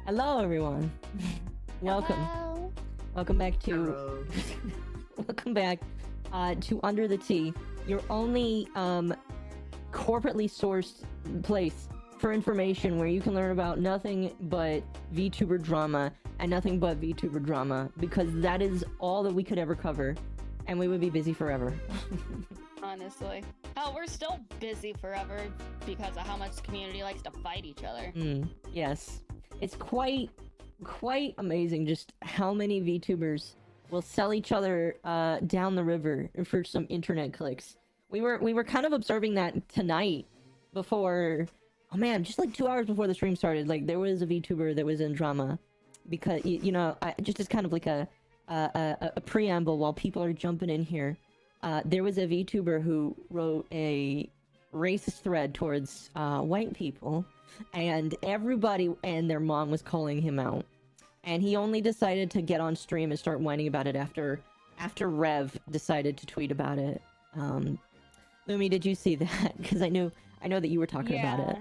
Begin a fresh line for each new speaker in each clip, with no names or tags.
Hello, everyone. Welcome.
Hello.
Welcome back to.
Hello.
Welcome back to Under the Tea, your only corporately sourced place for information where you can learn about nothing but VTuber drama and nothing but VTuber drama, because that is all that we could ever cover, and we would be busy forever.
Honestly. Hell, we're still busy forever because of how much the community likes to fight each other.
Yes. It's quite amazing just how many VTubers will sell each other down the river for some internet clicks. We were kind of observing that tonight before, oh man, just like 2 hours before the stream started. Like, there was a VTuber that was in drama because, you know, just as kind of like a preamble while people are jumping in here. There was a VTuber who wrote a racist thread towards white people, and everybody and their mom was calling him out. And he only decided to get on stream and start whining about it after Rev decided to tweet about it. Lumi, did you see that? Because I know that you were talking about it.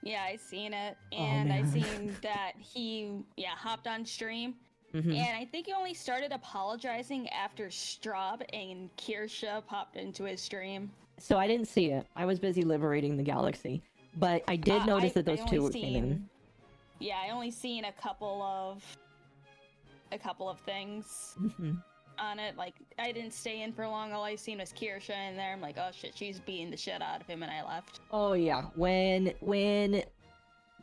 Yeah, I seen it, and I seen that he hopped on stream. And I think he only started apologizing after Straub and Kirsha popped into his stream.
So I didn't see it. I was busy liberating the galaxy. But I did notice that those two came in.
Yeah, I only seen a couple of things on it. Like, I didn't stay in for long. All I seen was Kirsha in there. I'm like, oh shit, she's beating the shit out of him, and I left.
Oh yeah, when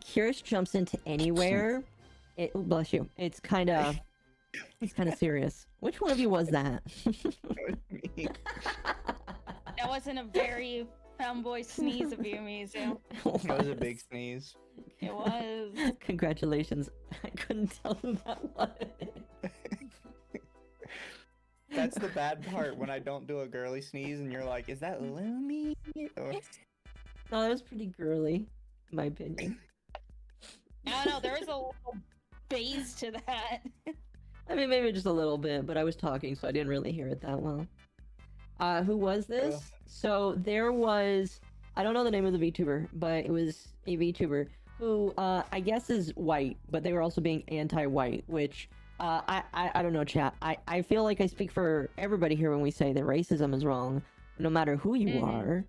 Kirsha jumps into anywhere, bless you. It's kind of serious. Which one of you was that?
That wasn't a very fanboy sneeze of you, Mizu.
That was a big sneeze.
It was.
Congratulations. I couldn't tell who that was.
That's the bad part, when I don't do a girly sneeze and you're like, is that Lumi? Or...
No, that was pretty girly, in my opinion.
I don't know, there was a little bass to that.
I mean, maybe just a little bit, but I was talking, so I didn't really hear it that well. Who was this? So there was, I don't know the name of the VTuber, but it was a VTuber who I guess is white, but they were also being anti-white, which I don't know, chat. I feel like I speak for everybody here when we say that racism is wrong, no matter who you are.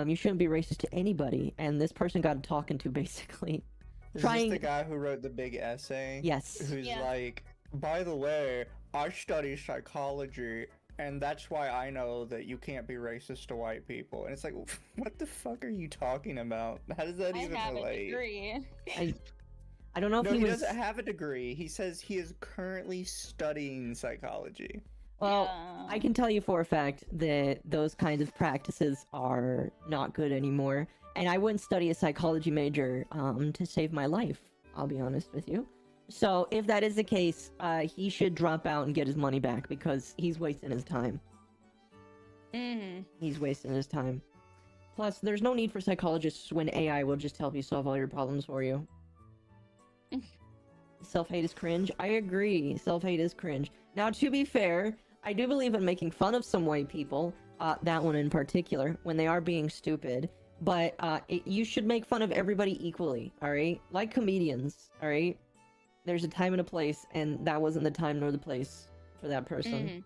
You shouldn't be racist to anybody, and this person got talking to basically.
Is this the guy who wrote the big essay?
Yes.
Who's like, by the way, I study psychology, and that's why I know that you can't be racist to white people. And it's like, what the fuck are you talking about? How does that even relate?
I have a degree.
I don't know if
he
was...
doesn't have a degree. He says he is currently studying psychology.
Well, I can tell you for a fact that those kinds of practices are not good anymore. And I wouldn't study a psychology major to save my life, I'll be honest with you. So if that is the case, he should drop out and get his money back, because he's wasting his time. He's wasting his time. Plus, there's no need for psychologists when AI will just help you solve all your problems for you. Self-hate is cringe. I agree. Self-hate is cringe. Now, to be fair, I do believe in making fun of some white people, that one in particular, when they are being stupid. But you should make fun of everybody equally, alright? Like comedians, alright? There's a time and a place, and that wasn't the time nor the place for that person.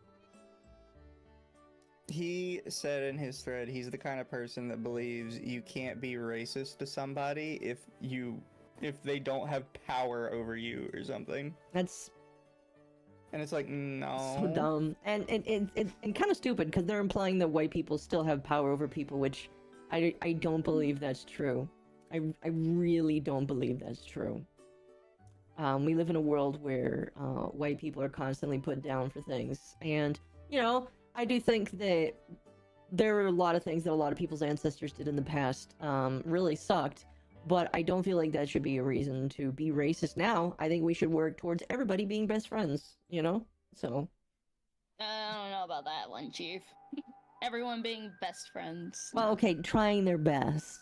He said in his thread, he's the kind of person that believes you can't be racist to somebody if they don't have power over you or something.
That's...
And it's like, no.
So dumb. And kind of stupid, because they're implying that white people still have power over people, which I don't believe that's true. I really don't believe that's true. We live in a world where white people are constantly put down for things. And, you know, I do think that there are a lot of things that a lot of people's ancestors did in the past really sucked. But I don't feel like that should be a reason to be racist now. I think we should work towards everybody being best friends, you know? So.
I don't know about that one, Chief. Everyone being best friends.
Well, okay, trying their best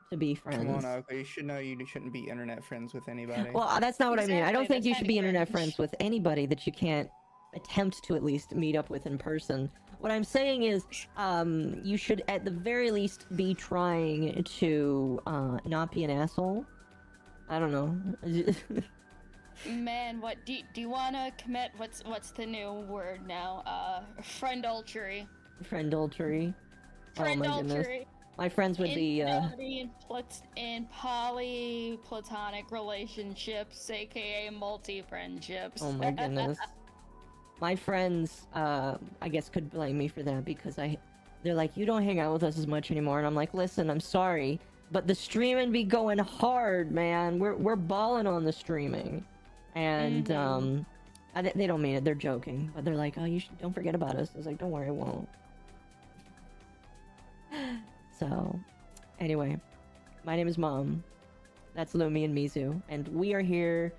to be friends.
Come on, Occo, you should know you shouldn't be internet friends with anybody.
Well, that's not what I mean. I don't think you should be internet
cringe.
friends with anybody that you can't attempt to at least meet up with in person. What I'm saying is, you should at the very least be trying to not be an asshole. I don't know.
Man, what do you want to commit? What's the new word now? Friendultery.
Friendultery. Oh my goodness.
Friendultery.
My friends with the
in poly platonic relationships, aka multi-friendships.
Oh my goodness. My friends, I guess could blame me for that because they're like, you don't hang out with us as much anymore, and I'm like, listen, I'm sorry, but the streaming be going hard, man. We're balling on the streaming, and they don't mean it. They're joking, but they're like, oh, don't forget about us. I was like, don't worry, I won't. So, anyway, my name is Mom. That's Lumi and Mizu, and we are here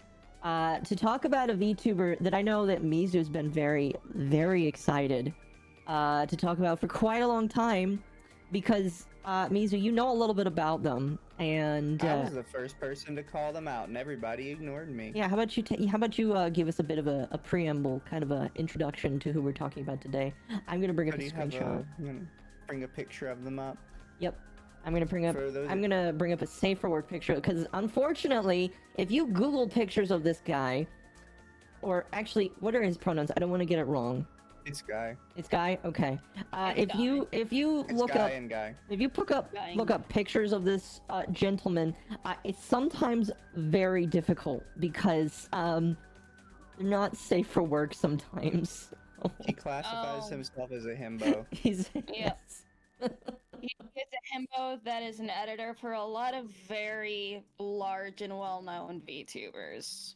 to talk about a VTuber that I know that Mizu's been very, very excited to talk about for quite a long time, because Mizu, you know a little bit about them, and
I was the first person to call them out, and everybody ignored me.
Yeah, how about you give us a bit of a preamble, kind of a introduction to who we're talking about today? I'm gonna bring up a screenshot.
I'm gonna bring a picture of them up.
Yep. I'm gonna bring up a safe for work picture, because unfortunately, if you Google pictures of this guy, or actually, what are his pronouns? I don't want to get it wrong.
It's guy.
It's guy. Okay. If you
It's
look
guy
up,
and guy.
if you look up pictures of this gentleman, it's sometimes very difficult because they're not safe for work sometimes.
He classifies himself as a himbo.
Yes.
He's a himbo that is an editor for a lot of very large and well-known VTubers.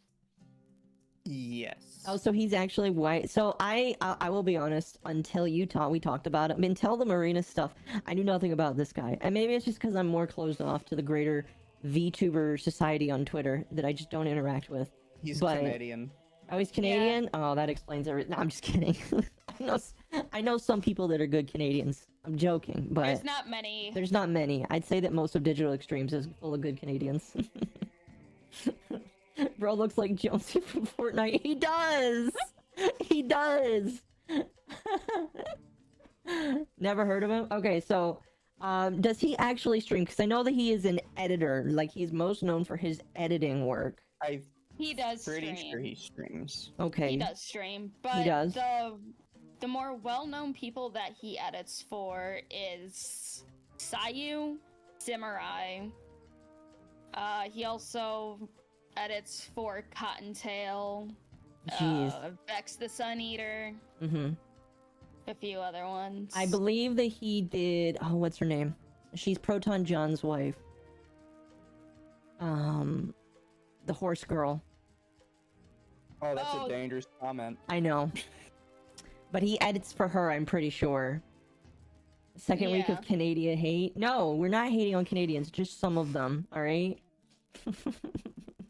Yes.
Oh, so he's actually white. So I will be honest. Until we talked about it. I mean, until the Marina stuff, I knew nothing about this guy. And maybe it's just because I'm more closed off to the greater VTuber society on Twitter that I just don't interact with.
He's Canadian.
Oh, he's Canadian? Yeah. Oh, that explains everything. No, I'm just kidding. I know some people that are good Canadians. I'm joking, but
there's not many.
There's not many. I'd say that most of Digital Extremes is full of good Canadians. Bro looks like Jonesy from Fortnite. He does! He does! Never heard of him? Okay, so, does he actually stream? Because I know that he is an editor. Like, he's most known for his editing work.
He does
pretty
stream.
sure he streams.
Okay.
He does stream, but
he does.
The more well-known people that he edits for is Sayu, Simurai. He also edits for Cottontail, Vex the Sun Eater, a few other ones.
I believe that he did. Oh, what's her name? She's Proton John's wife. The horse girl.
Oh, that's a dangerous comment.
I know. But he edits for her, I'm pretty sure. Second week of Canadian hate. No, we're not hating on Canadians, just some of them, alright?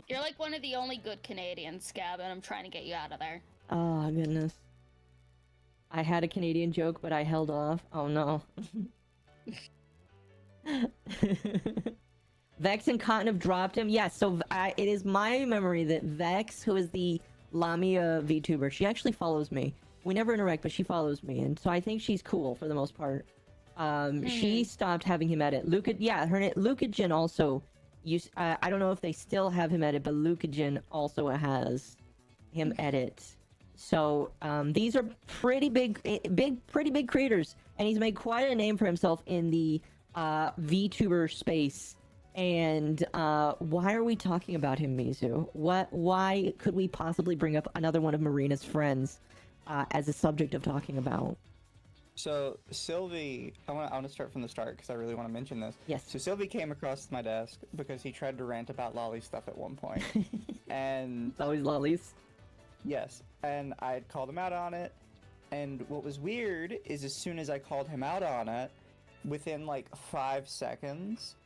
You're like one of the only good Canadians, Scab, and I'm trying to get you out of there.
Oh, goodness. I had a Canadian joke, but I held off. Oh, no. Vex and Cotton have dropped him. Yes, so it is my memory that Vex, who is the Lamia VTuber, she actually follows me. We never interact, but she follows me, and so I think she's cool for the most part. She stopped having him edit. Lucagen also used. I don't know if they still have him edit, but Lucagen also has him edit. So these are pretty big creators, and he's made quite a name for himself in the VTuber space. And why are we talking about him, Mizu? Why could we possibly bring up another one of Marina's friends as a subject of talking about?
So Silvy, I want to start from the start because I really want to mention this.
Yes.
So Silvy came across my desk because he tried to rant about lolly stuff at one point, and
it's always lollies.
Yes, and I had called him out on it. And what was weird is as soon as I called him out on it, within like 5 seconds,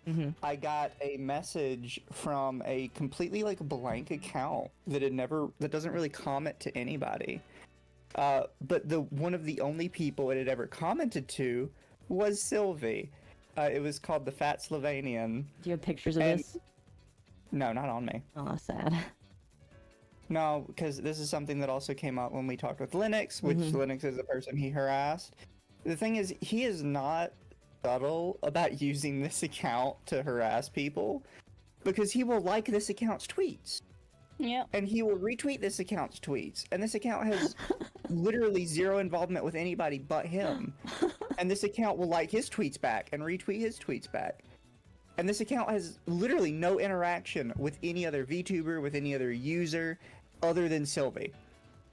I got a message from a completely like blank account that doesn't really comment to anybody. But one of the only people it had ever commented to was Silvy. It was called the Fat Slovenian.
Do you have pictures of this?
No, not on me.
Oh, sad.
No, because this is something that also came up when we talked with Linux, which Linux is the person he harassed. The thing is, he is not subtle about using this account to harass people, because he will like this account's tweets.
Yeah.
And he will retweet this account's tweets, and this account has literally zero involvement with anybody but him. And this account will like his tweets back and retweet his tweets back. And this account has literally no interaction with any other VTuber, with any other user, other than Silvy.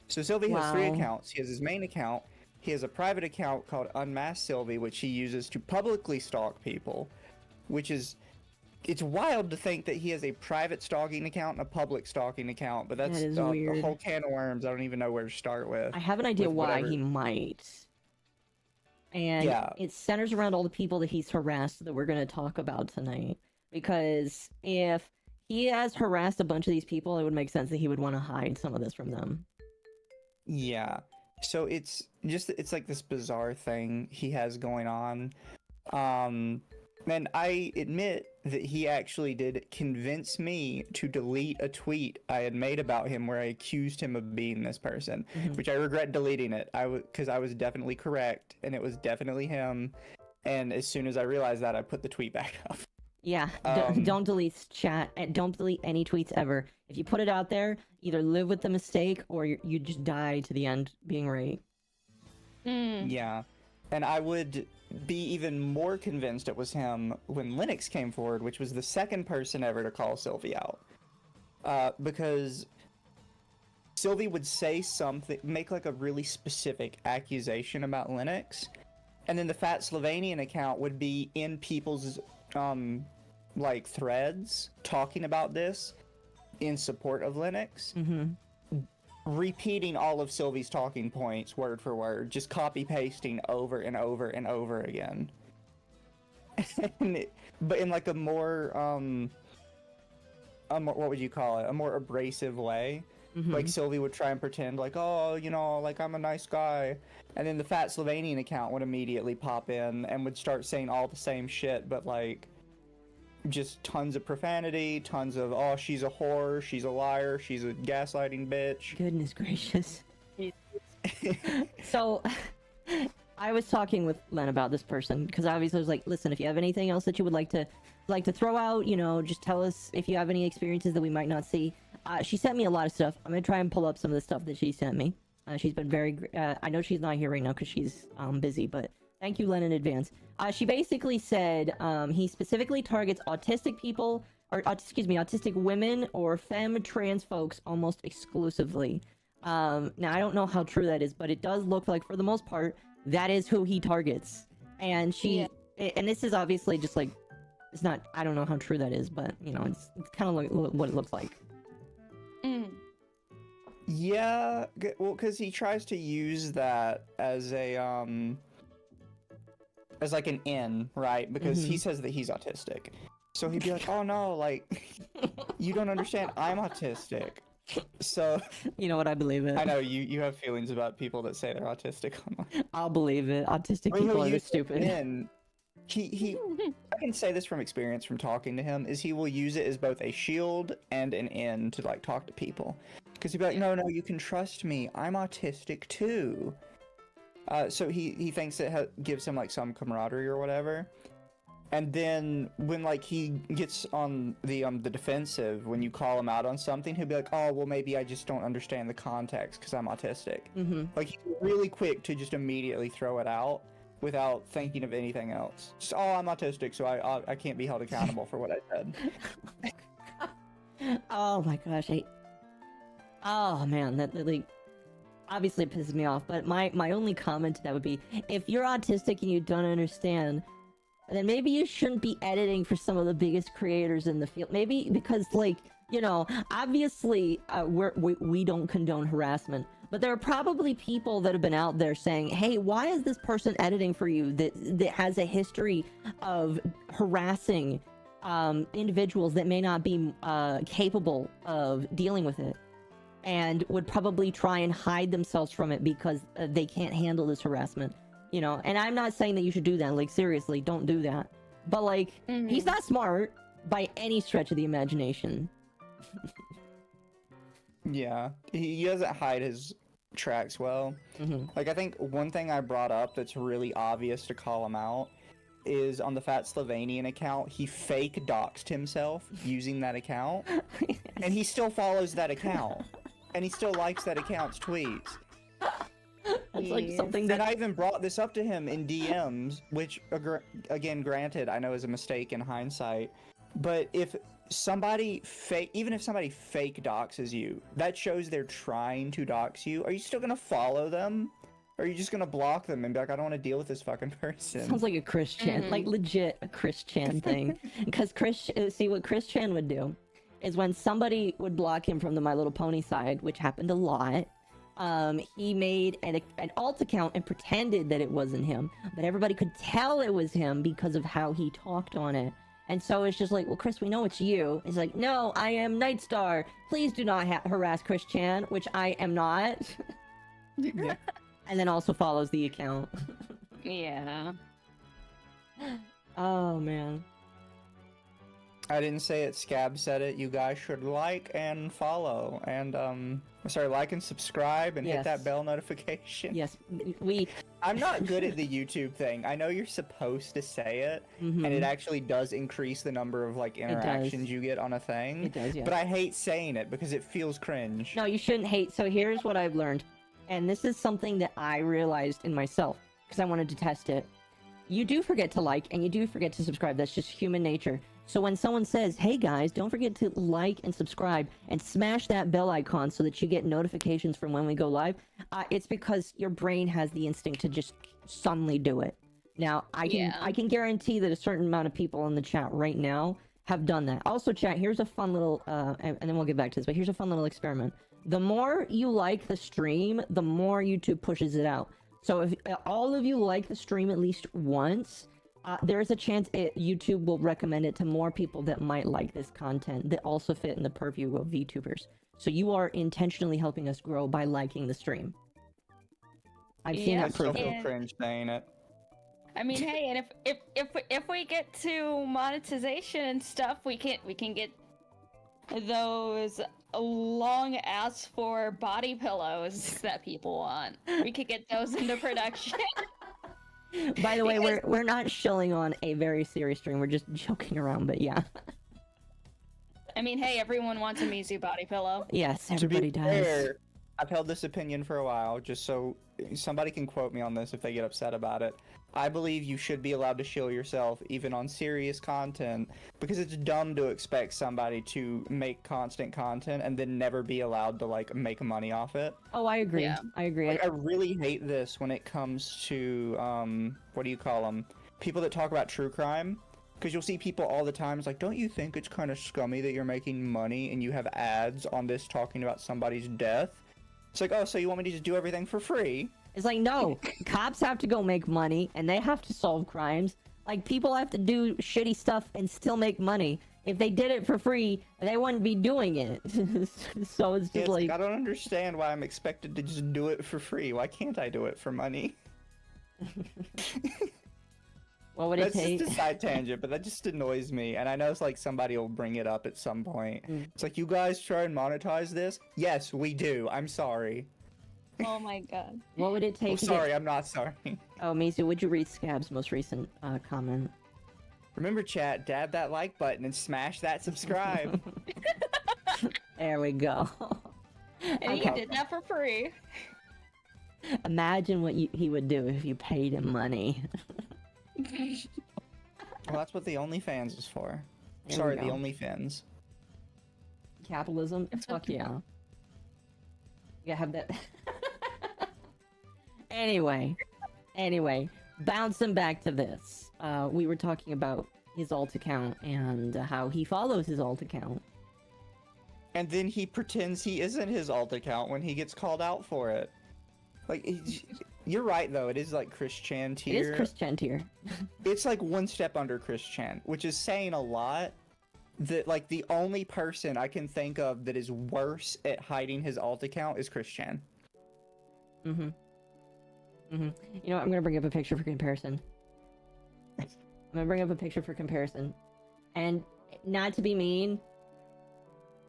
So Silvy has 3 accounts. He has his main account. He has a private account called Unmasked Silvy, which he uses to publicly stalk people, which is... It's wild to think that he has a private stalking account and a public stalking account, but that's a whole can of worms. I don't even know where to start with.
I have an idea why he might. And it centers around all the people that he's harassed that we're going to talk about tonight. Because if he has harassed a bunch of these people, it would make sense that he would want to hide some of this from them.
Yeah. So it's like this bizarre thing he has going on. And I admit that he actually did convince me to delete a tweet I had made about him where I accused him of being this person, which I regret deleting it. Because I was definitely correct, and it was definitely him. And as soon as I realized that, I put the tweet back up.
Yeah, don't delete chat, and don't delete any tweets ever. If you put it out there, either live with the mistake or you just die to the end being right.
Yeah. And I would be even more convinced it was him when Linux came forward, which was the second person ever to call Silvy out. Because Silvy would say something, make like a really specific accusation about Linux, and then the Fat Slovenian account would be in people's like threads talking about this in support of Linux. Repeating all of Silvy's talking points word for word, just copy pasting over and over and over again. But in like a more what would you call it? A more abrasive way. Like Silvy would try and pretend like, oh, you know, like I'm a nice guy, and then the Fat Slovenian account would immediately pop in and would start saying all the same shit, but like just tons of profanity, tons of, oh, she's a whore, she's a liar, she's a gaslighting bitch.
Goodness gracious. So, I was talking with Len about this person, because obviously I was like, listen, if you have anything else that you would like to throw out, you know, just tell us if you have any experiences that we might not see. She sent me a lot of stuff. I'm going to try and pull up some of the stuff that she sent me. She's been very, I know she's not here right now because she's busy, but thank you, Len, in advance. She basically said he specifically targets autistic people, or autistic women or femme trans folks almost exclusively. Now, I don't know how true that is, but it does look like, for the most part, that is who he targets. And and this is obviously just like, it's not, I don't know how true that is, but, you know, it's kind of like what it looks like.
Yeah, well, because he tries to use that as a, as like an in, right? Because he says that he's autistic. So he'd be like, oh no, like, you don't understand, I'm autistic. So...
You know what, I believe it.
I know, you have feelings about people that say they're autistic online.
I'll believe it. Autistic people are stupid.
I can say this from experience from talking to him, is he will use it as both a shield and an in to like talk to people. Because he'd be like, no, you can trust me, I'm autistic too. So he thinks it gives him like some camaraderie or whatever. And then when like he gets on the defensive, when you call him out on something, he'll be like, oh, well, maybe I just don't understand the context because I'm autistic. Like, he's really quick to just immediately throw it out without thinking of anything else. Just, oh, I'm autistic, so I can't be held accountable for what I said.
Oh my gosh, oh man, that like obviously pisses me off, but my only comment to that would be, if you're autistic and you don't understand, then maybe you shouldn't be editing for some of the biggest creators in the field. Maybe because, like, you know, obviously we don't condone harassment, but there are probably people that have been out there saying, hey, why is this person editing for you that has a history of harassing individuals that may not be capable of dealing with it, and would probably try and hide themselves from it because they can't handle this harassment, you know? And I'm not saying that you should do that, like, seriously, don't do that. But, like, he's not smart by any stretch of the imagination.
Yeah, he doesn't hide his tracks well. Like, I think one thing I brought up that's really obvious to call him out is on the Fat Slovenian account, he fake doxed himself using that account, and he still follows that account, and he still likes that account's tweets.
It's like something that
I even brought this up to him in DMs, which, again, granted, I know is a mistake in hindsight, but if somebody even if somebody fake doxes you, that shows they're trying to dox you. Are you still gonna follow them? Or are you just gonna block them and be like, I don't want to deal with this fucking person?
Sounds like a Chris Chan, like legit a Chris Chan thing. Because see what Chris Chan would do is when somebody would block him from the My Little Pony side, which happened a lot, he made an alt account and pretended that it wasn't him, but everybody could tell it was him because of how he talked on it. And so it's just like, well, Chris, we know it's you. He's like, no, I am Nightstar. Please do not harass Chris Chan, which I am not.
Yeah.
And then also follows the account.
Yeah.
Oh, man.
I didn't say it, Scab said it. You guys should like and follow. And, like and subscribe and hit that bell notification.
Yes,
I'm not good at the YouTube thing. I know you're supposed to say it, and it actually does increase the number of, like, interactions you get on a thing.
It does, yeah.
But I hate saying it because it feels cringe.
No, you shouldn't hate. So here's what I've learned. And this is something that I realized in myself, because I wanted to test it. You do forget to like, and you do forget to subscribe. That's just human nature. So when someone says, hey guys, don't forget to like and subscribe, and smash that bell icon so that you get notifications from when we go live, it's because your brain has the instinct to just suddenly do it. Now, I can guarantee that a certain amount of people in the chat right now have done that. Also, chat, here's a fun little, and then we'll get back to this, but here's a fun little experiment. The more you like the stream, the more YouTube pushes it out. So if all of you like the stream at least once, there is a chance YouTube will recommend it to more people that might like this content that also fit in the purview of VTubers. So you are intentionally helping us grow by liking the stream. I've seen that proof.
I still feel cringe saying it.
I mean, hey, and if we get to monetization and stuff, we can get those long asked for body pillows that people want. We could get those into production.
By the way, we're not shilling on a very serious stream. We're just joking around, but yeah.
I mean, hey, everyone wants a Mizu body pillow.
Yes, everybody does.
Fair, I've held this opinion for a while, just so somebody can quote me on this if they get upset about it. I believe you should be allowed to shill yourself even on serious content, because it's dumb to expect somebody to make constant content and then never be allowed to, like, make money off it.
Oh, I agree.
Yeah.
I agree.
Like, I really hate this when it comes to, what do you call them? People that talk about true crime. Because you'll see people all the time, it's like, don't you think it's kind of scummy that you're making money and you have ads on this talking about somebody's death? It's like, oh, so you want me to just do everything for free?
It's like, no, cops have to go make money, and they have to solve crimes. Like, people have to do shitty stuff and still make money. If they did it for free, they wouldn't be doing it. So it's just like...
I don't understand why I'm expected to just do it for free. Why can't I do it for money?
What would it take?
That's just a side tangent, but that just annoys me. And I know it's like somebody will bring it up at some point. It's like, you guys try and monetize this? Yes, we do. I'm sorry.
Oh my god.
What would it take to
sorry, I'm not sorry.
Oh, Mizu, would you read Scab's most recent comment?
Remember, chat, dab that like button and smash that subscribe.
There we go.
And he did that for free.
Imagine what he would do if you paid him money.
Well, that's what the OnlyFans is for.
There
Sorry,
we
the
go.
OnlyFans.
Capitalism? Fuck yeah. You gotta have that. Anyway, bouncing back to this. We were talking about his alt account and how he follows his alt account.
And then he pretends he isn't his alt account when he gets called out for it. Like, you're right, though. It is like Chris Chan tier.
It is Chris Chan tier.
It's like one step under Chris Chan, which is saying a lot. That, like, the only person I can think of that is worse at hiding his alt account is Chris Chan.
You know what? I'm gonna bring up a picture for comparison. And not to be mean,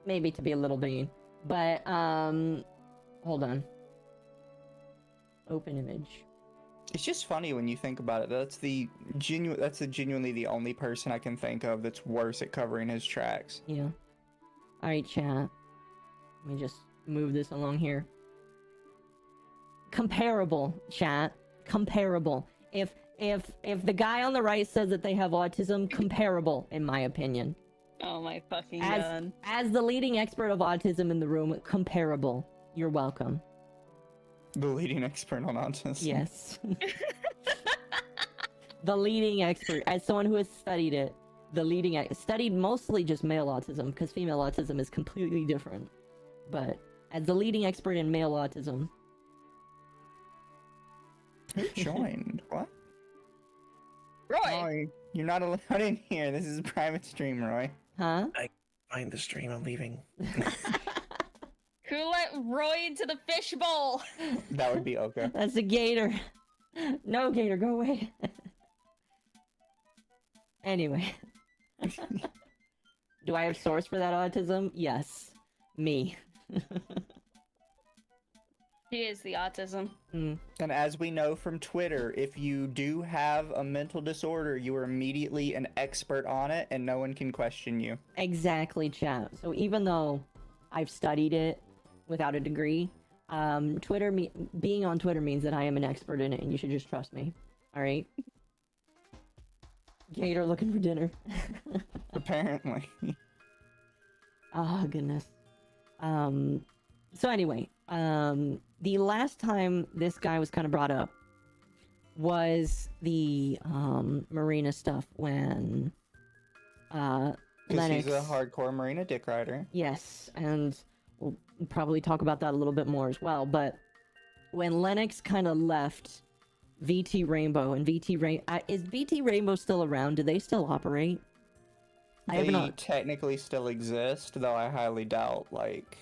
maybe to be a little mean, but hold on. Open image.
It's just funny when you think about it. That's genuinely the only person I can think of that's worse at covering his tracks.
Yeah. Alright, chat. Let me just move this along here. Comparable, chat. Comparable. If the guy on the right says that they have autism, comparable, in my opinion.
Oh my fucking god.
As the leading expert of autism in the room, comparable. You're welcome.
The leading expert on autism.
Yes. The leading expert. As someone who has studied it, studied mostly just male autism, because female autism is completely different. But as the leading expert in male autism.
Who joined? What?
Roy!
Roy, you're not allowed in here. This is a private stream, Roy.
Huh?
Find the stream, I'm leaving.
Who let Roy into the fishbowl?
That would be okay.
That's a gator. No, gator, go away. Anyway. Do I have source for that autism? Yes. Me.
He is the autism.
Mm.
And as we know from Twitter, if you do have a mental disorder, you are immediately an expert on it and no one can question you.
Exactly, chat. So even though I've studied it without a degree, being on Twitter means that I am an expert in it and you should just trust me. Alright? Gator looking for dinner.
Apparently.
Oh, goodness. So anyway, the last time this guy was kind of brought up was the Marina stuff when
Because
Lennox...
he's a hardcore Marina dick rider.
Yes, and we'll probably talk about that a little bit more as well, but when Lennox kind of left VT Rainbow and is VT Rainbow still around? Do they still operate?
They technically still exist, though I highly doubt, like,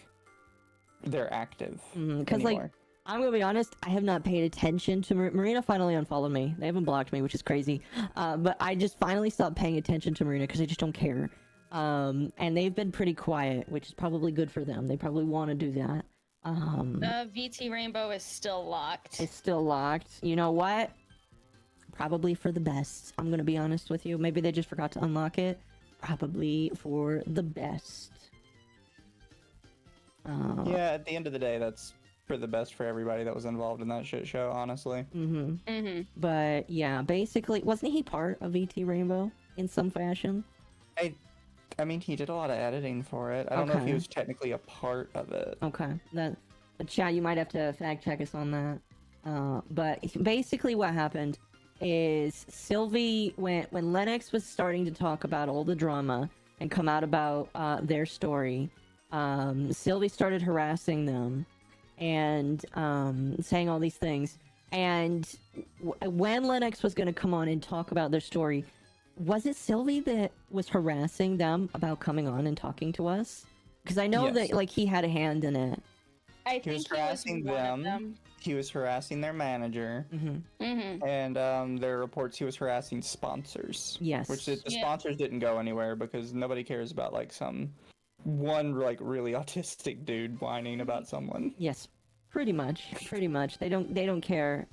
they're active
because, like, I'm gonna be honest, I have not paid attention to Marina. Finally unfollowed me. They haven't blocked me, which is crazy. But I just finally stopped paying attention to Marina because I just don't care. And they've been pretty quiet, which is probably good for them. They probably want to do that.
The VT Rainbow is still locked.
It's still locked. You know what? Probably for the best. I'm gonna be honest with you. Maybe they just forgot to unlock it. Probably for the best.
Yeah, at the end of the day, that's for the best for everybody that was involved in that shit show, honestly.
But yeah, basically, wasn't he part of VT Rainbow in some fashion?
I mean, he did a lot of editing for it. I don't know if he was technically a part of it.
Okay, but chat, you might have to fact check us on that. But basically, what happened is Silvy, when Lennox was starting to talk about all the drama and come out about their story, Silvy started harassing them and saying all these things. And when Lennox was going to come on and talk about their story, was it Silvy that was harassing them about coming on and talking to us? Because I know that, like, he had a hand in it.
I think
he was harassing them. He was harassing their manager. And there are reports he was harassing sponsors.
Yes.
Which the sponsors didn't go anywhere because nobody cares about, like, one like really autistic dude whining about someone.
Yes, pretty much. They don't care.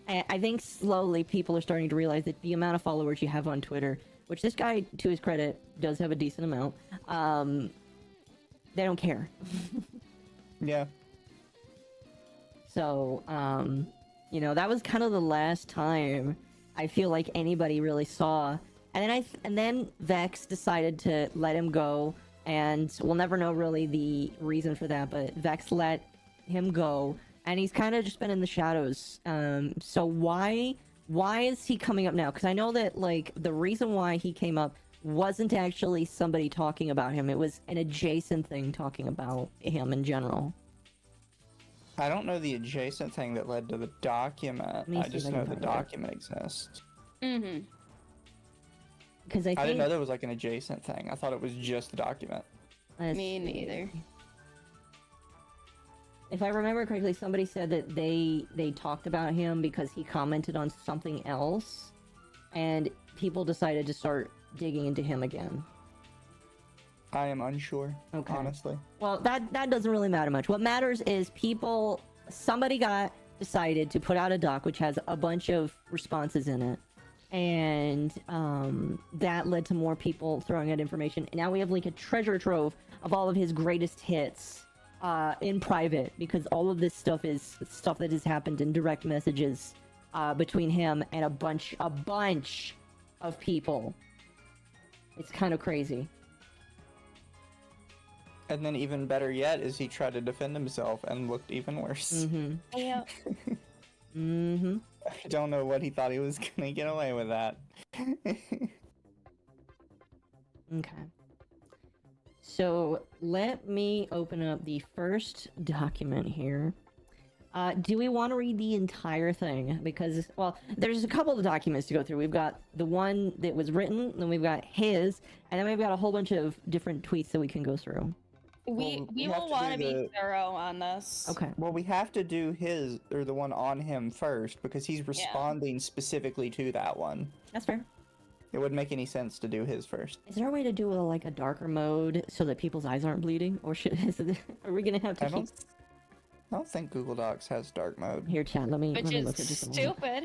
I think slowly people are starting to realize that the amount of followers you have on Twitter, which this guy, to his credit, does have a decent amount, they don't care.
Yeah.
So, you know, that was kind of the last time I feel like anybody really saw. And then Vex decided to let him go, and we'll never know really the reason for that, but Vex let him go. And he's kind of just been in the shadows. So why is he coming up now? Because I know that, like, the reason why he came up wasn't actually somebody talking about him. It was an adjacent thing talking about him in general.
I don't know the adjacent thing that led to the document. I just know the document exists.
Because I
didn't know there was, like, an adjacent thing. I thought it was just the document.
Me neither.
If I remember correctly, somebody said that they talked about him because he commented on something else, and people decided to start digging into him again.
I am unsure, honestly.
Well, that doesn't really matter much. What matters is somebody got decided to put out a doc which has a bunch of responses in it, and that led to more people throwing out information. And now we have like a treasure trove of all of his greatest hits in private, because all of this stuff is stuff that has happened in direct messages between him and a bunch of people. It's kind of crazy.
And then even better yet is he tried to defend himself and looked even worse.
Yeah.
I don't know what he thought he was gonna get away with that.
Okay. So let me open up the first document here. Do we want to read the entire thing? Because, well, there's a couple of documents to go through. We've got the one that was written, then we've got his, and then we've got a whole bunch of different tweets that we can go through.
We will want to be thorough on this.
Okay.
Well, we have to do his, or the one on him first, because he's responding specifically to that one.
That's fair.
It wouldn't make any sense to do his first.
Is there a way to do like a darker mode so that people's eyes aren't bleeding? Or are we going to have to keep...
I don't think Google Docs has dark mode.
Here, chat, let me
Which
look
is
at just a moment.
stupid.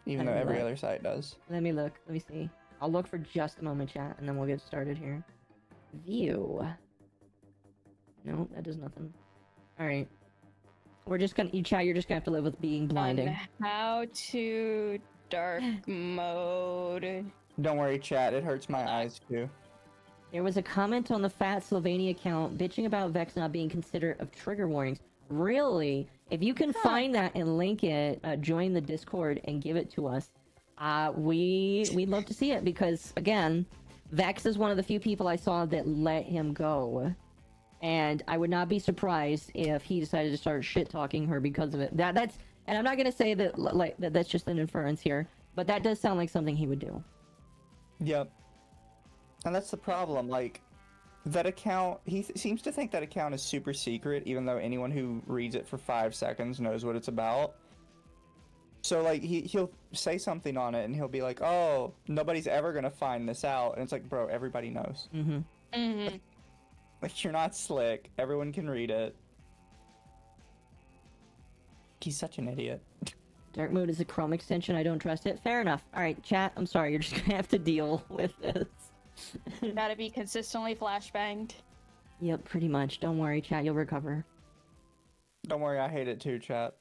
Even though every other site does.
Let me look. Let me see. I'll look for just a moment, chat, and then we'll get started here. View. No, that does nothing. Alright. We're just gonna... Chat, you're just gonna have to live with being blinding.
How to dark mode.
Don't worry, chat. It hurts my eyes, too.
There was a comment on the Fat Sylvania account bitching about Vex not being considerate of trigger warnings. Really? If you can find that and link it, join the Discord and give it to us, we'd love to see it, because, again, Vex is one of the few people I saw that let him go. And I would not be surprised if he decided to start shit-talking her because of it. That's... And I'm not going to say that, like, that's just an inference here, but that does sound like something he would do.
Yep. And that's the problem, like, that account, he seems to think that account is super secret, even though anyone who reads it for 5 seconds knows what it's about. So, like, he'll say something on it, and he'll be like, oh, nobody's ever gonna find this out. And it's like, bro, everybody knows. Like, you're not slick. Everyone can read it. He's such an idiot.
Dark mode is a Chrome extension. I don't trust it. Fair enough. All right, chat. I'm sorry. You're just gonna have to deal with this.
Gotta be consistently flashbanged.
Yep, pretty much. Don't worry, chat. You'll recover.
Don't worry, I hate it too, chat.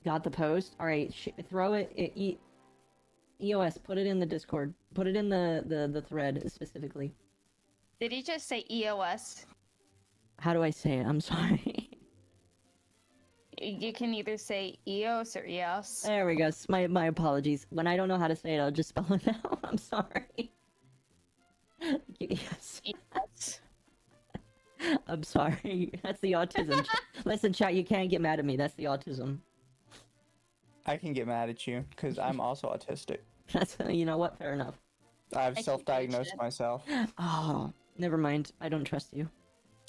Got the post? All right, throw it. EOS, put it in the Discord. Put it in the thread specifically.
Did he just say EOS?
How do I say it? I'm sorry.
You can either say EOS or EOS.
There we go. My apologies. When I don't know how to say it, I'll just spell it out. I'm sorry. Yes.
EOS.
I'm sorry. That's the autism. Listen, chat, you can't get mad at me. That's the autism.
I can get mad at you, because I'm also autistic.
That's, you know what? Fair enough.
I've self-diagnosed myself.
Oh, never mind. I don't trust you.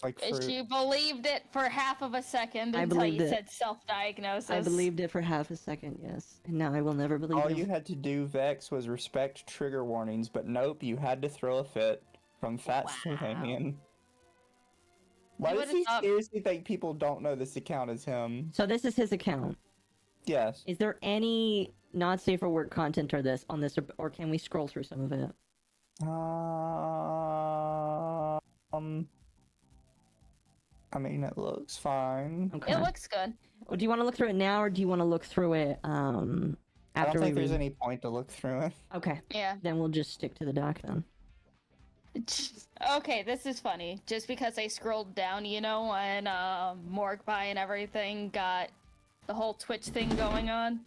Like,
She believed it for half of a second until you said self-diagnosis.
I believed it for half a second, yes. And now I will never believe it.
All you had to do, Vex, was respect trigger warnings, but nope, you had to throw a fit from Fat Slovenian. Why does he seriously think people don't know this account is him?
So this is his account?
Yes.
Is there any not safe for work content on this, or can we scroll through some of it?
I mean, it looks fine.
Okay.
It looks good.
Well, do you want to look through it now, or do you want to look through it after
I don't think there's any point to look through it.
Okay.
Yeah.
Then we'll just stick to the doc then.
Okay, this is funny. Just because I scrolled down, you know, when Morgue Pie and everything got the whole Twitch thing going on.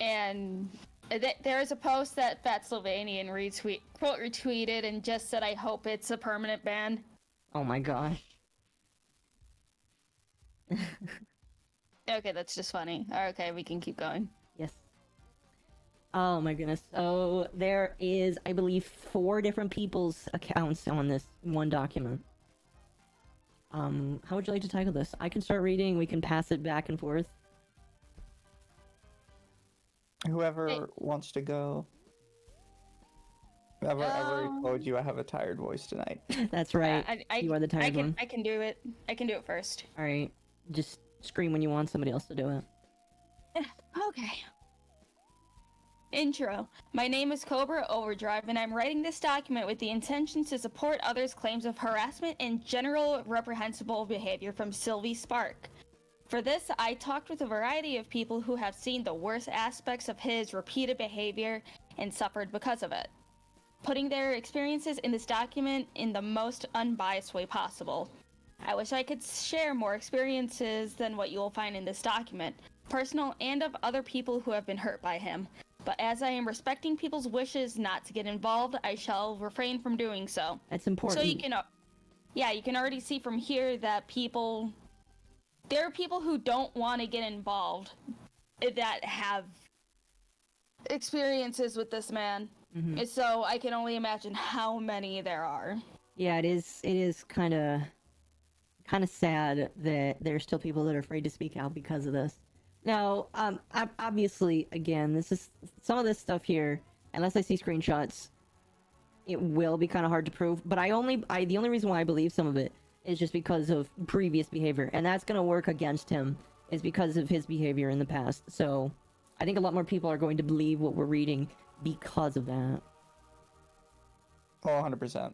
And there is a post that Fat Slovenian quote retweeted and just said, I hope it's a permanent ban.
Oh my gosh.
Okay, that's just funny. Okay, we can keep going.
Yes. Oh my goodness. So there is, I believe, 4 different people's accounts on this one document. How would you like to tackle this? I can start reading, we can pass it back and forth.
Whoever wants to go. I've already told you I have a tired voice tonight.
That's right. You are the tired one.
I can do it. I can do it first.
All right. Just scream when you want somebody else to do it.
Okay. Intro. My name is Cobra Overdrive, and I'm writing this document with the intention to support others' claims of harassment and general reprehensible behavior from Silvy Spark. For this, I talked with a variety of people who have seen the worst aspects of his repeated behavior and suffered because of it, putting their experiences in this document in the most unbiased way possible. I wish I could share more experiences than what you will find in this document, personal and of other people who have been hurt by him. But as I am respecting people's wishes not to get involved, I shall refrain from doing so.
That's important.
So you can already see from here that there are people who don't want to get involved that have experiences with this man. Mm-hmm. So I can only imagine how many there are.
Yeah, it is kind of sad that there's still people that are afraid to speak out because of this. Now, obviously, again, this is some of this stuff here. Unless I see screenshots, it will be kind of hard to prove. But the only reason why I believe some of it is just because of previous behavior, and that's going to work against him. Is because of his behavior in the past. So, I think a lot more people are going to believe what we're reading because of that.
Oh, 100%.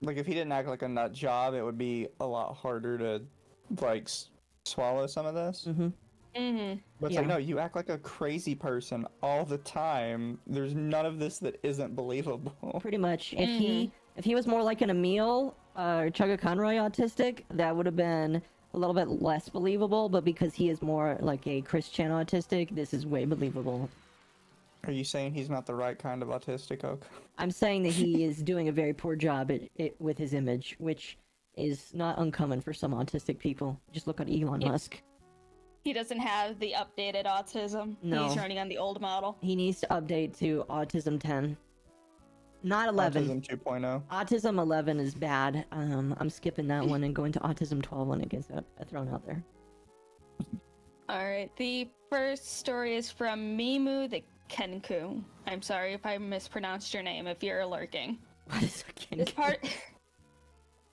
Like, if he didn't act like a nut job, it would be a lot harder to, like, swallow some of this.
Mm-hmm.
Mm-hmm.
But it's like, no, you act like a crazy person all the time. There's none of this that isn't believable.
Pretty much. If he was more like an Emil or Chugga Conroy autistic, that would have been a little bit less believable. But because he is more like a Christian autistic, this is way believable.
Are you saying he's not the right kind of autistic, Oak?
I'm saying that he is doing a very poor job with his image, which is not uncommon for some autistic people. Just look at Elon Musk.
He doesn't have the updated autism.
No.
He's running on the old model.
He needs to update to Autism 10. Not 11.
Autism 2.0.
Autism 11 is bad. I'm skipping that one and going to Autism 12 when it gets thrown out there.
Alright, the first story is from Mimu the Kenku. I'm sorry if I mispronounced your name if you're lurking.
What is a Kenku?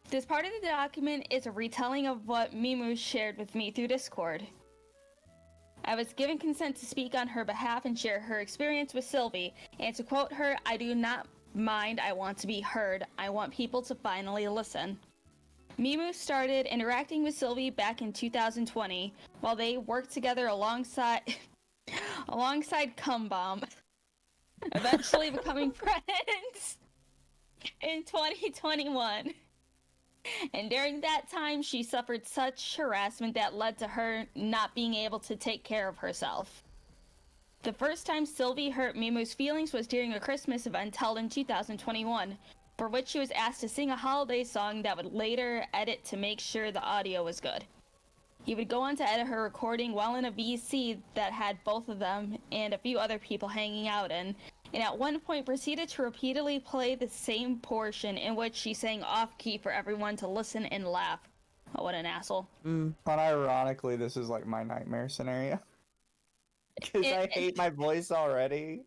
This part of the document is a retelling of what Mimu shared with me through Discord. I was given consent to speak on her behalf and share her experience with Silvie, and to quote her, I do not mind, I want to be heard, I want people to finally listen. Mimu started interacting with Silvie back in 2020, while they worked together alongside Cumbomb, eventually becoming friends in 2021. And during that time, she suffered such harassment that led to her not being able to take care of herself. The first time Silvie hurt Mimu's feelings was during a Christmas event held in 2021, for which she was asked to sing a holiday song that would later edit to make sure the audio was good. He would go on to edit her recording while in a VC that had both of them and a few other people hanging out in, and at one point proceeded to repeatedly play the same portion in which she sang off-key for everyone to listen and laugh. Oh, what an asshole.
Unironically, this is like my nightmare scenario. Because I hate my voice already.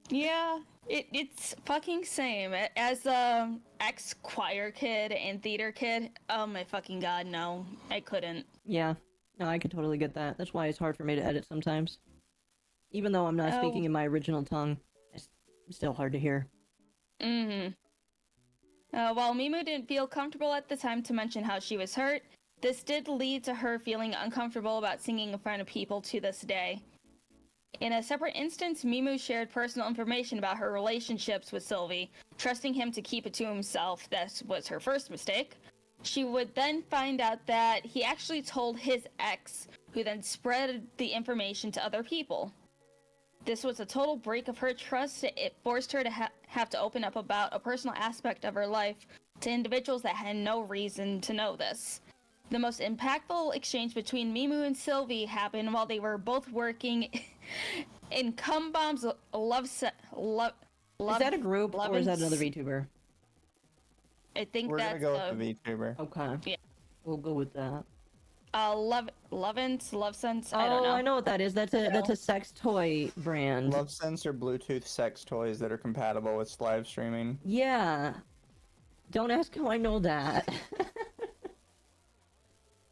Yeah, it's fucking same. As a ex-choir kid and theater kid, oh my fucking god, no. I couldn't.
Yeah, no, I could totally get that. That's why it's hard for me to edit sometimes. Even though I'm not speaking in my original tongue, it's still hard to hear.
Mm-hmm. While Mimu didn't feel comfortable at the time to mention how she was hurt, this did lead to her feeling uncomfortable about singing in front of people to this day. In a separate instance, Mimu shared personal information about her relationships with Silvie, trusting him to keep it to himself. That was her first mistake. She would then find out that he actually told his ex, who then spread the information to other people. This was a total break of her trust. It forced her to have to open up about a personal aspect of her life to individuals that had no reason to know this. The most impactful exchange between Mimu and Silvie happened while they were both working in Cumbomb's love. Is
that a group or is that another VTuber?
I think
we're
that's
gonna go with the VTuber.
Okay.
Yeah.
We'll go with that.
Love Sense. I don't know.
I know what that is. That's a sex toy brand.
Love Sense or Bluetooth sex toys that are compatible with live streaming.
Yeah. Don't ask how I know that.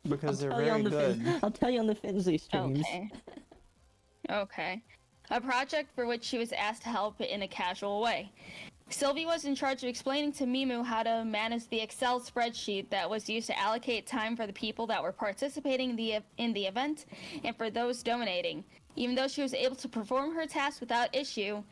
Because they're very good.
I'll tell you on the Finsley streams.
Okay. Okay. A project for which she was asked to help in a casual way. Sylvie was in charge of explaining to Mimu how to manage the Excel spreadsheet that was used to allocate time for the people that were participating in the event and for those donating. Even though she was able to perform her task without issue,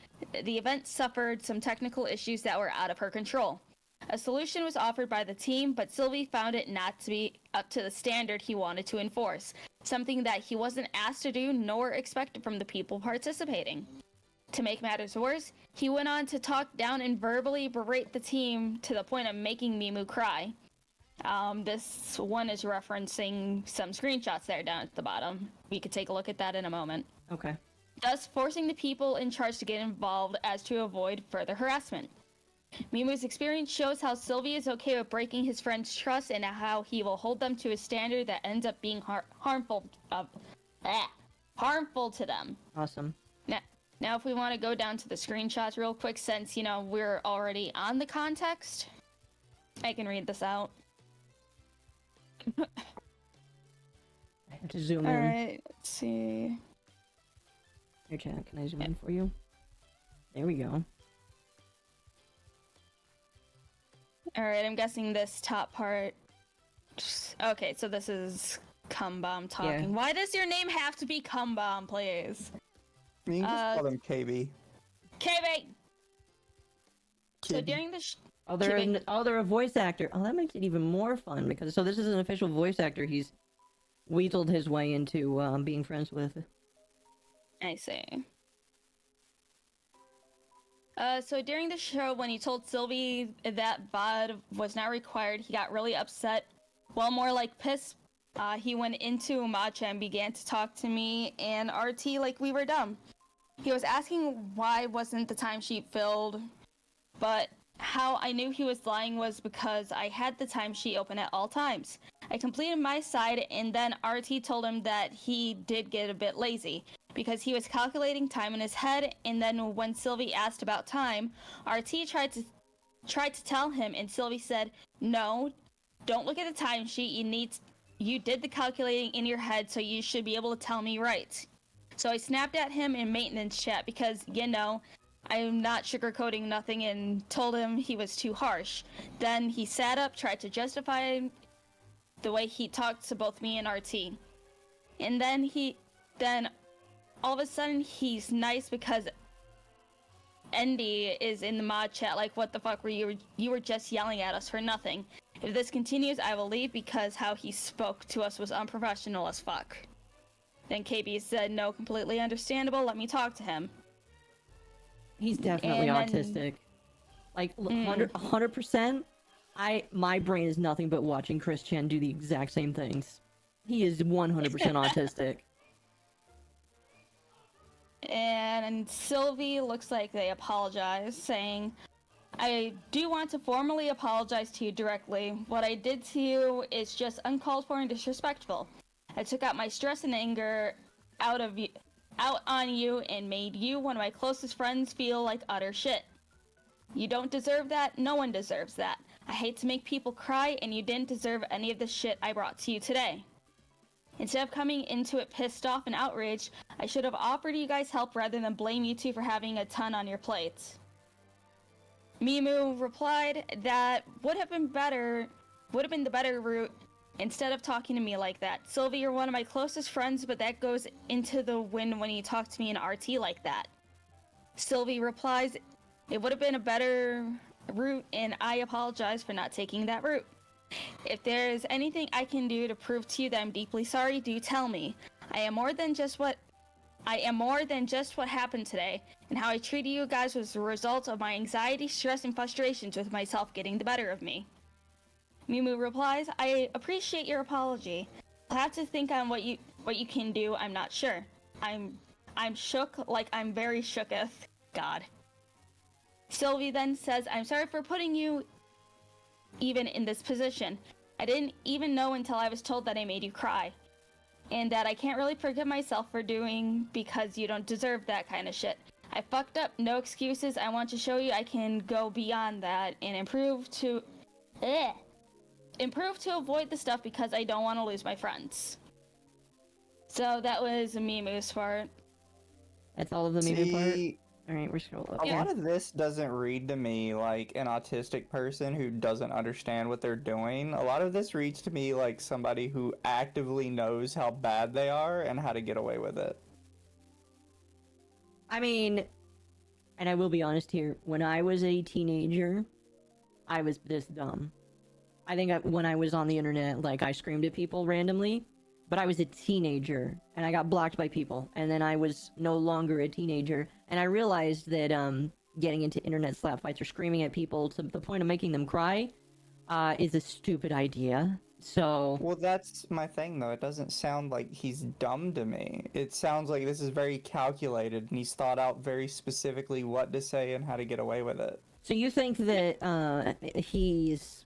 the event suffered some technical issues that were out of her control. A solution was offered by the team, but Silvy found it not to be up to the standard he wanted to enforce, something that he wasn't asked to do nor expected from the people participating. To make matters worse, he went on to talk down and verbally berate the team to the point of making Mimu cry. This one is referencing some screenshots there down at the bottom. We could take a look at that in a moment.
Okay.
Thus forcing the people in charge to get involved as to avoid further harassment. Mimu's experience shows how Silvy is okay with breaking his friend's trust and how he will hold them to a standard that ends up being harmful to them.
Awesome.
Now, if we want to go down to the screenshots real quick, since, we're already on the context, I can read this out.
I have to zoom in.
Alright, let's see.
Here, chat, can I zoom in for you? There we go.
Alright, I'm guessing this top part... Okay, so this is Cumbomb talking.
Yeah.
Why does your name have to be Cumbomb, please?
You can just call them KB.
KB! So during the...
they're a voice actor. Oh, that makes it even more fun, because... So this is an official voice actor he's weaseled his way into being friends with.
I see. So during the show, when he told Silvy that VOD was not required, he got really upset. Well, more like pissed. He went into Matcha and began to talk to me and RT like we were dumb. He was asking why wasn't the timesheet filled, but how I knew he was lying was because I had the timesheet open at all times. I completed my side, and then RT told him that he did get a bit lazy because he was calculating time in his head, and then when Silvy asked about time, RT tried to tell him, and Silvy said, "No, don't look at the timesheet. You did the calculating in your head, so you should be able to tell me right." So I snapped at him in maintenance chat because, I'm not sugarcoating nothing, and told him he was too harsh. Then he sat up, tried to justify the way he talked to both me and RT. And then all of a sudden he's nice because Andy is in the mod chat like, "What the fuck were you were just yelling at us for nothing. If this continues, I will leave because how he spoke to us was unprofessional as fuck." Then KB said, "No, completely understandable, let me talk to him."
He's definitely autistic. Like, 100%. My brain is nothing but watching Chris Chan do the exact same things. He is 100% autistic.
And Silvy looks like they apologize, saying, "I do want to formally apologize to you directly. What I did to you is just uncalled for and disrespectful. I took out my stress and anger out on you and made you, one of my closest friends, feel like utter shit. You don't deserve that. No one deserves that. I hate to make people cry, and you didn't deserve any of the shit I brought to you today. Instead of coming into it pissed off and outraged, I should have offered you guys help rather than blame you two for having a ton on your plates." Mimu replied that would have been the better route instead of talking to me like that. "Silvy, you're one of my closest friends, but that goes into the wind when you talk to me in RT like that." Silvy replies, "It would have been a better route, and I apologize for not taking that route. If there's anything I can do to prove to you that I'm deeply sorry, do tell me. I am more than just what happened today, and how I treated you guys was the result of my anxiety, stress, and frustrations with myself getting the better of me." Mimu replies, "I appreciate your apology. I'll have to think on what you can do. I'm not sure. I'm shook, like I'm very shooketh. God." Silvy then says, "I'm sorry for putting you even in this position. I didn't even know until I was told that I made you cry. and that I can't really forgive myself for doing because you don't deserve that kind of shit. I fucked up, no excuses. I want to show you I can go beyond that and improve to avoid the stuff because I don't want to lose my friends. So that was Mimu's part.
That's all of the Mimu part? Alright, we're scrolling up.
A lot of this doesn't read to me like an autistic person who doesn't understand what they're doing. A lot of this reads to me like somebody who actively knows how bad they are and how to get away with it.
I mean, and I will be honest here, when I was a teenager, I was this dumb. I think when I was on the internet, like, I screamed at people randomly, but I was a teenager, and I got blocked by people, and then I was no longer a teenager, and I realized that, getting into internet slap fights or screaming at people to the point of making them cry, is a stupid idea. So...
Well, that's my thing, though. It doesn't sound like he's dumb to me. It sounds like this is very calculated, and he's thought out very specifically what to say and how to get away with it.
So you think that, he's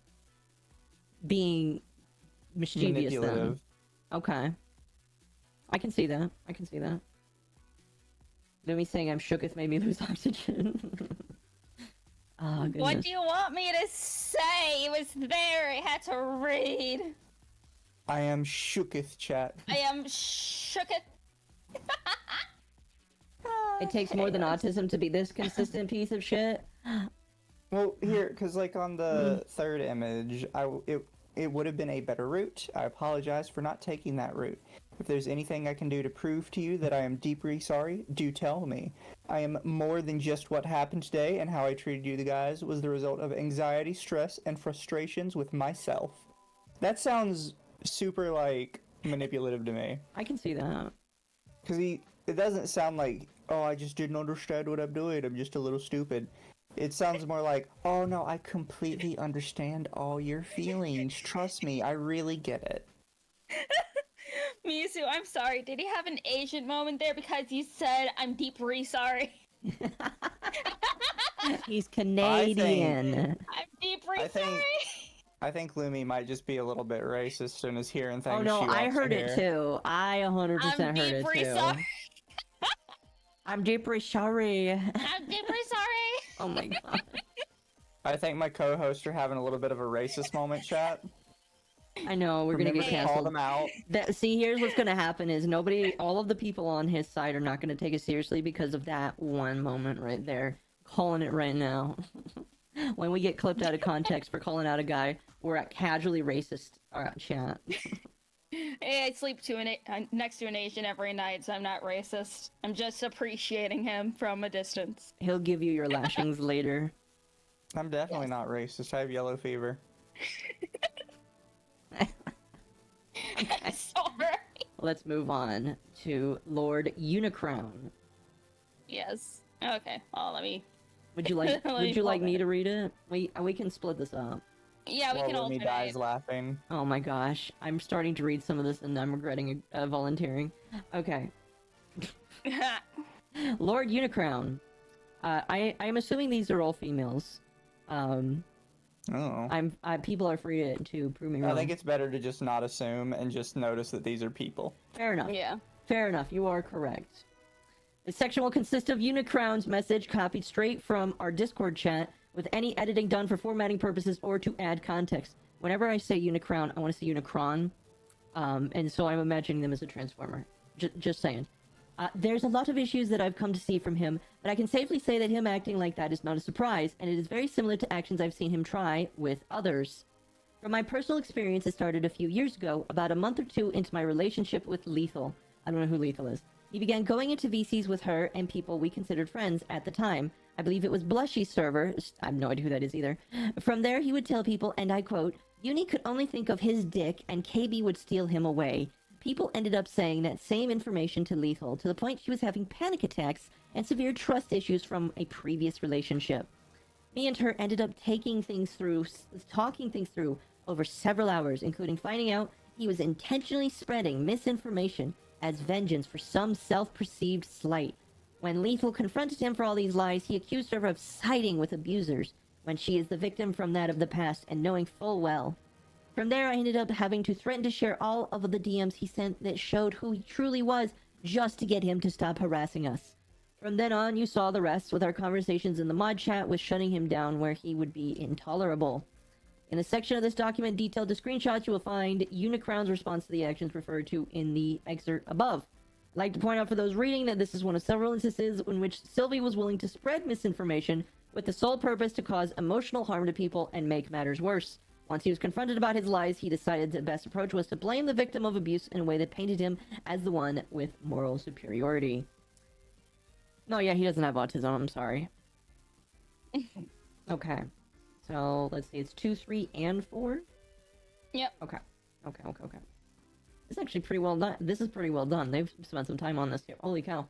being mischievous,
Manipulative.
then? Okay. I can see that. I can see that. Then me saying I'm shooketh made me lose oxygen. Oh, goodness.
What do you want me to say? It was there. I had to read.
I am shooketh, chat.
I am shooketh.
It takes more than autism to be this consistent piece of shit.
Well, here, because like on the third image, it would have been a better route. I apologize for not taking that route. If there's anything I can do to prove to you that I am deeply sorry, do tell me. I am more than just what happened today, and how I treated you guys was the result of anxiety, stress, and frustrations with myself. That sounds super, like, manipulative to me.
I can see that.
Because it doesn't sound like, oh, I just didn't understand what I'm doing, I'm just a little stupid. It sounds more like, oh no, I completely understand all your feelings. Trust me, I really get it.
Mizu, I'm sorry. Did he have an Asian moment there because you said I'm deeply sorry?
He's Canadian.
I'm deeply sorry.
I think Lumi might just be a little bit racist and is hearing things.
Oh no,
she
I
wants to
heard it
hear.
too. I 100% heard it too.
Sorry.
I'm deeply sorry.
I'm deeply sorry.
Oh my god.
I think my co-hosts are having a little bit of a racist moment, chat.
I know, we're gonna get
Remember to call
canceled.
them out.
See, here's what's gonna happen is all of the people on his side are not gonna take it seriously because of that one moment right there. Calling it right now. When we get clipped out of context for calling out a guy, we're at casually racist chat.
Hey, I sleep next to an Asian every night, so I'm not racist. I'm just appreciating him from a distance.
He'll give you your lashings later.
I'm definitely not racist. I have yellow fever.
I'm sorry.
Let's move on to Lord Unicron.
Yes. Okay. Well, let me.
Would you like
Let
Would you like
pull
me
it.
to read it? We can split this up.
Yeah, we can
While Lumi
alternate.
dies laughing.
Oh my gosh, I'm starting to read some of this and I'm regretting volunteering. Okay. Lord Unicron. I'm assuming these are all females.
Oh.
People are free to prove me wrong.
I think it's better to just not assume and just notice that these are people.
Fair enough.
Yeah.
Fair enough. You are correct. The section will consist of Unicron's message copied straight from our Discord chat, with any editing done for formatting purposes or to add context. Whenever I say Unicron, I want to say Unicron, and so I'm imagining them as a transformer. Just saying. There's a lot of issues that I've come to see from him, but I can safely say that him acting like that is not a surprise, and it is very similar to actions I've seen him try with others. From my personal experience, it started a few years ago, about a month or two into my relationship with Lethal. I don't know who Lethal is. He began going into VCs with her and people we considered friends at the time. I believe it was Blushy's server. I have no idea who that is either. From there, he would tell people, and I quote, Uni could only think of his dick, and KB would steal him away. People ended up saying that same information to Lethal, to the point she was having panic attacks and severe trust issues from a previous relationship. Me and her ended up talking things through over several hours, including finding out he was intentionally spreading misinformation as vengeance for some self-perceived slight. When Lethal confronted him for all these lies, he accused her of siding with abusers, when she is the victim from that of the past and knowing full well From there, I ended up having to threaten to share all of the DMs he sent that showed who he truly was, just to get him to stop harassing us. From then on, you saw the rest, with our conversations in the mod chat with shutting him down where he would be intolerable. In a section of this document detailed to screenshots, you will find Unicron's response to the actions referred to in the excerpt above. I'd like to point out for those reading that this is one of several instances in which Silvy was willing to spread misinformation with the sole purpose to cause emotional harm to people and make matters worse. Once he was confronted about his lies, he decided the best approach was to blame the victim of abuse in a way that painted him as the one with moral superiority. No, yeah, he doesn't have autism, I'm sorry. Okay. So, let's see, it's 2, 3, and 4?
Yep.
Okay. It's actually pretty well done. This is pretty well done. They've spent some time on this here. Holy cow.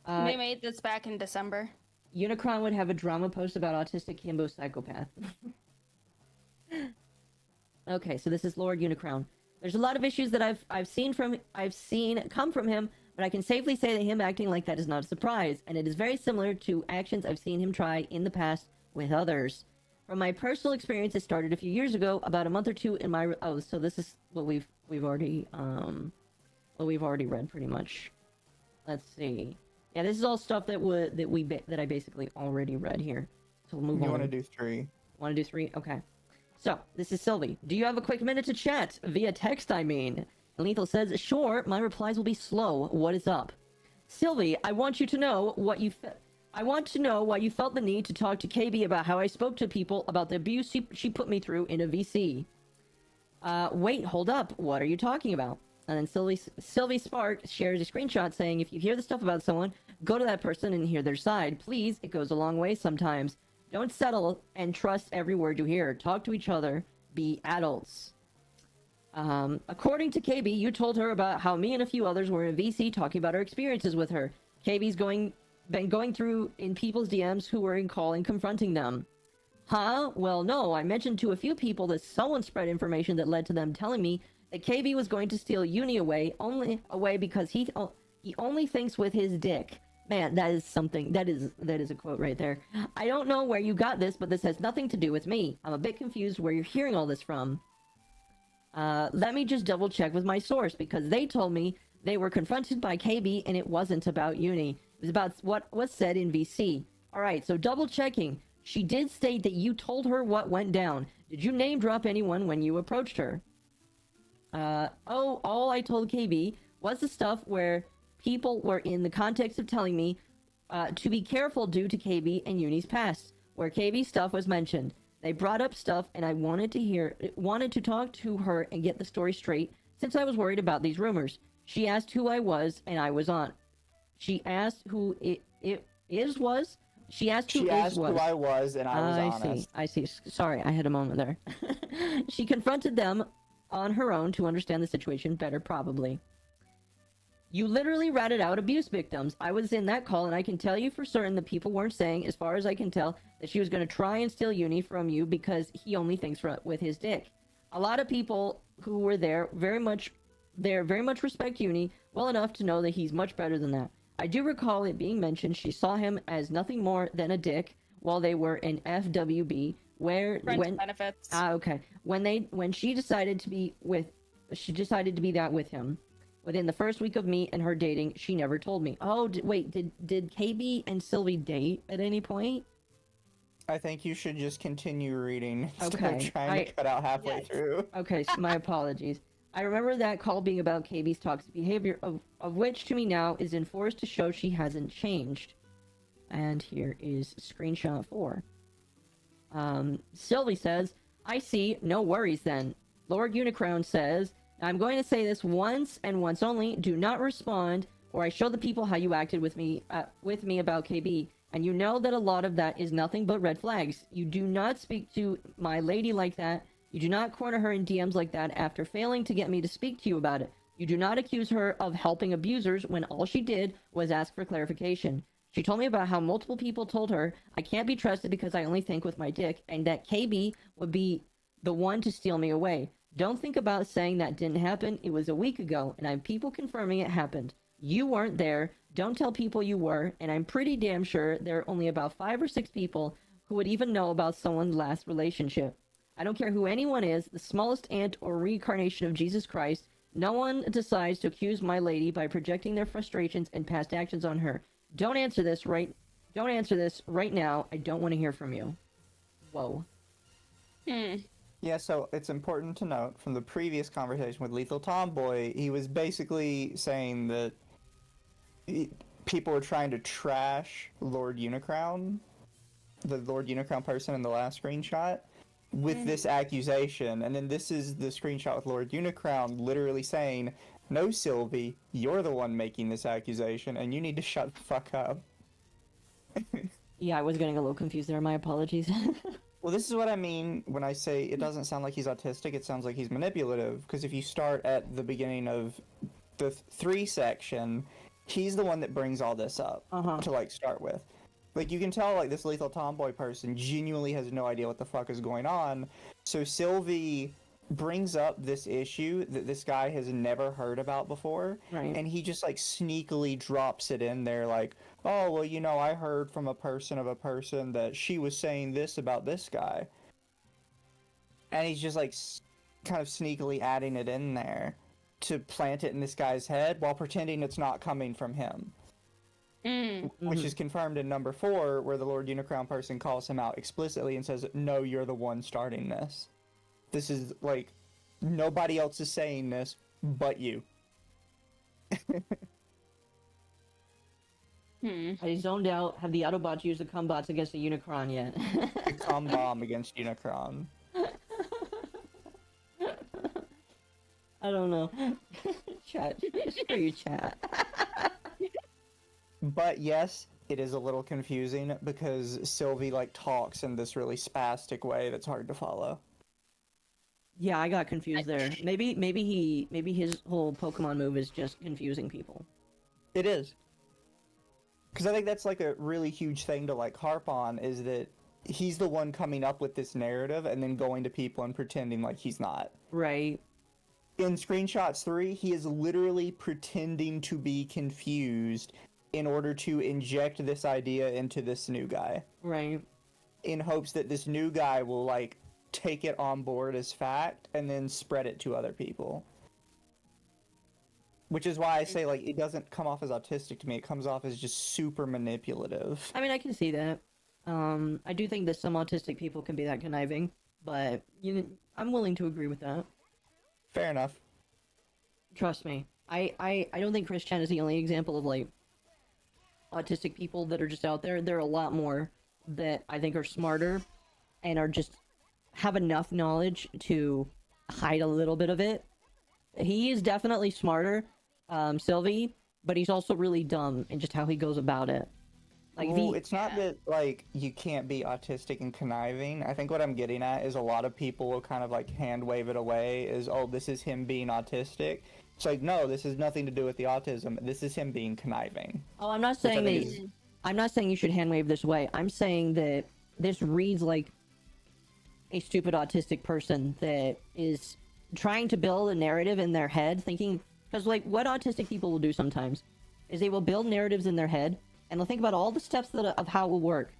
They made this back in December.
Unicron would have a drama post about autistic himbo psychopath. Okay, so this is Lord Unicron. There's a lot of issues that I've seen come from him, but I can safely say that him acting like that is not a surprise, and it is very similar to actions I've seen him try in the past with others. From my personal experience, it started a few years ago, about a month or two in my... Oh, so this is what we've already read, pretty much. Let's see. Yeah, this is all stuff that I basically already read here. So we'll move on.
You want to do 3?
Want to do 3? Okay. So, this is Silvy. Do you have a quick minute to chat? Via text, I mean. Lethal says, sure, my replies will be slow. What is up? Silvy, I want you to know what you... I want to know why you felt the need to talk to KB about how I spoke to people about the abuse she put me through in a VC. Wait, hold up. What are you talking about? And then Silvy Spark shares a screenshot saying, if you hear the stuff about someone, go to that person and hear their side. Please, it goes a long way sometimes. Don't settle and trust every word you hear. Talk to each other. Be adults. According to KB, you told her about how me and a few others were in VC talking about our experiences with her. KB's been going through in people's DMs who were in call and confronting them. Huh? Well, no. I mentioned to a few people that someone spread information that led to them telling me that KB was going to steal Uni away because he only thinks with his dick. Man, that is something. That is a quote right there. I don't know where you got this, but this has nothing to do with me. I'm a bit confused where you're hearing all this from. Let me just double check with my source, because they told me they were confronted by KB and it wasn't about Uni. It was about what was said in VC. Alright, so double checking. She did state that you told her what went down. Did you name drop anyone when you approached her? All I told KB was the stuff where people were in the context of telling me to be careful due to KB and Uni's past, where KB stuff was mentioned. They brought up stuff and I wanted to talk to her and get the story straight, since I was worried about these rumors. She asked who I was and I was on. She asked who was. She asked who
I was and I was honest.
I see. Sorry, I had a moment there. She confronted them on her own to understand the situation better, probably. You literally ratted out abuse victims. I was in that call, and I can tell you for certain that people weren't saying, as far as I can tell, that she was going to try and steal Uni from you because he only thinks with his dick. A lot of people who were there very much respect Uni well enough to know that he's much better than that. I do recall it being mentioned she saw him as nothing more than a dick while they were in FWB,
benefits.
Okay. When she decided to be that with him. Within the first week of me and her dating, she never told me. Oh, did KB and Silvy date at any point?
I think you should just continue reading instead
Okay.
of trying to cut out halfway through.
Okay, so my apologies. I remember that call being about KB's toxic behavior, of which to me now is enforced to show she hasn't changed. And here is screenshot 4. Silvy says, I see, no worries then. Lord Unicron says, I'm going to say this once and once only, do not respond, or I show the people how you acted with me about KB, and you know that a lot of that is nothing but red flags. You do not speak to my lady like that. You do not corner her in DMs like that after failing to get me to speak to you about it. You do not accuse her of helping abusers when all she did was ask for clarification. She told me about how multiple people told her I can't be trusted because I only think with my dick, and that KB would be the one to steal me away. Don't think about saying that didn't happen. It was a week ago, and I have people confirming it happened. You weren't there. Don't tell people you were, and I'm pretty damn sure there are only about 5 or 6 people who would even know about someone's last relationship. I don't care who anyone is, the smallest ant or reincarnation of Jesus Christ. No one decides to accuse my lady by projecting their frustrations and past actions on her. Don't answer this right now. I don't want to hear from you. Whoa.
Yeah, so it's important to note from the previous conversation with Lethal Tomboy, he was basically saying that people were trying to trash Lord Unicron, the Lord Unicron person in the last screenshot, with this accusation. And then this is the screenshot with Lord Unicron literally saying, no, Silvy, you're the one making this accusation, and you need to shut the fuck up.
Yeah, I was getting a little confused there. My apologies.
Well, this is what I mean when I say it doesn't sound like he's autistic, it sounds like he's manipulative. Because if you start at the beginning of the 3 section, he's the one that brings all this up to, like, start with. Like, you can tell, like, this Lethal Tomboy person genuinely has no idea what the fuck is going on. So Silvy brings up this issue that this guy has never heard about before.
Right.
And he just, like, sneakily drops it in there, like, oh, well, you know, I heard from a person that she was saying this about this guy. And he's just, like, kind of sneakily adding it in there to plant it in this guy's head while pretending it's not coming from him. Which is confirmed in number 4, where the Lord Unicron person calls him out explicitly and says, no, you're the one starting this. This is, like, nobody else is saying this but you.
I zoned out. Have the Autobots used the combots against the Unicron yet?
The cum bomb against Unicron.
I don't know. Chat. Screw you, chat.
But yes, it is a little confusing because Silvy, like, talks in this really spastic way that's hard to follow.
Yeah, I got confused there. Maybe his whole Pokemon move is just confusing people.
It is. Because I think that's, like, a really huge thing to, like, harp on, is that he's the one coming up with this narrative and then going to people and pretending like he's not.
Right.
In Screenshots 3, he is literally pretending to be confused in order to inject this idea into this new guy.
Right.
In hopes that this new guy will, like, take it on board as fact and then spread it to other people. Which is why I say, like, it doesn't come off as autistic to me. It comes off as just super manipulative.
I mean, I can see that. I do think that some autistic people can be that conniving, but I'm willing to agree with that.
Fair enough.
Trust me. I don't think Chris Chen is the only example of, like, autistic people that are just out there. There are a lot more that I think are smarter and are just have enough knowledge to hide a little bit of it. He is definitely smarter, Silvy, but he's also really dumb in just how he goes about it. Like,
well, it's not that, like, you can't be autistic and conniving. I think what I'm getting at is a lot of people will kind of, like, hand wave it away as, oh, this is him being autistic. It's like, no, this has nothing to do with the autism. This is him being conniving.
Oh, I'm not saying that. I'm not saying you should hand wave this way. I'm saying that this reads like a stupid autistic person that is trying to build a narrative in their head, thinking, because, like, what autistic people will do sometimes is they will build narratives in their head and they'll think about all the steps of how it will work,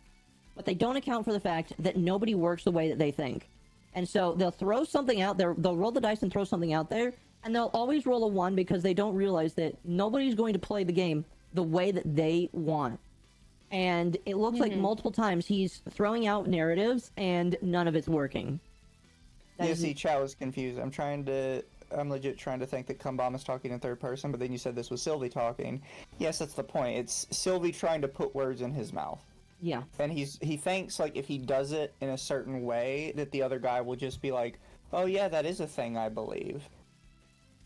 but they don't account for the fact that nobody works the way that they think. And so they'll throw something out there, they'll roll the dice and throw something out there, and they'll always roll a 1 because they don't realize that nobody's going to play the game the way that they want. And it looks like multiple times he's throwing out narratives and none of it's working.
See, chat was confused. I'm legit trying to think that Kumbam is talking in third person, but then you said this was Silvy talking. Yes, that's the point. It's Silvy trying to put words in his mouth.
Yeah.
And he thinks, like, if he does it in a certain way, that the other guy will just be like, oh yeah, that is a thing I believe.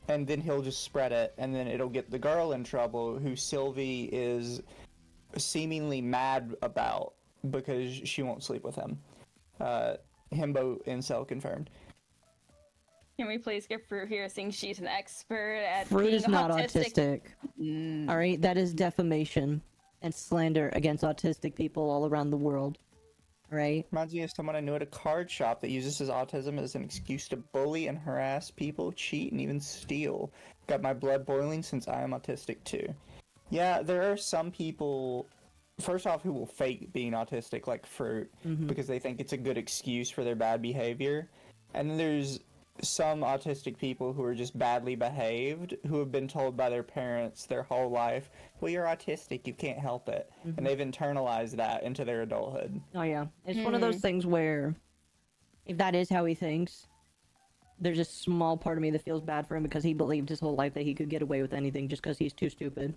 And then he'll just spread it, and then it'll get the girl in trouble, who Silvy is seemingly mad about because she won't sleep with him. Himbo incel confirmed.
Can we please get Fruit here, saying she's an expert at
Fruit
being
is not autistic. All right, that is defamation and slander against autistic people all around the world. All right.
Reminds me of someone I knew at a card shop that uses his autism as an excuse to bully and harass people, cheat, and even steal. Got my blood boiling since I am autistic too. Yeah, there are some people, first off, who will fake being autistic like Fruit because they think it's a good excuse for their bad behavior. And then there's some autistic people who are just badly behaved, who have been told by their parents their whole life, well, you're autistic, you can't help it. And they've internalized that into their adulthood.
Oh yeah, it's one of those things where, if that is how he thinks, there's a small part of me that feels bad for him because he believed his whole life that he could get away with anything just because he's too stupid.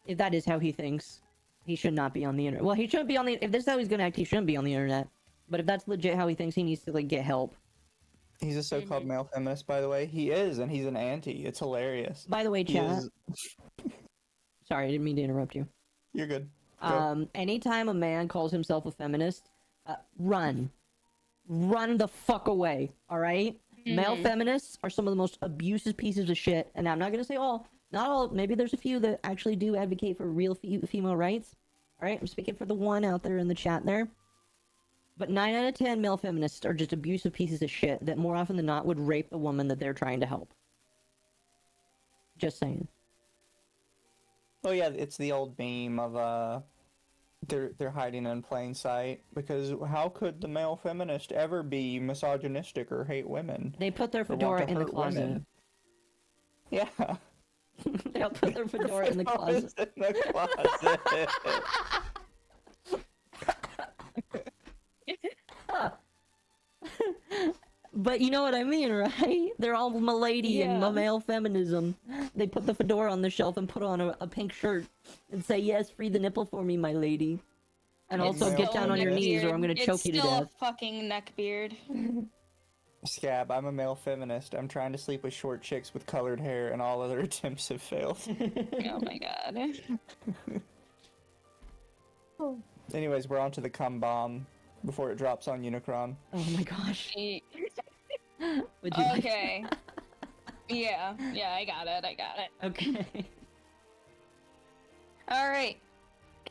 If that is how he thinks, he should not be on the internet. Well, he shouldn't be on the... If this is how he's gonna act, he shouldn't be on the internet. But if that's legit how he thinks, he needs to, like, get help.
He's a so-called male feminist, by the way. He is, and he's an anti. It's hilarious.
By the way, chat... Sorry, I didn't mean to interrupt you.
You're good.
Anytime a man calls himself a feminist, run. Run the fuck away, alright? Male feminists are some of the most abusive pieces of shit, and I'm not gonna say all, not all, maybe there's a few that actually do advocate for real female rights. Alright, I'm speaking for the one out there in the chat there. But 9 out of 10 male feminists are just abusive pieces of shit that more often than not would rape the woman that they're trying to help. Just saying.
Oh yeah, it's the old meme of they're hiding in plain sight, because how could the male feminist ever be misogynistic or hate women?
They put their fedora in the closet.
Women? Yeah.
They'll put their fedora in the closet.
In the closet.
But you know what I mean, right? They're all milady and male feminism. They put the fedora on the shelf and put on a pink shirt and say, yes, free the nipple for me, my lady. And
It's
also get down on your knees or I'm going to choke you to
It's still
death.
a fucking neckbeard.
Scab, I'm a male feminist. I'm trying to sleep with short chicks with colored hair, and all other attempts have failed.
Oh my god.
Anyways, we're on to the cum bomb before it drops on Unicron.
Oh my gosh. Would you
Okay. Yeah, I got it.
Okay.
Alright.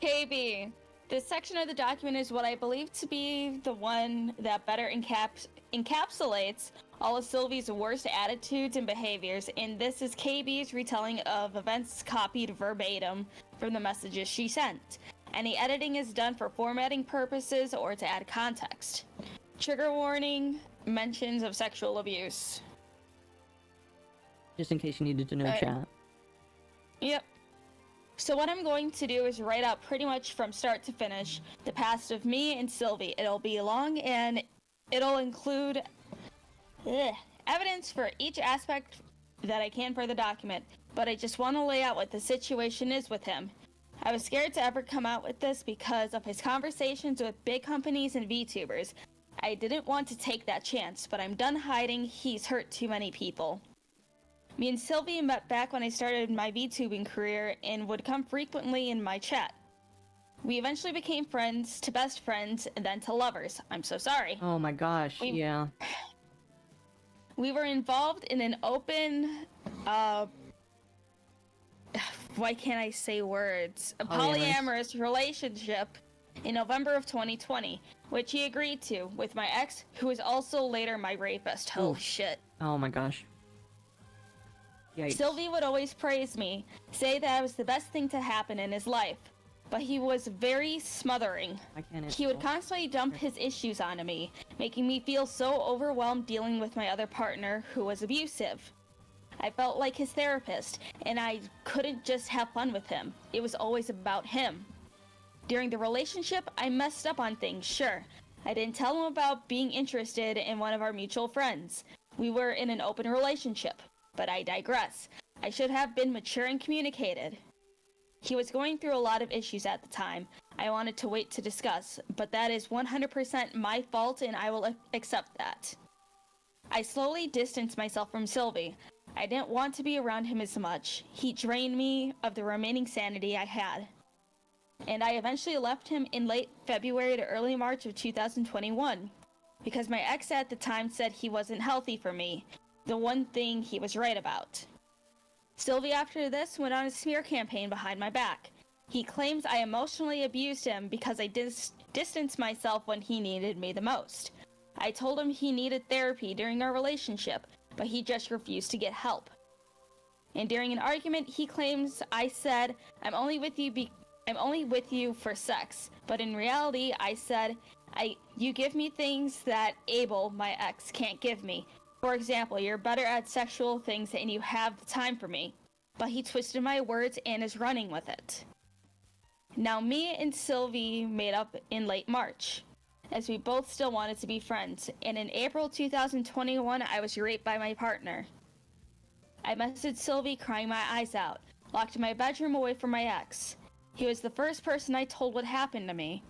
KB. This section of the document is what I believe to be the one that better encapsulates all of Silvy's worst attitudes and behaviors, and this is KB's retelling of events copied verbatim from the messages she sent. Any editing is done for formatting purposes or to add context. Trigger warning, mentions of sexual abuse.
Just in case you needed to know, chat.
Yep. So what I'm going to do is write out pretty much from start to finish the past of me and Silvy. It'll be long and it'll include evidence for each aspect that I can for the document, but I just want to lay out what the situation is with him. I was scared to ever come out with this because of his conversations with big companies and VTubers. I didn't want to take that chance, but I'm done hiding. He's hurt too many people. Me and Silvy met back when I started my VTubing career and would come frequently in my chat. We eventually became friends, to best friends, and then to lovers. I'm so sorry.
Oh my gosh, yeah.
We were involved in an open, why can't I say words? A polyamorous relationship in November of 2020, which he agreed to with my ex, who was also later my rapist. Holy shit.
Oh my gosh. Yikes.
Silvy would always praise me, say that I was the best thing to happen in his life, but he was very smothering. He would constantly dump his issues onto me, making me feel so overwhelmed dealing with my other partner, who was abusive. I felt like his therapist, and I couldn't just have fun with him. It was always about him. During the relationship, I messed up on things, sure. I didn't tell him about being interested in one of our mutual friends. We were in an open relationship. But I digress. I should have been mature and communicated. He was going through a lot of issues at the time. I wanted to wait to discuss, but that is 100% my fault and I will accept that. I slowly distanced myself from Silvy. I didn't want to be around him as much. He drained me of the remaining sanity I had. And I eventually left him in late February to early March of 2021, because my ex at the time said he wasn't healthy for me. The one thing he was right about. Silvy after this went on a smear campaign behind my back. He claims I emotionally abused him because I distanced myself when he needed me the most. I told him he needed therapy during our relationship, but he just refused to get help. And during an argument, he claims I said, I'm only with you for sex, but in reality, I said, You give me things that Abel, my ex, can't give me. For example, you're better at sexual things and you have the time for me. But he twisted my words and is running with it. Now, me and Silvie made up in late March, as we both still wanted to be friends, and in April 2021, I was raped by my partner. I messaged Silvie crying my eyes out, locked in my bedroom away from my ex. He was the first person I told what happened to me.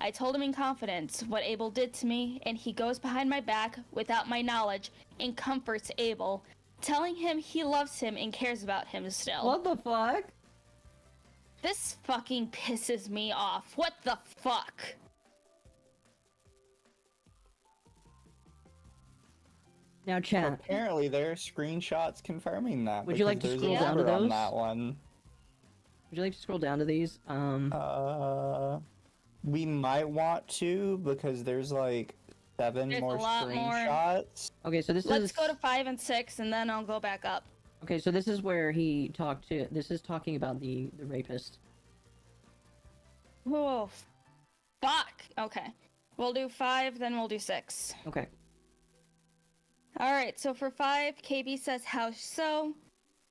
I told him in confidence what Abel did to me, and he goes behind my back without my knowledge and comforts Abel, telling him he loves him and cares about him still.
What the fuck?
This fucking pisses me off. What the fuck?
Now, chat.
Apparently, there are screenshots confirming that.
Would you like to
there's
scroll
a
down to
letter on
those?
that one.
Would you like to scroll down to these?
We might want to because there's like 7
There's
more
a lot more.
screenshots.
Okay, so this
Let's
is...
go to 5 and 6, and then I'll go back up.
Okay, so this is where he talked to... This is talking about the rapist.
Oh, fuck. Okay. We'll do 5, then we'll do 6.
Okay.
Alright, so for 5, KB says, how so?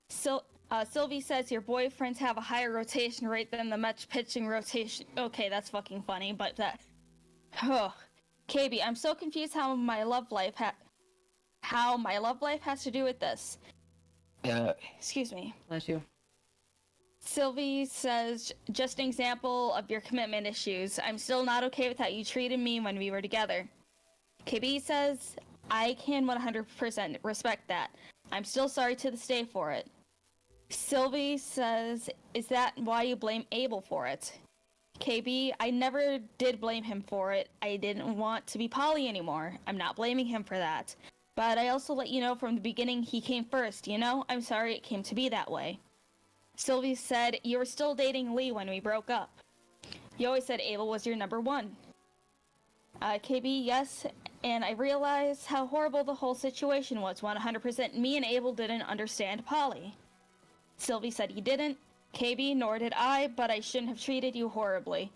Silvie says your boyfriends have a higher rotation rate than the match pitching rotation. Okay, that's fucking funny, but that... Oh. KB, I'm so confused how my love life has to do with this. Excuse me.
Bless you.
Silvie says, just an example of your commitment issues. I'm still not okay with how you treated me when we were together. KB says, I can 100% respect that. I'm still sorry to this day for it. Silvie says, is that why you blame Abel for it? KB, I never did blame him for it. I didn't want to be poly anymore. I'm not blaming him for that. But I also let you know from the beginning he came first, you know? I'm sorry it came to be that way. Silvie said, you were still dating Lee when we broke up. You always said Abel was your number one. KB, yes, and I realized how horrible the whole situation was. 100% me and Abel didn't understand poly. Silvie said he didn't. KB, nor did I, but I shouldn't have treated you horribly.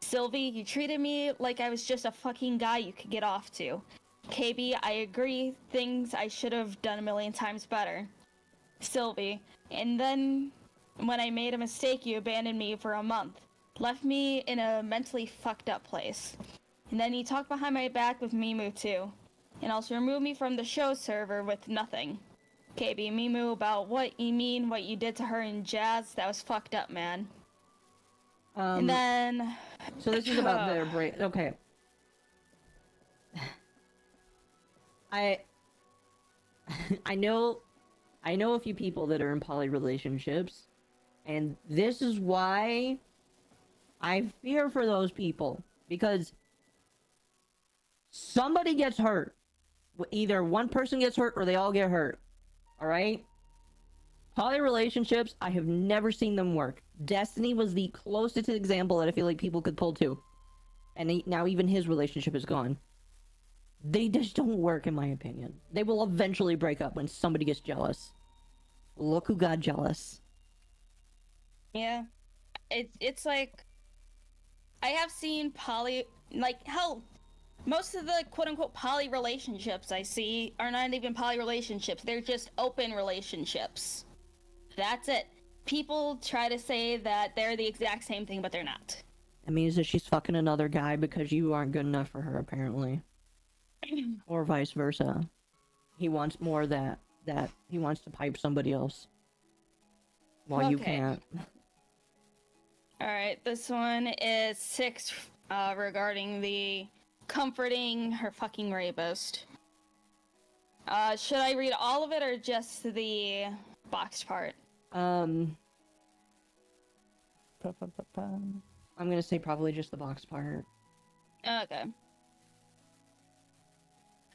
Silvie, you treated me like I was just a fucking guy you could get off to. KB, I agree, things I should have done a million times better. Silvie, and then when I made a mistake, you abandoned me for a month. Left me in a mentally fucked up place. And then you talked behind my back with Mimu too. And also removed me from the show server with nothing. KB, Mimu, about what you mean, what you did to her in Jazz, that was fucked up, man. And then...
So this is about their break. Okay. I know a few people that are in poly relationships, and this is why I fear for those people, because somebody gets hurt. Either one person gets hurt or they all get hurt. Alright? Poly relationships, I have never seen them work. Destiny was the closest example that I feel like people could pull to. And now even his relationship is gone. They just don't work, in my opinion. They will eventually break up when somebody gets jealous. Look who got jealous.
Yeah. It's like... I have seen poly... Like, hell... Most of the quote-unquote poly relationships I see are not even poly relationships. They're just open relationships. That's it. People try to say that they're the exact same thing, but they're not.
It means that she's fucking another guy because you aren't good enough for her, apparently. Or vice versa. He wants more that he wants to pipe somebody else. While you can't.
Alright, this one is 6 regarding the... comforting her fucking rapist. Should I read all of it or just the boxed part?
I'm gonna say probably just the boxed part.
Okay.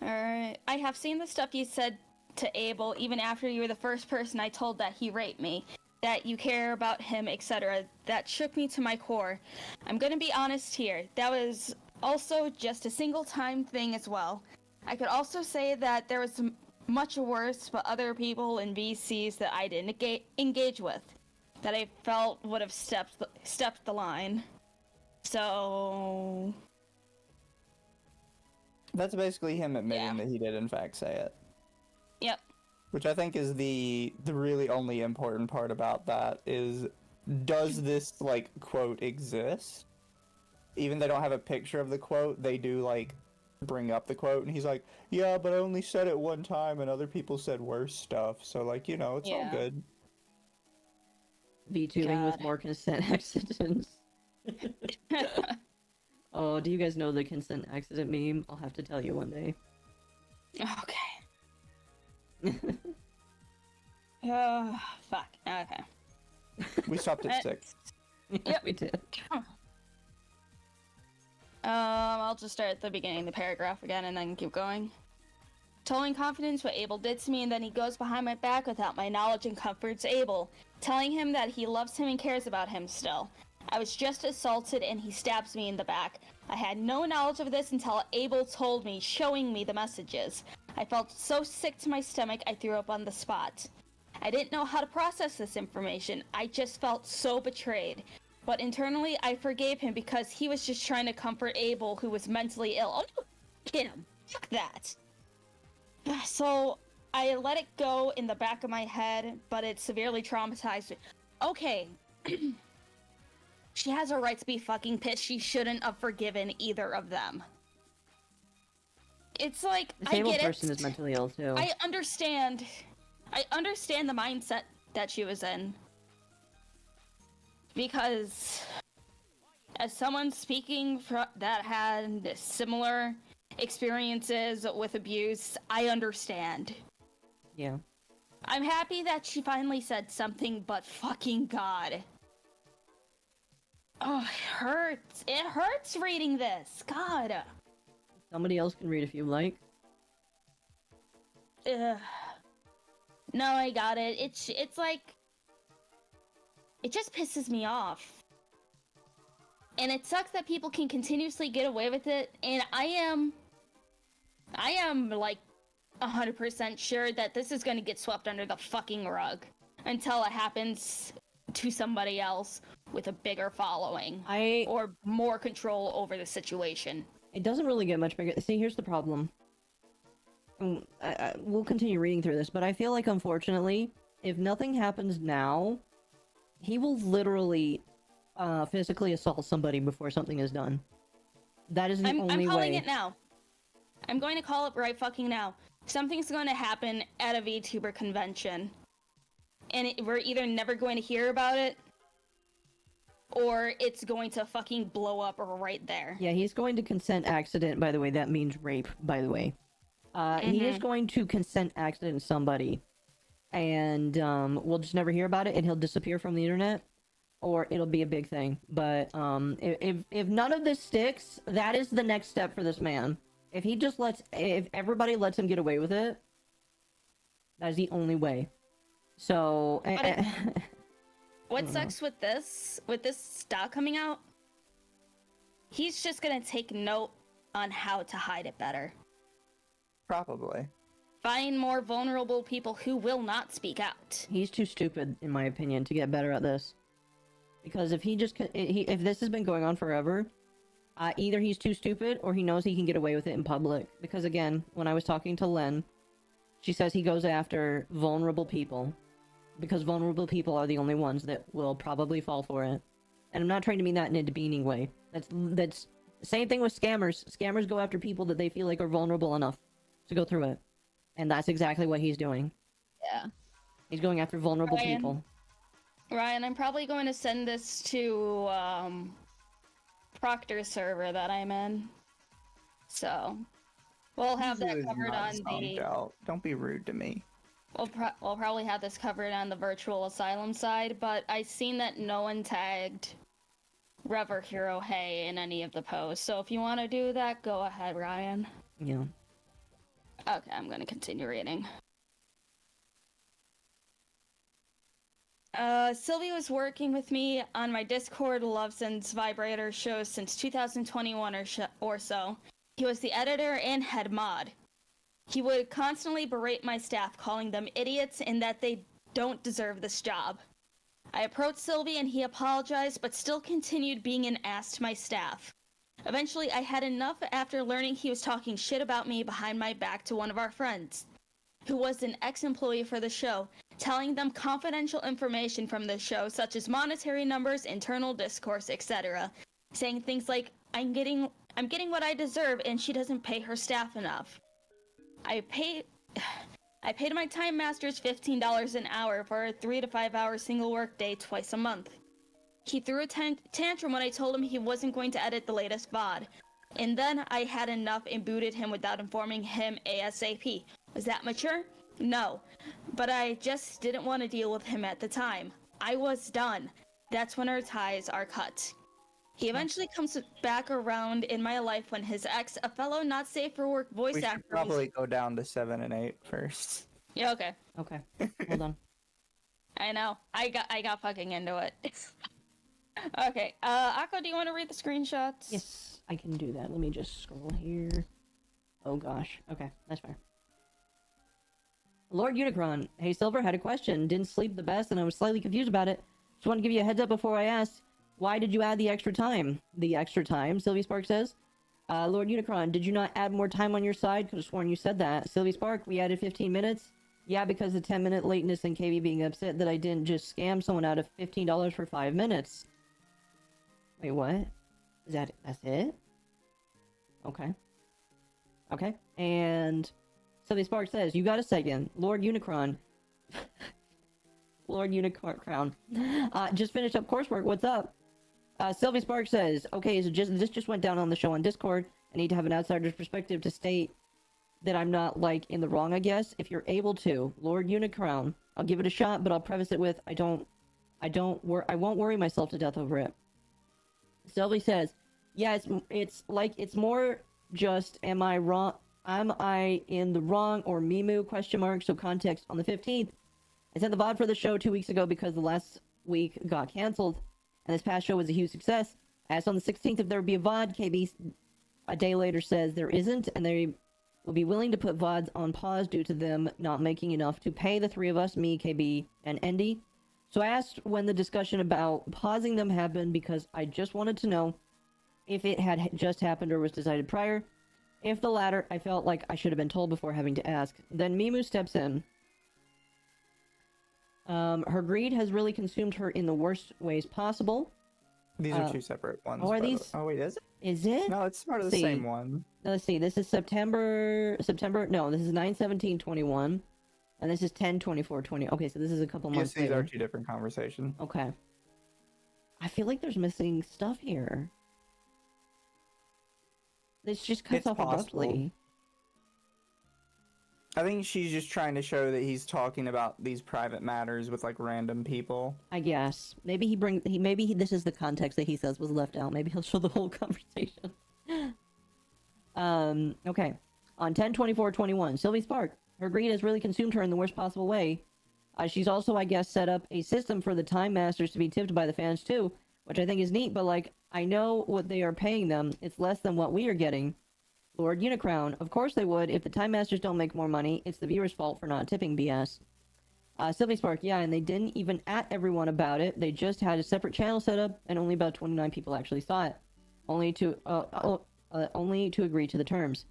Alright. I have seen the stuff you said to Abel even after you were the first person I told that he raped me. That you care about him, etc. That shook me to my core. I'm gonna be honest here. That was also just a single time thing as well. I could also say that there was much worse, but other people in VCs that I didn't engage with, that I felt would have stepped the line. So,
That's basically him admitting that he did in fact say it.
Yep.
Which I think is the really only important part about that is, does this, like, quote exist? Even they don't have a picture of the quote, they do, like, bring up the quote, and he's like, yeah, but I only said it one time, and other people said worse stuff, so, like, you know, it's all good.
VTubing with more consent accidents. Oh, do you guys know the consent accident meme? I'll have to tell you one day.
Okay. Oh, fuck. Okay.
We stopped at 6.
Yep, we did.
I'll just start at the beginning of the paragraph again and then keep going. Telling confidence what Abel did to me, and then he goes behind my back without my knowledge and comforts Abel, telling him that he loves him and cares about him still. I was just assaulted and he stabs me in the back. I had no knowledge of this until Abel told me, showing me the messages. I felt so sick to my stomach I threw up on the spot. I didn't know how to process this information. I just felt so betrayed. But internally, I forgave him because he was just trying to comfort Abel, who was mentally ill. Oh, no, him. Fuck that. So, I let it go in the back of my head, but it severely traumatized me. Okay. She has a right to be fucking pissed. She shouldn't have forgiven either of them. It's like, I get it.
Disabled person is mentally ill, too.
I understand the mindset that she was in. Because as someone speaking that had similar experiences with abuse, I understand.
Yeah.
I'm happy that she finally said something, but fucking God. Oh, it hurts. It hurts reading this. God.
Somebody else can read if you like.
Ugh. No, I got it. It's like... It just pisses me off. And it sucks that people can continuously get away with it, and I am like 100% sure that this is gonna get swept under the fucking rug until it happens to somebody else with a bigger following or more control over the situation.
It doesn't really get much bigger. See, here's the problem. We'll continue reading through this, but I feel like, unfortunately, if nothing happens now, he will literally physically assault somebody before something is done. That is the only way.
I'm calling it now. I'm going to call it right fucking now. Something's going to happen at a VTuber convention. And we're either never going to hear about it, or it's going to fucking blow up right there.
Yeah, he's going to consent accident, by the way. That means rape, by the way. He is going to consent accident somebody. And we'll just never hear about it, and he'll disappear from the internet. Or it'll be a big thing. But if none of this sticks, that is the next step for this man. If everybody lets him get away with it, that is the only way. So...
What sucks with this stock coming out, he's just gonna take note on how to hide it better.
Probably.
Find more vulnerable people who will not speak out.
He's too stupid, in my opinion, to get better at this. Because if if this has been going on forever, either he's too stupid or he knows he can get away with it in public. Because again, when I was talking to Len, she says he goes after vulnerable people. Because vulnerable people are the only ones that will probably fall for it. And I'm not trying to mean that in a demeaning way. That's the same thing with scammers. Scammers go after people that they feel like are vulnerable enough to go through it. And that's exactly what he's doing.
Yeah.
He's going after vulnerable people.
Ryan, I'm probably going to send this to Proctor's server that I'm in. So, we'll have that covered on the...
Don't be rude to me.
We'll probably have this covered on the virtual asylum side, but I seen that no one tagged Rever Hero Hey in any of the posts. So if you want to do that, go ahead, Ryan.
Yeah.
Okay, I'm going to continue reading. Silvy was working with me on my Discord Love Since Vibrator shows since 2021 or so. He was the editor and head mod. He would constantly berate my staff, calling them idiots and that they don't deserve this job. I approached Silvy and he apologized, but still continued being an ass to my staff. Eventually, I had enough after learning he was talking shit about me behind my back to one of our friends, who was an ex-employee for the show, telling them confidential information from the show, such as monetary numbers, internal discourse, etc., saying things like, I'm getting what I deserve and she doesn't pay her staff enough. I paid my time masters $15 an hour for a 3 to 5 hour single work day twice a month. He threw a tantrum when I told him he wasn't going to edit the latest VOD. And then I had enough and booted him without informing him ASAP. Was that mature? No. But I just didn't want to deal with him at the time. I was done. That's when our ties are cut. He eventually comes back around in my life when his ex, a fellow not safe for work voice actor...
We should probably go down to 7 and 8 first.
Yeah, okay.
Okay, hold on.
I know. I got fucking into it. Okay, Akko, do you want to read the screenshots?
Yes, I can do that. Let me just scroll here. Oh gosh. Okay, that's fair. Lord Unicron. Hey Silver, had a question. Didn't sleep the best and I was slightly confused about it. Just wanted to give you a heads up before I asked. Why did you add the extra time? The extra time, Silvy Spark says. Lord Unicron, did you not add more time on your side? Could have sworn you said that. Silvy Spark, we added 15 minutes. Yeah, because the 10-minute lateness and KB being upset that I didn't just scam someone out of $15 for 5 minutes. Wait, what? That's it? Okay. Okay. And Silvy Spark says, you got a second. Lord Unicron. Lord Unicron. Just finished up coursework. What's up? Silvy Spark says, okay, so this just went down on the show on Discord. I need to have an outsider's perspective to state that I'm not, like, in the wrong, I guess. If you're able to, Lord Unicron, I'll give it a shot, but I'll preface it with, I won't worry myself to death over it. Silvy says, yeah, it's more just, am I in the wrong, or Mimu, question mark, so context on the 15th. I sent the VOD for the show 2 weeks ago because the last week got cancelled, and this past show was a huge success. I asked on the 16th if there would be a VOD. KB a day later says there isn't, and they will be willing to put VODs on pause due to them not making enough to pay the three of us, me, KB, and Endy. So I asked when the discussion about pausing them happened because I just wanted to know if it had just happened or was decided prior. If the latter, I felt like I should have been told before having to ask. Then Mimu steps in. Her greed has really consumed her in the worst ways possible.
These are two separate ones.
Oh, are these?
Oh, wait, is it?
Is it?
No, it's part of the same one.
Let's see. This is September. No, this is 9/17/21, and this is 10/24/20. Okay, so this is a couple months.
Yes, these are two different conversations.
Okay. I feel like there's missing stuff here. This just cuts off abruptly.
I think she's just trying to show that he's talking about these private matters with, like, random people.
I guess. Maybe this is the context that he says was left out. Maybe he'll show the whole conversation. Okay. On 10/24/21, Silvy Spark. Her greed has really consumed her in the worst possible way. She's also, I guess, set up a system for the Time Masters to be tipped by the fans too, which I think is neat, but, like, I know what they are paying them. It's less than what we are getting. Lord Unicron, of course they would. If the Time Masters don't make more money, it's the viewer's fault for not tipping BS. Silvy Spark, yeah, and they didn't even at everyone about it. They just had a separate channel set up, and only about 29 people actually saw it. Only to agree to the terms.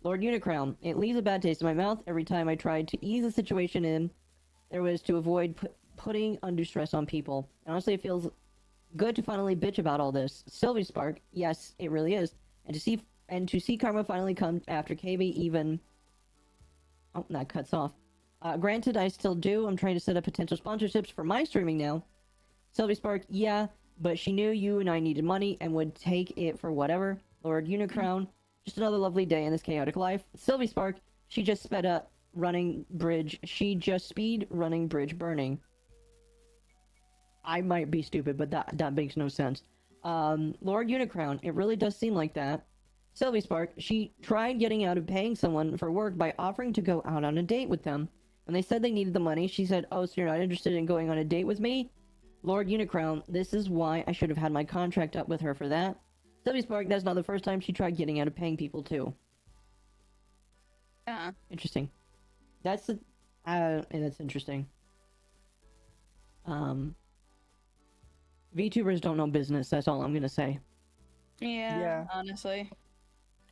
Lord Unicron, it leaves a bad taste in my mouth every time I tried to ease the situation in. There was to avoid putting undue stress on people. And honestly, it feels good to finally bitch about all this. Silvy Spark, yes, it really is. And to see karma finally come after KB even... Oh, that cuts off. Granted, I still do. I'm trying to set up potential sponsorships for my streaming now. Silvy Spark, yeah, but she knew you and I needed money and would take it for whatever. Lord Unicron, just another lovely day in this chaotic life. Silvy Spark, she just sped up running bridge. She just speed running bridge burning. I might be stupid, but that makes no sense. Lord Unicron, it really does seem like that. Silvy Spark, she tried getting out of paying someone for work by offering to go out on a date with them. When they said they needed the money, she said, oh, so you're not interested in going on a date with me? Lord Unicron, this is why I should have had my contract up with her for that. Silvy Spark, that's not the first time she tried getting out of paying people, too.
Yeah.
Interesting. That's interesting. VTubers don't know business, that's all I'm gonna say.
Yeah, honestly.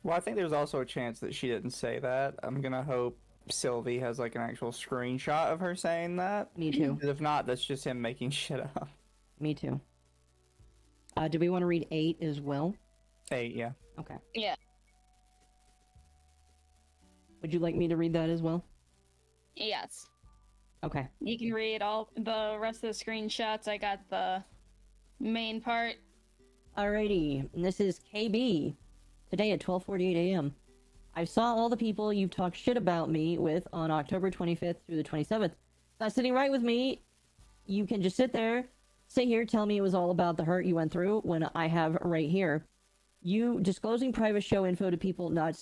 Well, I think there's also a chance that she didn't say that. I'm gonna hope Sylvie has like an actual screenshot of her saying that.
Me too.
If not, that's just him making shit up.
Me too. Do we want to read 8 as well?
8, yeah.
Okay.
Yeah.
Would you like me to read that as well?
Yes.
Okay.
You can read all the rest of the screenshots. I got the main part.
Alrighty. And this is KB. Today at 12:48 a.m. I saw all the people you've talked shit about me with on October 25th through the 27th. Not sitting right with me. You can just sit here, tell me it was all about the hurt you went through when I have right here. You disclosing private show info to people not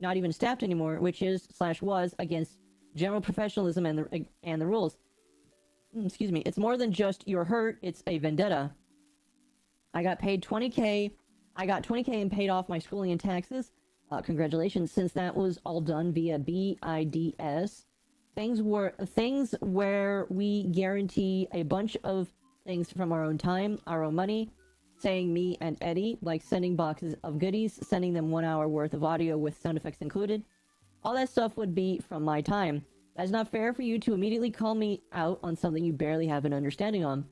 even staffed anymore, which is/was against general professionalism and the rules. Excuse me. It's more than just your hurt. It's a vendetta. I got paid 20K. I got 20K and paid off my schooling and taxes. Congratulations, since that was all done via BIDS. Things where we guarantee a bunch of things from our own time, our own money, saying me and Eddie, like sending boxes of goodies, sending them 1 hour worth of audio with sound effects included. All that stuff would be from my time. That's not fair for you to immediately call me out on something you barely have an understanding on.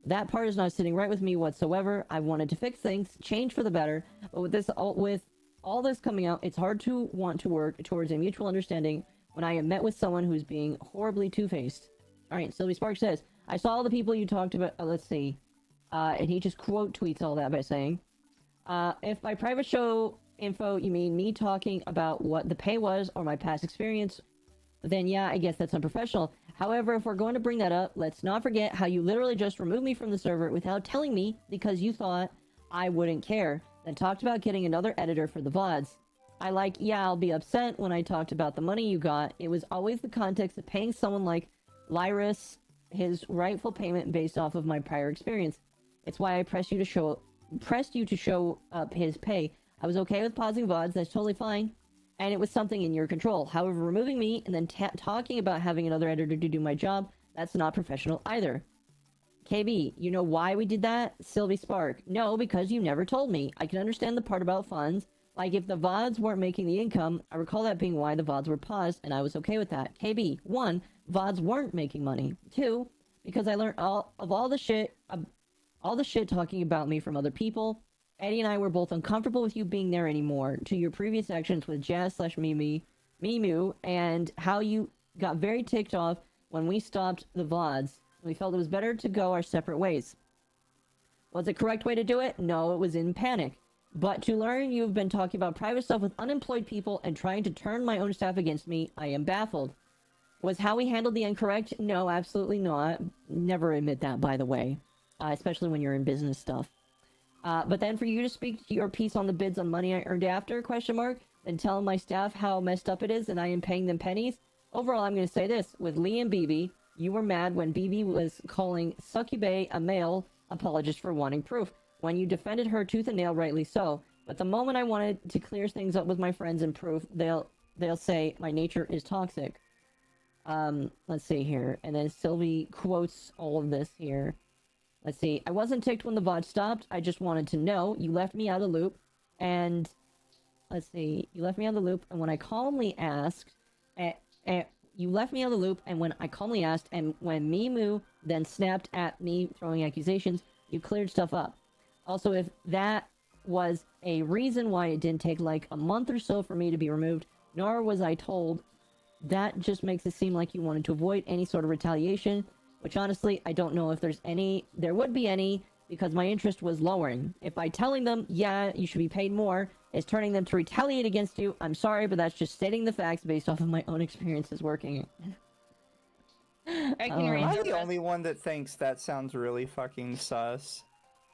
That part is not sitting right with me whatsoever. I wanted to fix things, change for the better, but with all this coming out, it's hard to want to work towards a mutual understanding when I am met with someone who's being horribly two-faced. Alright, Silvy Spark says, I saw all the people you talked about, let's see, and he just quote tweets all that by saying, if by private show info you mean me talking about what the pay was or my past experience, then yeah, I guess that's unprofessional. However, if we're going to bring that up, let's not forget how you literally just removed me from the server without telling me because you thought I wouldn't care, then talked about getting another editor for the VODs. I'll be upset when I talked about the money you got. It was always the context of paying someone like Lyris his rightful payment based off of my prior experience. It's why I pressed you to show up his pay. I was okay with pausing VODs, that's totally fine. And it was something in your control. However, removing me and then talking about having another editor to do my job, that's not professional either. KB, you know why we did that? Silvyspark. No, because you never told me. I can understand the part about funds. Like, if the VODs weren't making the income, I recall that being why the VODs were paused, and I was okay with that. KB, 1, VODs weren't making money. 2, because I learned all the shit talking about me from other people. Eddie and I were both uncomfortable with you being there anymore, to your previous actions with Jazz/Mimu, and how you got very ticked off when we stopped the VODs. We felt it was better to go our separate ways. Was the correct way to do it? No, it was in panic. But to learn you've been talking about private stuff with unemployed people and trying to turn my own staff against me, I am baffled. Was how we handled the incorrect? No, absolutely not. Never admit that, by the way. Especially when you're in business stuff. But then for you to speak to your piece on the bids on money I earned after, then tell my staff how messed up it is and I am paying them pennies. Overall, I'm going to say this. With Lee and BB, you were mad when BB was calling Succube a male apologist for wanting proof. When you defended her tooth and nail, rightly so. But the moment I wanted to clear things up with my friends and proof, they'll say my nature is toxic. Let's see here. And then Silvy quotes all of this here. Let's see. I wasn't ticked when the VOD stopped. I just wanted to know. You left me out of the loop. And let's see. You left me out of the loop. And when I calmly asked, you left me out of the loop. And when I calmly asked, and when Mimu then snapped at me throwing accusations, you cleared stuff up. Also, if that was a reason why it didn't take like a month or so for me to be removed, nor was I told, that just makes it seem like you wanted to avoid any sort of retaliation. Which honestly, I don't know if there would be any, because my interest was lowering. If by telling them, yeah, you should be paid more, is turning them to retaliate against you, I'm sorry, but that's just stating the facts based off of my own experiences working.
I can read
I'm the only one that thinks that sounds really fucking sus.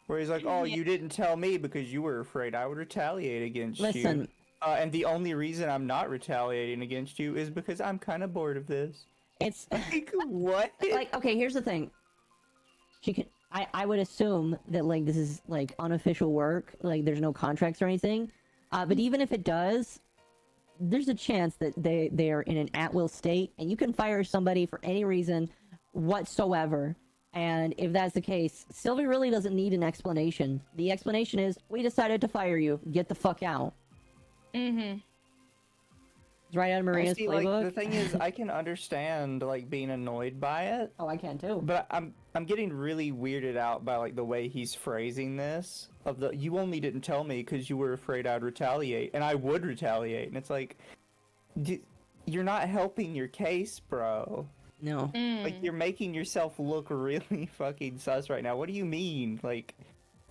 Where he's like, oh, you didn't tell me because you were afraid I would retaliate against you. And the only reason I'm not retaliating against you is because I'm kind of bored of this.
It's
like, what?
Like, okay, here's the thing. I would assume that, like, this is, like, unofficial work. Like, there's no contracts or anything. But even if it does, there's a chance that they are in an at-will state, and you can fire somebody for any reason whatsoever. And if that's the case, Silvy really doesn't need an explanation. The explanation is, we decided to fire you. Get the fuck out.
Mm-hmm.
It's right out of Maria's
See,
playbook.
like, the thing is, I can understand, like, being annoyed by it.
Oh, I can too.
But I'm getting really weirded out by, like, the way he's phrasing this. You only didn't tell me because you were afraid I'd retaliate. And I would retaliate. And it's like, you're not helping your case, bro.
No.
Like, you're making yourself look really fucking sus right now. What do you mean? Like,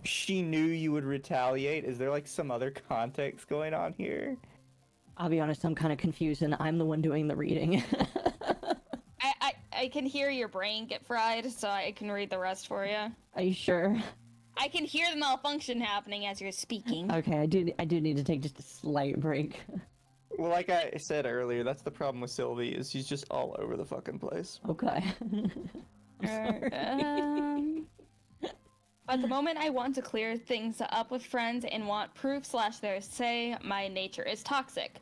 she knew you would retaliate? Is there, like, some other context going on here?
I'll be honest, I'm kind of confused, and I'm the one doing the reading.
I can hear your brain get fried, so I can read the rest for you.
Are you sure?
I can hear the malfunction happening as you're speaking.
Okay, I do need to take just a slight break.
Well, like I said earlier, that's the problem with Silvy, is she's just all over the fucking place.
Okay. I'm sorry.
At the moment, I want to clear things up with friends and want proof / their say my nature is toxic.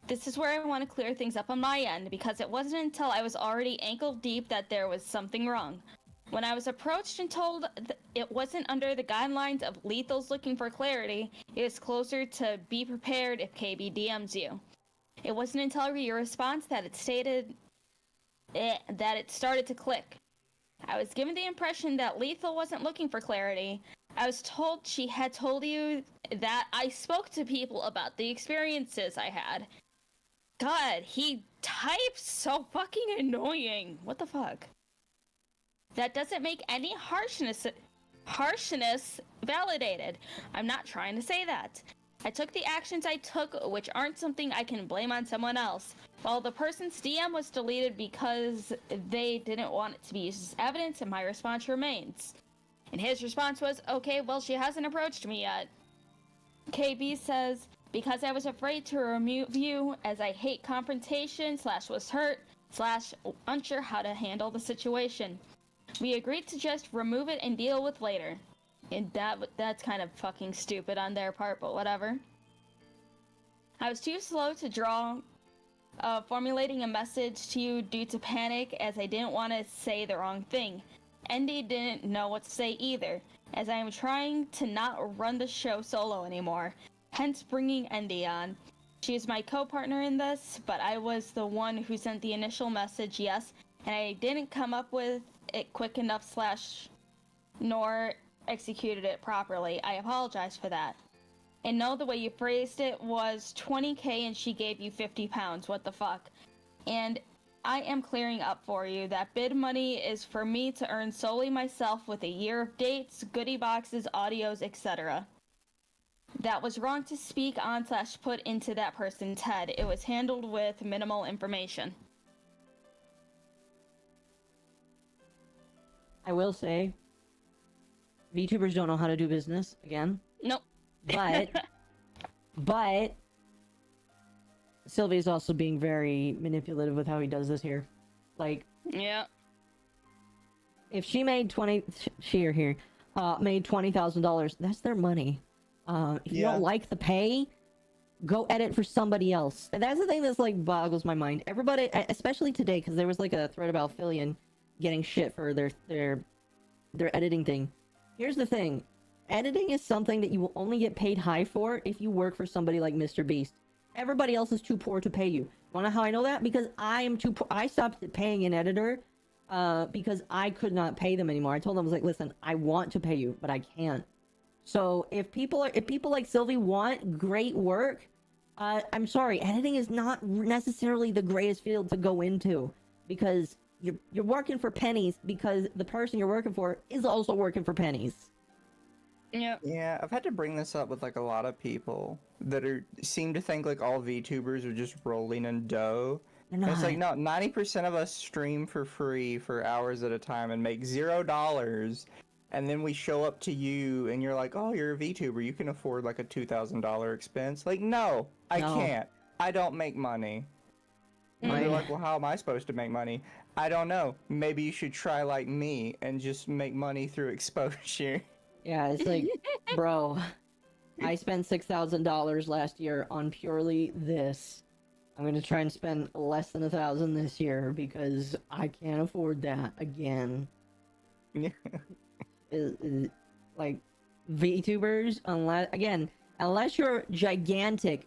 This is where I want to clear things up on my end, because it wasn't until I was already ankle deep that there was something wrong. When I was approached and told it wasn't under the guidelines of lethals looking for clarity, it was closer to be prepared if KB DMs you. It wasn't until your response that it stated that it started to click. I was given the impression that Lethal wasn't looking for clarity. I was told she had told you that I spoke to people about the experiences I had. God, he types so fucking annoying. What the fuck? That doesn't make any harshness validated. I'm not trying to say that. I took the actions I took, which aren't something I can blame on someone else. While the person's DM was deleted because they didn't want it to be used as evidence, and my response remains. And his response was, okay, well, she hasn't approached me yet. KB says, because I was afraid to remove you as I hate confrontation / was hurt / unsure how to handle the situation. We agreed to just remove it and deal with later. And that's kind of fucking stupid on their part, but whatever. I was too slow to draw formulating a message to you due to panic, as I didn't want to say the wrong thing. Andy didn't know what to say either, as I am trying to not run the show solo anymore, hence bringing Andy on. She is my co-partner in this, but I was the one who sent the initial message, yes, and I didn't come up with it quick enough / nor executed it properly. I apologize for that. And no, the way you phrased it was 20k and she gave you 50 pounds. What the fuck? And I am clearing up for you that bid money is for me to earn solely myself with a year of dates, goodie boxes, audios, etc. That was wrong to speak on / put into that person's head. It was handled with minimal information.
I will say, VTubers don't know how to do business, again.
Nope.
But Silvy's also being very manipulative with how he does this here. Like,
yeah.
If she made made $20,000, that's their money. If you don't like the pay, go edit for somebody else. And that's the thing that's like boggles my mind. Everybody, especially today, because there was like a thread about Fillion getting shit for their editing thing. Here's the thing. Editing is something that you will only get paid high for if you work for somebody like Mr. Beast. Everybody else is too poor to pay you. Wanna know how I know that? Because I am too poor. I stopped paying an editor because I could not pay them anymore. I told them, I was like, listen, I want to pay you, but I can't. So if people like Silvy want great work, I'm sorry, editing is not necessarily the greatest field to go into, because you're working for pennies, because the person you're working for is also working for pennies.
Yep.
Yeah, I've had to bring this up with like a lot of people that seem to think like all VTubers are just rolling in dough. And it's like, no, 90% of us stream for free for hours at a time and make $0, and then we show up to you and you're like, oh, you're a VTuber, you can afford like a $2,000 expense. Like, no, I can't. I don't make money. And you're like, well, how am I supposed to make money? I don't know. Maybe you should try like me and just make money through exposure.
Yeah, it's like, bro, I spent $6,000 last year on purely this. I'm gonna try and spend less than $1,000 this year because I can't afford that again. Like VTubers, unless you're gigantic.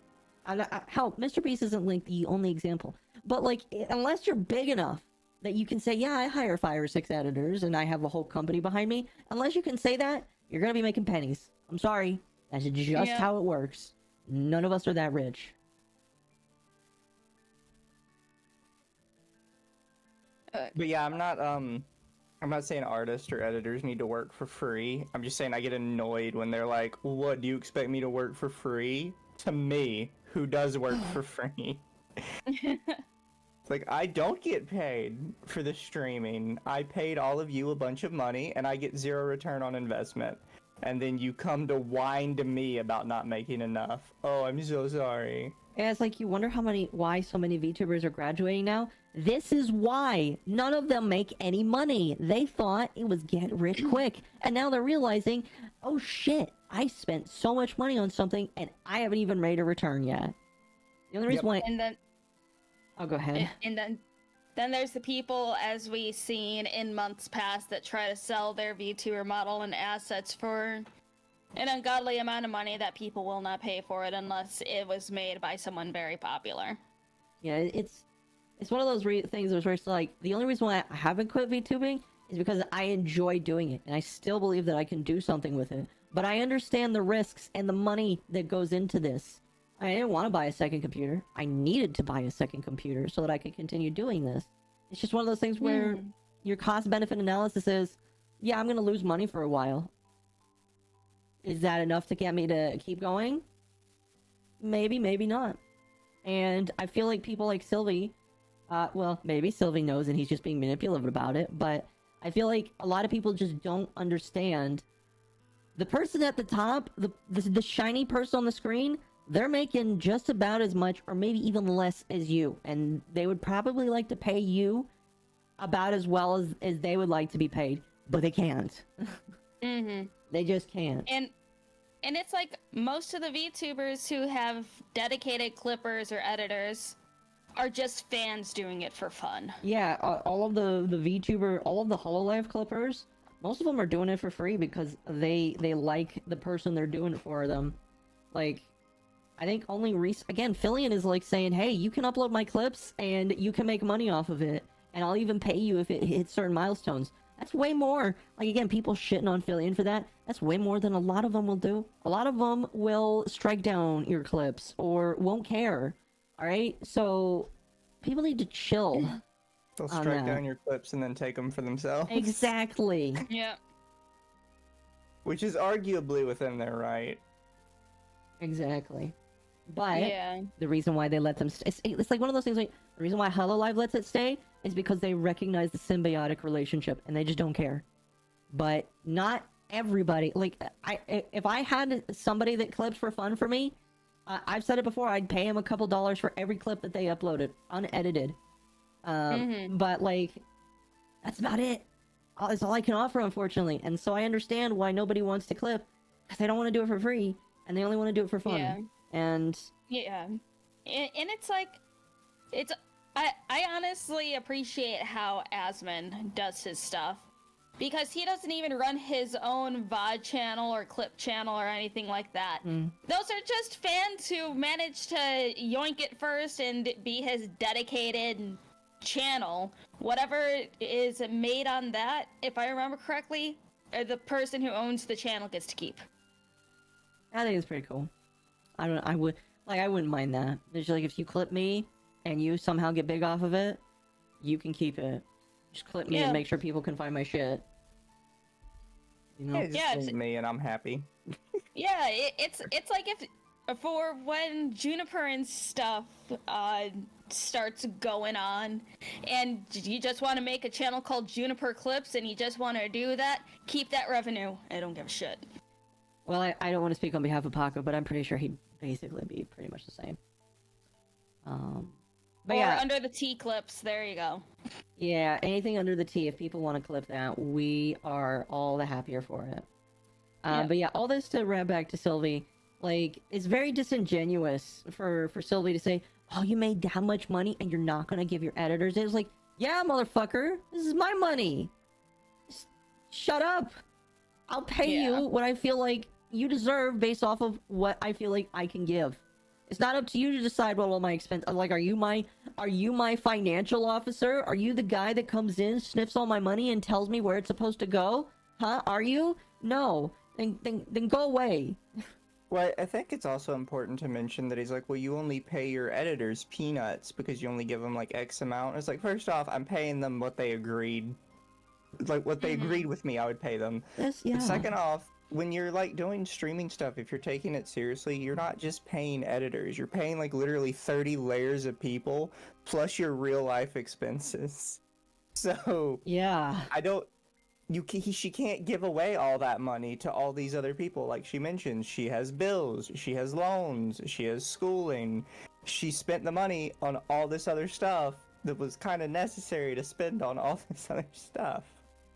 Hell, Mr. Beast isn't like the only example, but like unless you're big enough that you can say, yeah, I hire 5 or 6 editors and I have a whole company behind me. Unless you can say that, you're gonna be making pennies. I'm sorry, that's just how it works. None of us are that rich.
But yeah, I'm not saying artists or editors need to work for free. I'm just saying I get annoyed when they're like, what, do you expect me to work for free? To me, who does work for free. It's like, I don't get paid for the streaming. I paid all of you a bunch of money and I get 0 return on investment. And then you come to whine to me about not making enough. Oh, I'm so sorry.
Yeah, it's like you wonder why so many VTubers are graduating now. This is why. None of them make any money. They thought it was get rich quick. And now they're realizing, oh shit, I spent so much money on something and I haven't even made a return yet. The only reason why...
And then...
Oh, go ahead.
And then there's the people, as we've seen in months past, that try to sell their VTuber model and assets for an ungodly amount of money that people will not pay for it unless it was made by someone very popular.
Yeah, it's one of those things where it's like, the only reason why I haven't quit VTubing is because I enjoy doing it, and I still believe that I can do something with it. But I understand the risks and the money that goes into this. I didn't want to buy a second computer. I needed to buy a second computer so that I could continue doing this. It's just one of those things where your cost-benefit analysis is, yeah, I'm going to lose money for a while. Is that enough to get me to keep going? Maybe, maybe not. And I feel like people like Silvy, well, maybe Silvy knows and he's just being manipulative about it, but I feel like a lot of people just don't understand. The person at the top, the shiny person on the screen, they're making just about as much or maybe even less as you. And they would probably like to pay you about as well as they would like to be paid, but they can't. They just can't.
And it's like most of the VTubers who have dedicated clippers or editors are just fans doing it for fun.
Yeah, all of the VTuber, all of the HoloLive clippers, most of them are doing it for free because they like the person they're doing it for them. Like, I think only again, Fillion is like saying, hey, you can upload my clips and you can make money off of it, and I'll even pay you if it hits certain milestones. That's way more. Like, again, people shitting on Fillion for that. That's way more than a lot of them will do. A lot of them will strike down your clips or won't care. Alright? So, people need to chill.
They'll strike down your clips and then take them for themselves.
Exactly.
Yeah.
Which is arguably within their right.
Exactly. But
yeah.
the reason why they let them it's like one of those things, like, the reason why HoloLive lets it stay is because they recognize the symbiotic relationship and they just don't care. But not everybody. Like, if I had somebody that clips for fun for me, I've said it before, I'd pay them a couple dollars for every clip that they uploaded, unedited. But like, that's about it. That's all I can offer, unfortunately. And so I understand why nobody wants to clip, because they don't want to do it for free and they only want to do it for fun.
Yeah.
And
yeah, and it's like, I honestly appreciate how Asmon does his stuff, because he doesn't even run his own VOD channel or clip channel or anything like that. Those are just fans who manage to yoink it first and be his dedicated channel. Whatever is made on that, if I remember correctly, the person who owns the channel gets to keep.
I think it's pretty cool. I wouldn't mind that. It's like, if you clip me and you somehow get big off of it, you can keep it. Just clip me and make sure people can find my shit. You know?
Yeah, just me and I'm happy.
Yeah, it's like for when Juniper and stuff starts going on, and you just want to make a channel called Juniper Clips, and you just want to do that, keep that revenue. I don't give a shit.
Well, I don't want to speak on behalf of Paco, but I'm pretty sure he'd basically be pretty much the same. But
or
yeah,
under the T clips, there you go.
Yeah, anything under the T, if people want to clip that, we are all the happier for it. But yeah, all this to wrap back to Silvy, like, it's very disingenuous for Silvy to say, oh, you made that much money and you're not going to give your editors it. It's like, yeah, motherfucker, this is my money. shut up. I'll pay you what I feel like you deserve based off of what I feel like I can give. It's not up to you to decide what all my expense. Like, are you my financial officer? Are you the guy that comes in, sniffs all my money, and tells me where it's supposed to go? Huh? Are you? No. Then go away.
Well, I think it's also important to mention that he's like, well, you only pay your editors peanuts because you only give them like X amount. It's like, first off, I'm paying them what they agreed. Like, what they agreed with me, I would pay them.
Yes,
But second off, when you're like doing streaming stuff, if you're taking it seriously, you're not just paying editors. You're paying like literally 30 layers of people plus your real life expenses. So
yeah,
she can't give away all that money to all these other people. Like she mentioned, she has bills, she has loans, she has schooling. She spent the money on all this other stuff that was kind of necessary to spend on all this other stuff.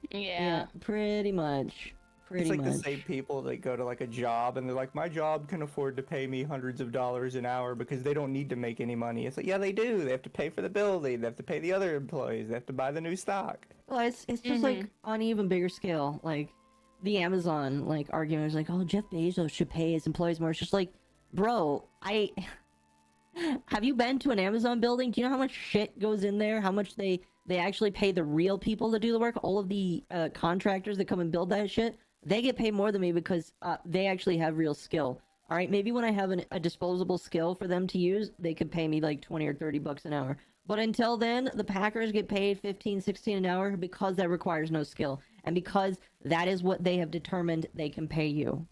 Yeah.
Pretty much.
It's like the same people that go to like a job and they're like, my job can afford to pay me hundreds of dollars an hour because they don't need to make any money. It's like, yeah, they do. They have to pay for the building. They have to pay the other employees. They have to buy the new stock.
Well, it's just like on an even bigger scale. Like the Amazon like argument is like, oh, Jeff Bezos should pay his employees more. It's just like, bro, have you been to an Amazon building? Do you know how much shit goes in there? How much they actually pay the real people to do the work? All of the contractors that come and build that shit. They get paid more than me because they actually have real skill. All right, maybe when I have a disposable skill for them to use, they could pay me like 20 or 30 bucks an hour. But until then, the Packers get paid 15, 16 an hour because that requires no skill. And because that is what they have determined they can pay you.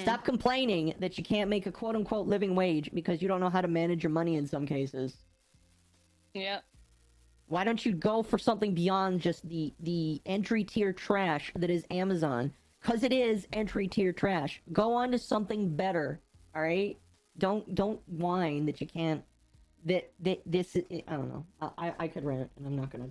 Stop complaining that you can't make a quote-unquote living wage because you don't know how to manage your money in some cases.
Yep.
Why don't you go for something beyond just the entry tier trash that is Amazon? Because it is entry tier trash. Go on to something better. All right? Don't whine that you can't. That this is, I don't know. I could rant, and I'm not gonna.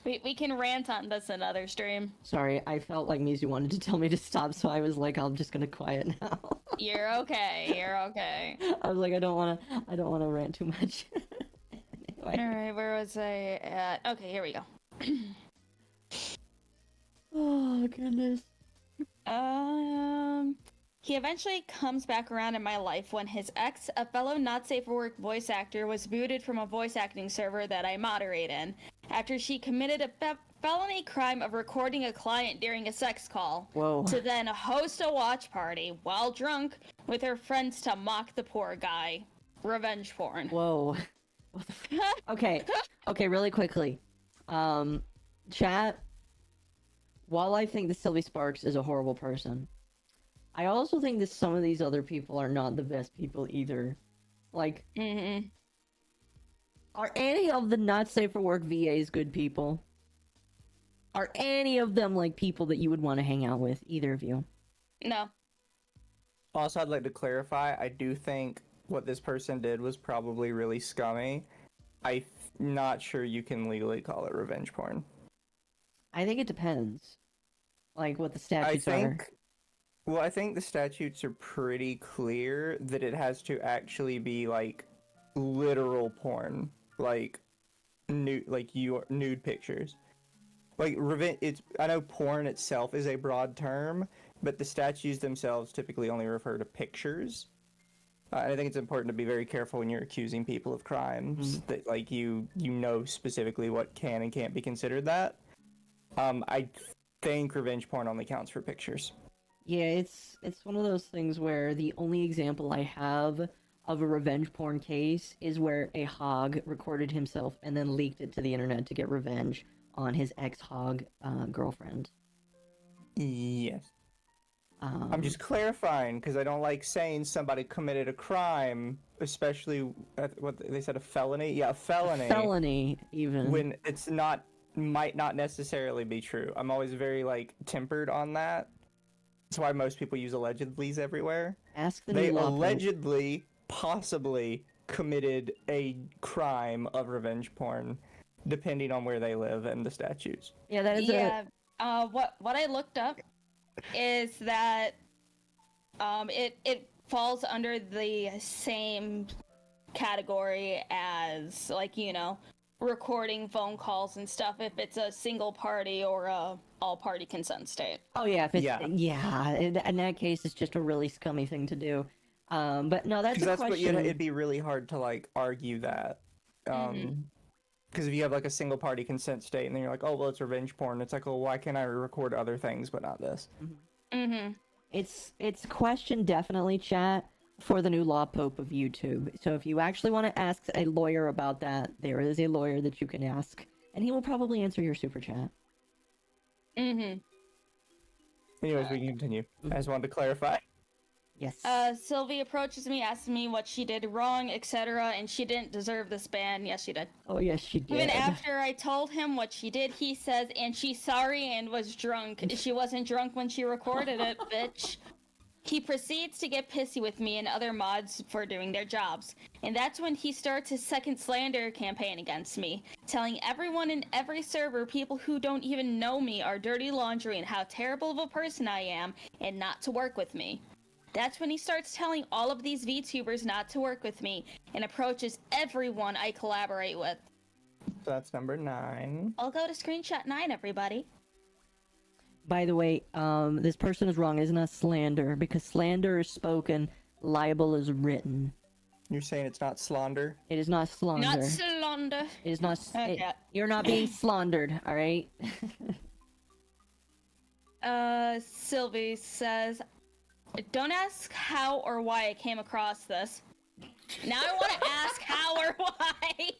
We can rant on this another stream.
Sorry, I felt like Mizu wanted to tell me to stop, so I was like, I'm just gonna quiet now.
You're okay. You're okay.
I was like, I don't wanna rant too much. Anyway.
All right, where was I at? Okay, here we go.
Oh goodness.
He eventually comes back around in my life when his ex, a fellow not safe for work voice actor, was booted from a voice acting server that I moderate in after she committed a felony crime of recording a client during a sex call.
Whoa.
To then host a watch party while drunk with her friends to mock the poor guy. Revenge porn.
Whoa. What the okay, really quickly. Chat, while I think that Silvy Sparks is a horrible person, I also think that some of these other people are not the best people either. Like, are any of the not safe for work VAs good people? Are any of them like people that you would want to hang out with, either of you?
No.
Also, I'd like to clarify, I do think what this person did was probably really scummy. I'm not sure you can legally call it revenge porn.
I think it depends. Like, what the statutes are.
Well, I think the statutes are pretty clear that it has to actually be, like, literal porn. Like, nude pictures. Like, I know porn itself is a broad term, but the statutes themselves typically only refer to pictures. I think it's important to be very careful when you're accusing people of crimes that, like, you know specifically what can and can't be considered that. I think revenge porn only counts for pictures.
Yeah, it's one of those things where the only example I have of a revenge porn case is where a hog recorded himself and then leaked it to the internet to get revenge on his ex-hog girlfriend.
Yes. I'm just clarifying because I don't like saying somebody committed a crime, especially what they said, a felony. Yeah, a felony.
A felony, even
when it's might not necessarily be true. I'm always very tempered on that. That's why most people use allegedlys everywhere.
Ask the
They allegedly, possibly committed a crime of revenge porn, depending on where they live and the statutes.
Yeah, that is
what I looked up is that it falls under the same category as recording phone calls and stuff if it's a single party or a all-party consent state.
Oh yeah, if it's in that case, it's just a really scummy thing to do. But no, that's a question.
It'd be really hard to like argue that. Because if you have like a single party consent state and then you're like, oh well, it's revenge porn, it's like, well, why can't I record other things but not this?
It's a question, definitely, chat, for the new law pope of YouTube. So if you actually want to ask a lawyer about that, there is a lawyer that you can ask, and he will probably answer your super chat.
Anyways, we can continue. I just wanted to clarify.
Yes.
Silvy approaches me, asks me what she did wrong, etc., and she didn't deserve this ban. Yes, she did.
Oh, yes, she did.
Even after I told him what she did, he says, and she's sorry and was drunk. She wasn't drunk when she recorded it, bitch. He proceeds to get pissy with me and other mods for doing their jobs. And that's when he starts his second slander campaign against me, telling everyone in every server people who don't even know me are dirty laundry and how terrible of a person I am and not to work with me. That's when he starts telling all of these VTubers not to work with me and approaches everyone I collaborate with.
So that's number 9.
I'll go to screenshot 9, everybody.
By the way, this person is wrong. It's not slander, because slander is spoken, libel is written.
You're saying it's not slander?
It is not slander.
Not slander.
It is not.
Okay.
You're not being slandered, all right?
Silvy says, don't ask how or why I came across this. Now I want to ask how or why.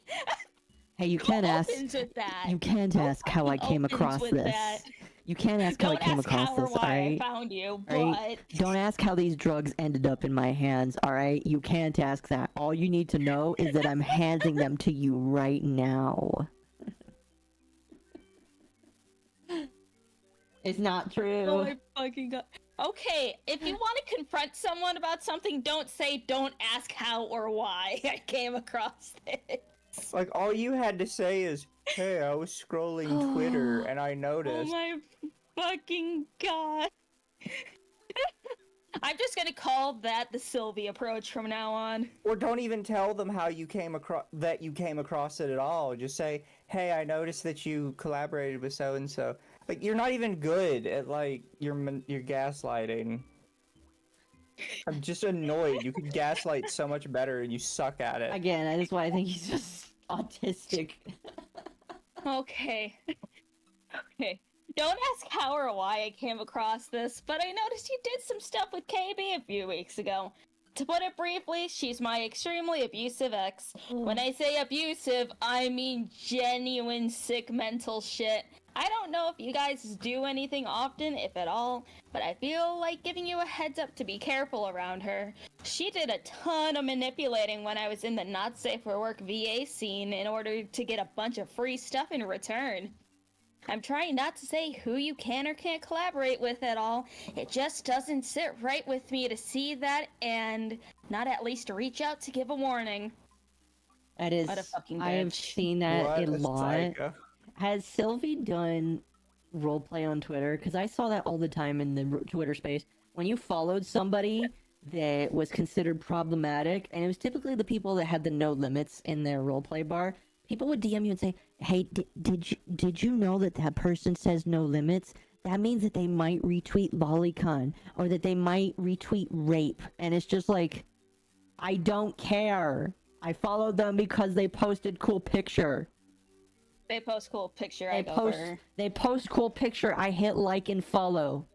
Hey, you can't ask.
With that.
You can't ask how I came across this.
That.
You can't ask how I came across this, alright?
I found you,
right? Don't ask how these drugs ended up in my hands, alright? You can't ask that. All you need to know is that I'm handing them to you right now. It's not true.
Oh my fucking god. Okay, if you want to confront someone about something, don't say, don't ask how or why I came across this.
Like, all you had to say is, hey, I was scrolling Twitter and I noticed.
Oh my fucking god. I'm just gonna call that the Silvy approach from now on.
Or don't even tell them how you came across it at all. Just say, hey, I noticed that you collaborated with so-and-so. Like, you're not even good at, like, your gaslighting. I'm just annoyed. You could gaslight so much better and you suck at it.
Again, that is why I think he's just autistic.
Okay. Okay. Don't ask how or why I came across this, but I noticed you did some stuff with KB a few weeks ago. To put it briefly, she's my extremely abusive ex. When I say abusive, I mean genuine sick mental shit. I don't know if you guys do anything often, if at all, but I feel like giving you a heads up to be careful around her. She did a ton of manipulating when I was in the not safe for work VA scene in order to get a bunch of free stuff in return. I'm trying not to say who you can or can't collaborate with at all. It just doesn't sit right with me to see that and not at least reach out to give a warning.
That is,
what a fucking bitch.
I've seen that a lot.
Psycho.
Has Silvy done roleplay on Twitter? Because I saw that all the time in the Twitter space. When you followed somebody that was considered problematic, and it was typically the people that had the no limits in their roleplay bar, people would DM you and say, hey, did you know that that person says no limits? That means that they might retweet lolicon, or that they might retweet rape. And it's just like, I don't care. I followed them because they posted cool picture.
They post cool picture,
They post cool picture, I hit like and follow.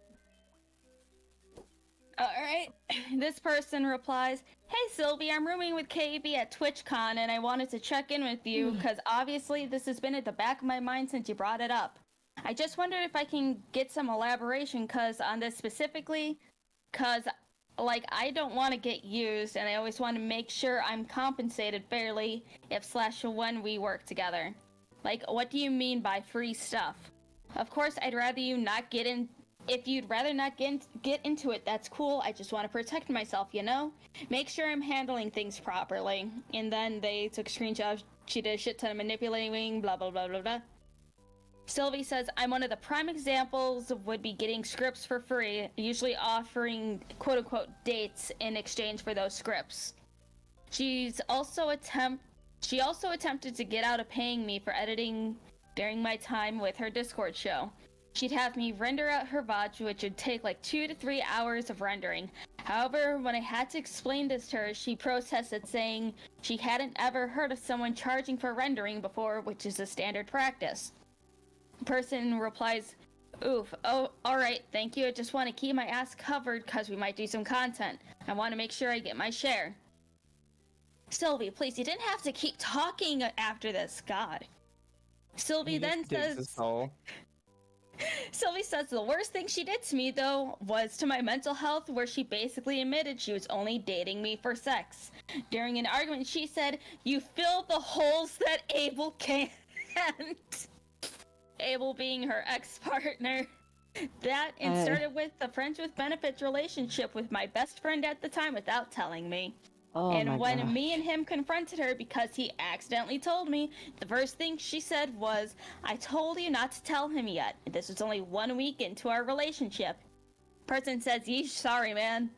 Alright, this person replies, hey Silvy, I'm rooming with KB at TwitchCon and I wanted to check in with you because obviously this has been at the back of my mind since you brought it up. I just wondered if I can get some elaboration on this specifically, because like I don't want to get used and I always want to make sure I'm compensated fairly if/when we work together. Like, what do you mean by free stuff? Of course, I'd rather you not get in. If you'd rather not get into it, that's cool. I just want to protect myself, you know? Make sure I'm handling things properly. And then they took screenshots. She did a shit ton of manipulating, blah, blah, blah, blah, blah. Silvy says, I'm one of the prime examples of would be getting scripts for free, usually offering quote-unquote dates in exchange for those scripts. She's also She also attempted to get out of paying me for editing during my time with her Discord show. She'd have me render out her VOD, which would take like 2 to 3 hours of rendering. However, when I had to explain this to her, she protested, saying she hadn't ever heard of someone charging for rendering before, which is a standard practice. The person replies, "Oof, oh, alright, thank you. I just want to keep my ass covered because we might do some content. I want to make sure I get my share." Silvie, please, you didn't have to keep talking after this, God. Silvie then says... Silvie says the worst thing she did to me, though, was to my mental health, where she basically admitted she was only dating me for sex. During an argument, she said, "You fill the holes that Abel can't." Abel being her ex-partner. That and started with the friends with benefits relationship with my best friend at the time without telling me. And when me and him confronted her because he accidentally told me, the first thing she said was, "I told you not to tell him yet. This was only 1 week into our relationship." Person says, "Yeesh, sorry, man."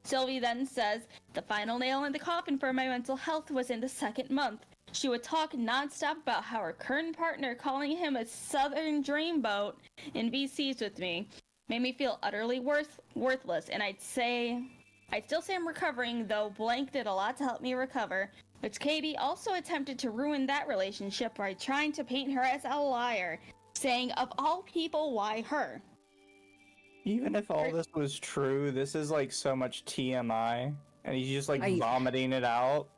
Silvie then says, the final nail in the coffin for my mental health was in the 2nd month. She would talk nonstop about how her current partner calling him a southern dreamboat in VCs with me made me feel utterly worthless, and I'd still say I'm recovering, though blank did a lot to help me recover, which KB also attempted to ruin that relationship by trying to paint her as a liar, saying, of all people, why her?
Even if all this was true, this is like so much TMI, and he's just like vomiting it out.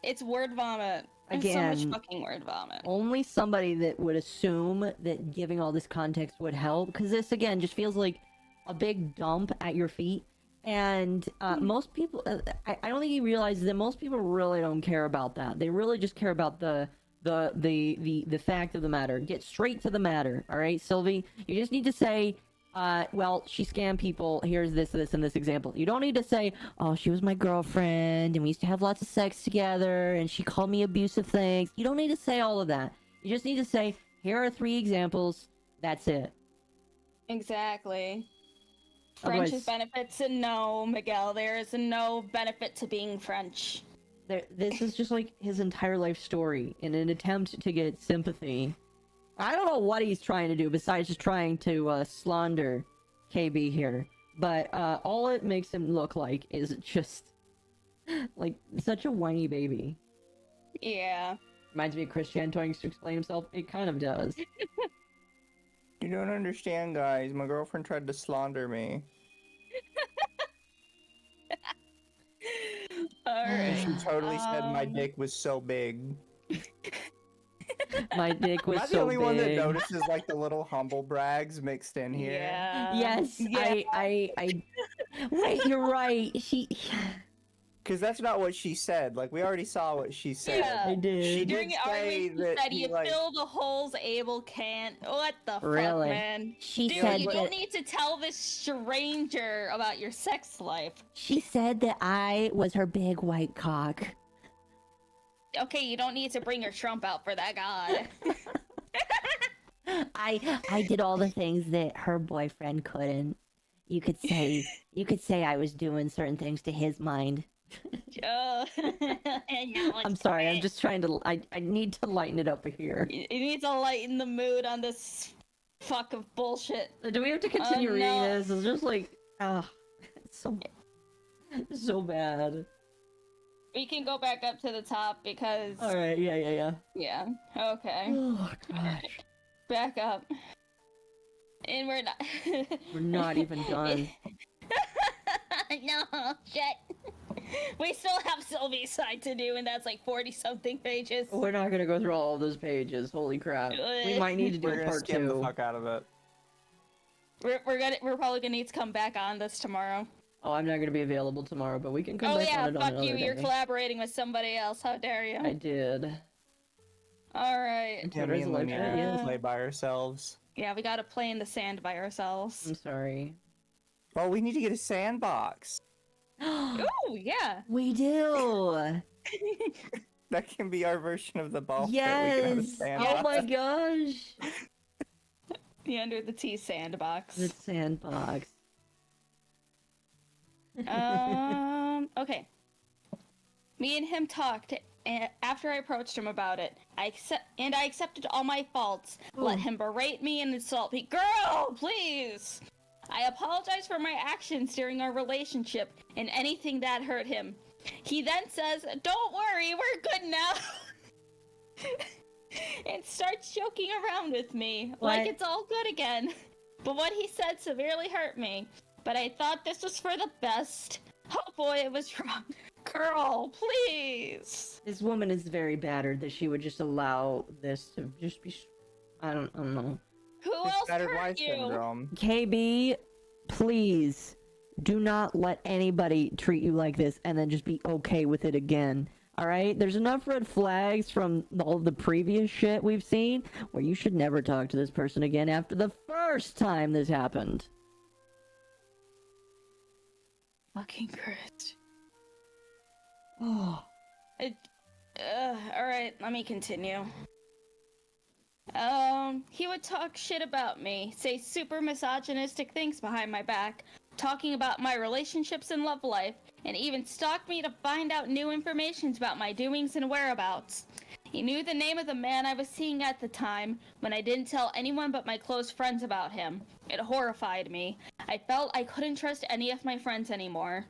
It's word vomit.
Again,
so much fucking word vomit.
Only somebody that would assume that giving all this context would help, because this, again, just feels like a big dump at your feet. And most people, I don't think he realizes that most people really don't care about that. They really just care about the fact of the matter. Get straight to the matter, all right, Silvie? You just need to say, well, she scammed people. Here's this, and this example. You don't need to say, oh, she was my girlfriend, and we used to have lots of sex together, and she called me abusive things. You don't need to say all of that. You just need to say, here are 3 examples. That's it.
Exactly. French is benefits, and no, Miguel, there is no benefit to being French.
This is just like his entire life story in an attempt to get sympathy. I don't know what he's trying to do besides just trying to slander KB here, but all it makes him look like is just like such a whiny baby.
Yeah.
Reminds me of Christian trying to explain himself. It kind of does.
You don't understand, guys. My girlfriend tried to slander me.
Alright.
She totally said my dick was so big.
My dick was so big.
Am I the only one that notices like the little humble brags mixed in here?
Yeah.
Yes, yeah. I Wait, you're right.
Because that's not what she said. Like, we already saw what she said.
Yeah,
I did.
She
during
did
the
say
argument,
that
she said, you fill the holes Abel can't. What the
Really?
fuck, man?
She
Dude,
said
you
that...
don't need to tell this stranger about your sex life.
She said that I was her big white cock.
Okay, you don't need to bring your Trump out for that, God.
I did all the things that her boyfriend couldn't. You could say I was doing certain things to his mind. I'm sorry, I'm just trying to... I need to lighten it up here.
You need to lighten the mood on this fuck of bullshit.
Do we have to continue reading this? It's just like... it's so bad.
We can go back up to the top because...
Alright, yeah.
Yeah, okay.
Oh, gosh.
Back up. And we're not...
We're not even done.
No, shit. We still have Sylvie's side to do, and that's like 40-something pages.
We're not gonna go through all of those pages. Holy crap. We might need to do a part 2.
We're gonna skim the fuck out of it.
We're probably gonna need to come back on this tomorrow.
Oh, I'm not gonna be available tomorrow, but we can come back on it on another day.
You're collaborating with somebody else. How dare you?
I did.
Alright.
Yeah, me and Lumina play by ourselves.
Yeah, we gotta play in the sand by ourselves.
I'm sorry.
Oh, we need to get a sandbox.
Ooh, yeah.
We do.
That can be our version of the ball.
Yes. Oh my gosh.
The Underthetea sandbox.
The sandbox.
Okay. Me and him talked, after I approached him about it. I accepted all my faults. Let him berate me and insult me. Girl, please! I apologize for my actions during our relationship and anything that hurt him. He then says, "Don't worry, we're good now." And starts joking around with me, like it's all good again. But what he said severely hurt me. But I thought this was for the best. Oh boy, it was wrong. Girl, please.
This woman is very battered that she would just allow this to just be... I don't know.
Who else hurt you?
Syndrome.
KB, please do not let anybody treat you like this and then just be okay with it again. Alright? There's enough red flags from all the previous shit we've seen where you should never talk to this person again after the first time this happened.
Fucking Christ.
Oh.
Alright, let me continue. He would talk shit about me, say super misogynistic things behind my back, talking about my relationships and love life, and even stalked me to find out new information about my doings and whereabouts. He knew the name of the man I was seeing at the time, when I didn't tell anyone but my close friends about him. It horrified me. I felt I couldn't trust any of my friends anymore.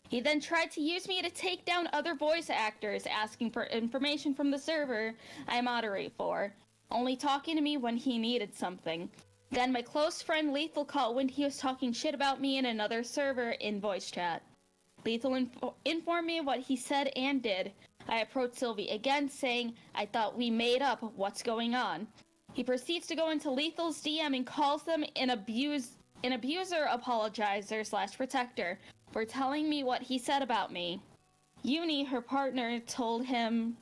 He then tried to use me to take down other voice actors, asking for information from the server I moderate for, only talking to me when he needed something. Then my close friend Lethal called when he was talking shit about me in another server in voice chat. Lethal informed me of what he said and did. I approached Silvy again, saying I thought we made up what's going on. He proceeds to go into Lethal's DM and calls them an abuser apologizer / protector for telling me what he said about me. Uni, her partner, told him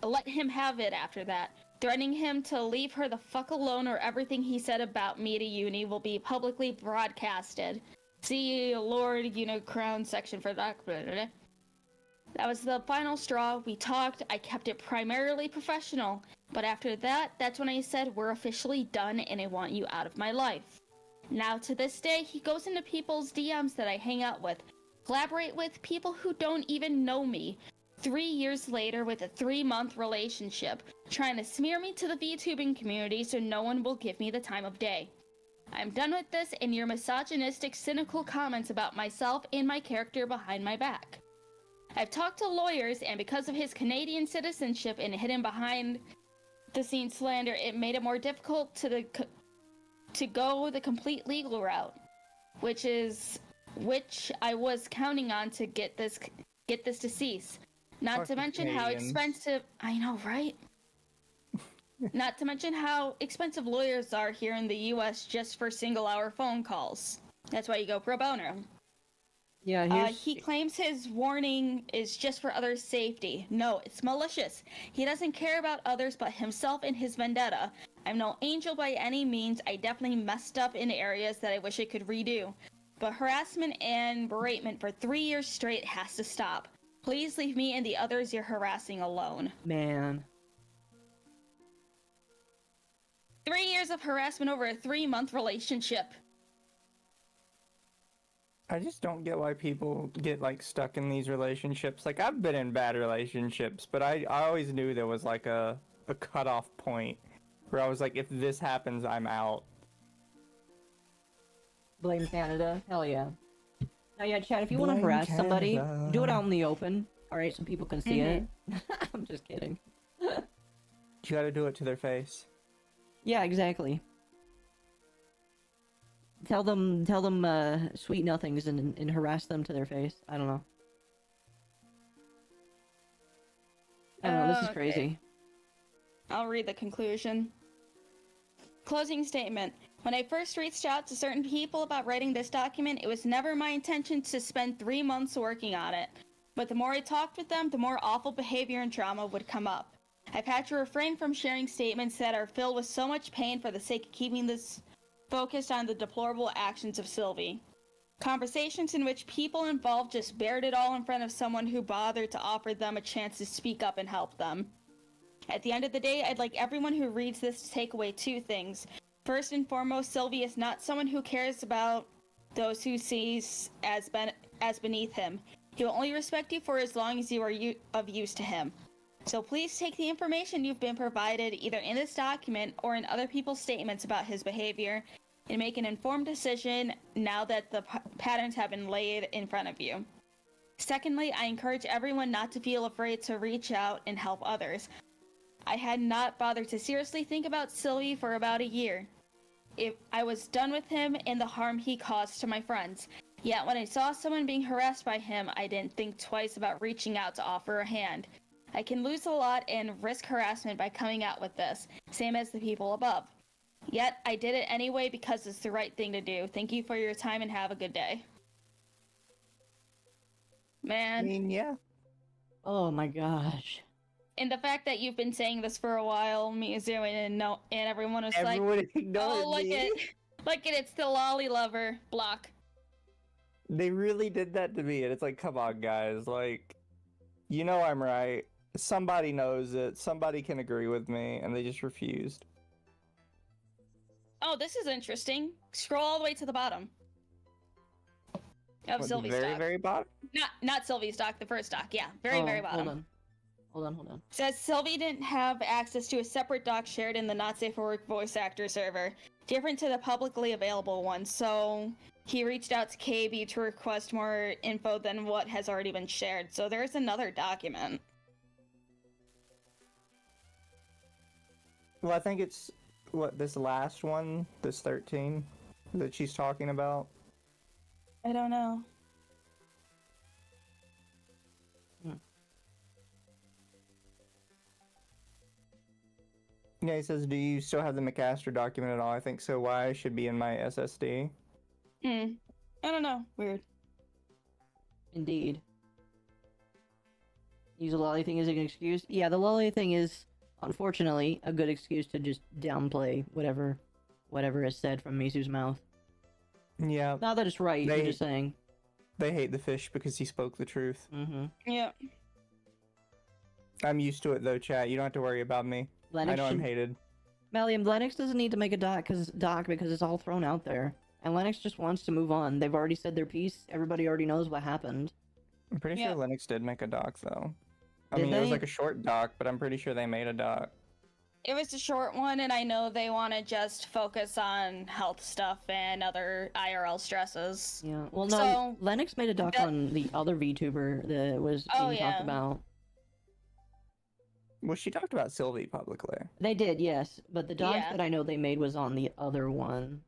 let him have it after that, threatening him to leave her the fuck alone or everything he said about me to Uni will be publicly broadcasted. See Lord Unicron section for that. That was the final straw. We talked. I kept it primarily professional. But after that, that's when I said we're officially done and I want you out of my life. Now to this day, he goes into people's DMs that I hang out with, collaborate with people who don't even know me. 3 years later with a 3-month relationship, trying to smear me to the VTubing community so no one will give me the time of day. I'm done with this and your misogynistic, cynical comments about myself and my character behind my back. I've talked to lawyers, and because of his Canadian citizenship and hidden behind the scenes slander, it made it more difficult to go the complete legal route, which I was counting on to get this to cease. Not to mention how expensive... I know, right? Not to mention how expensive lawyers are here in the US just for single-hour phone calls. That's why you go pro bono.
Yeah,
he claims his warning is just for others' safety. No, it's malicious. He doesn't care about others but himself and his vendetta. I'm no angel by any means. I definitely messed up in areas that I wish I could redo. But harassment and beratement for 3 years straight has to stop. Please leave me and the others you're harassing alone.
Man.
3 years of harassment over a 3-month relationship.
I just don't get why people get, stuck in these relationships. I've been in bad relationships, but I always knew there was, a cutoff point where I was like, if this happens, I'm out.
Blame Canada? Hell yeah. Now, yeah, Chad, if you want to harass somebody, do it out in the open, alright, so people can see it. I'm just kidding.
You gotta do it to their face.
Yeah, exactly. Tell them sweet nothings and harass them to their face. I don't know. This is crazy.
I'll read the conclusion. Closing statement. When I first reached out to certain people about writing this document, it was never my intention to spend 3 months working on it. But the more I talked with them, the more awful behavior and drama would come up. I've had to refrain from sharing statements that are filled with so much pain for the sake of keeping this focused on the deplorable actions of Silvy. Conversations in which people involved just bared it all in front of someone who bothered to offer them a chance to speak up and help them. At the end of the day, I'd like everyone who reads this to take away 2 things. First and foremost, Silvy is not someone who cares about those who sees as beneath him. He will only respect you for as long as you are of use to him. So please take the information you've been provided either in this document or in other people's statements about his behavior and make an informed decision now that the patterns have been laid in front of you. Secondly, I encourage everyone not to feel afraid to reach out and help others. I had not bothered to seriously think about Silvy for about a year. If I was done with him and the harm he caused to my friends. Yet when I saw someone being harassed by him, I didn't think twice about reaching out to offer a hand. I can lose a lot and risk harassment by coming out with this, same as the people above. Yet I did it anyway because it's the right thing to do. Thank you for your time and have a good day. Man.
I mean, yeah.
Oh my gosh.
And the fact that you've been saying this for a while, Mizu, and everyone was
Everyone
like,
ignored
"Oh, look
me.
look at it's the lolly lover block."
They really did that to me, and it's like, come on, guys. Like, you know I'm right. Somebody knows it. Somebody can agree with me, and they just refused.
Oh, this is interesting. Scroll all the way to the bottom of
What, the
Silvy's
very,
doc.
very bottom?
Not Silvy's doc, the first doc. Yeah, very bottom.
Hold on.
Says Silvy didn't have access to a separate doc shared in the Not Safe for Work voice actor server, different to the publicly available one, so he reached out to KB to request more info than what has already been shared, so there's another document.
Well, I think it's, this last one, this 13, that she's talking about.
I don't know.
Yeah, he says, do you still have the McAster document at all? I think so. Why? It should be in my SSD.
I don't know. Weird.
Indeed. Use a lolly thing as an excuse? Yeah, the lolly thing is, unfortunately, a good excuse to just downplay whatever is said from Mizu's mouth.
Yeah.
Not that it's right, I'm just saying.
They hate the fish because he spoke the truth.
Mm-hmm.
Yeah.
I'm used to it, though, chat. You don't have to worry about me.
Lennox
I know I'm hated.
Malium, Lennox doesn't need to make a doc because it's all thrown out there. And Lennox just wants to move on. They've already said their piece. Everybody already knows what happened.
I'm pretty sure Linux did make a doc, though. I
Did
mean, it was
they?
like a short doc, but I'm pretty sure they made a doc.
It was a short one, and I know they want to just focus on health stuff and other IRL stresses.
Yeah. Well, no,
So,
Lennox made a doc on the other VTuber that was being talked about.
Well, she talked about Silvy publicly.
They did, yes. But the doc
Yeah.
that I know they made was on the other one.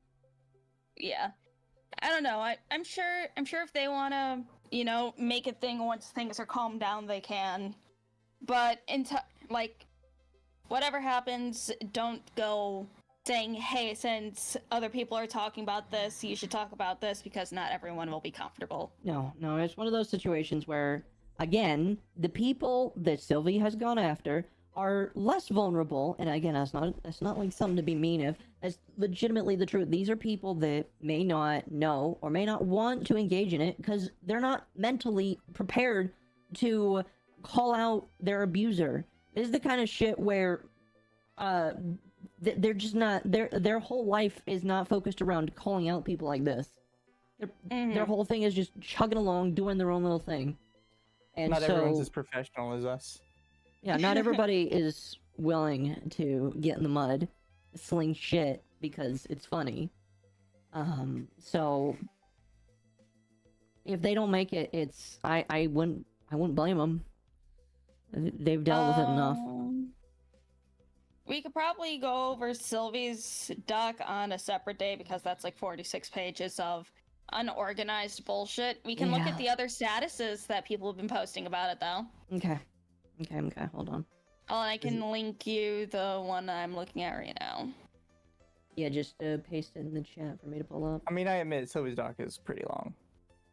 Yeah. I don't know. I'm sure if they want to, make a thing once things are calmed down, they can. But whatever happens, don't go saying, hey, since other people are talking about this, you should talk about this, because not everyone will be comfortable.
No, it's one of those situations where, again, the people that Silvy has gone after are less vulnerable, and again, that's not like something to be mean of. That's legitimately the truth. These are people that may not know or may not want to engage in it because they're not mentally prepared to call out their abuser. This is the kind of shit where they're just not, their whole life is not focused around calling out people like this. Their whole thing is just chugging along, doing their own little thing. And
not everyone's as professional as us.
Yeah, not everybody is willing to get in the mud, sling shit because it's funny. So if they don't make it, it's I wouldn't blame them. They've dealt with it enough.
We could probably go over Silvy's doc on a separate day because that's like 46 pages of unorganized bullshit. We can look at the other statuses that people have been posting about it, though.
Okay, hold on.
Oh, and I can link you the one I'm looking at right now.
Yeah, just paste it in the chat for me to pull up.
I mean, I admit Silvy's doc is pretty long.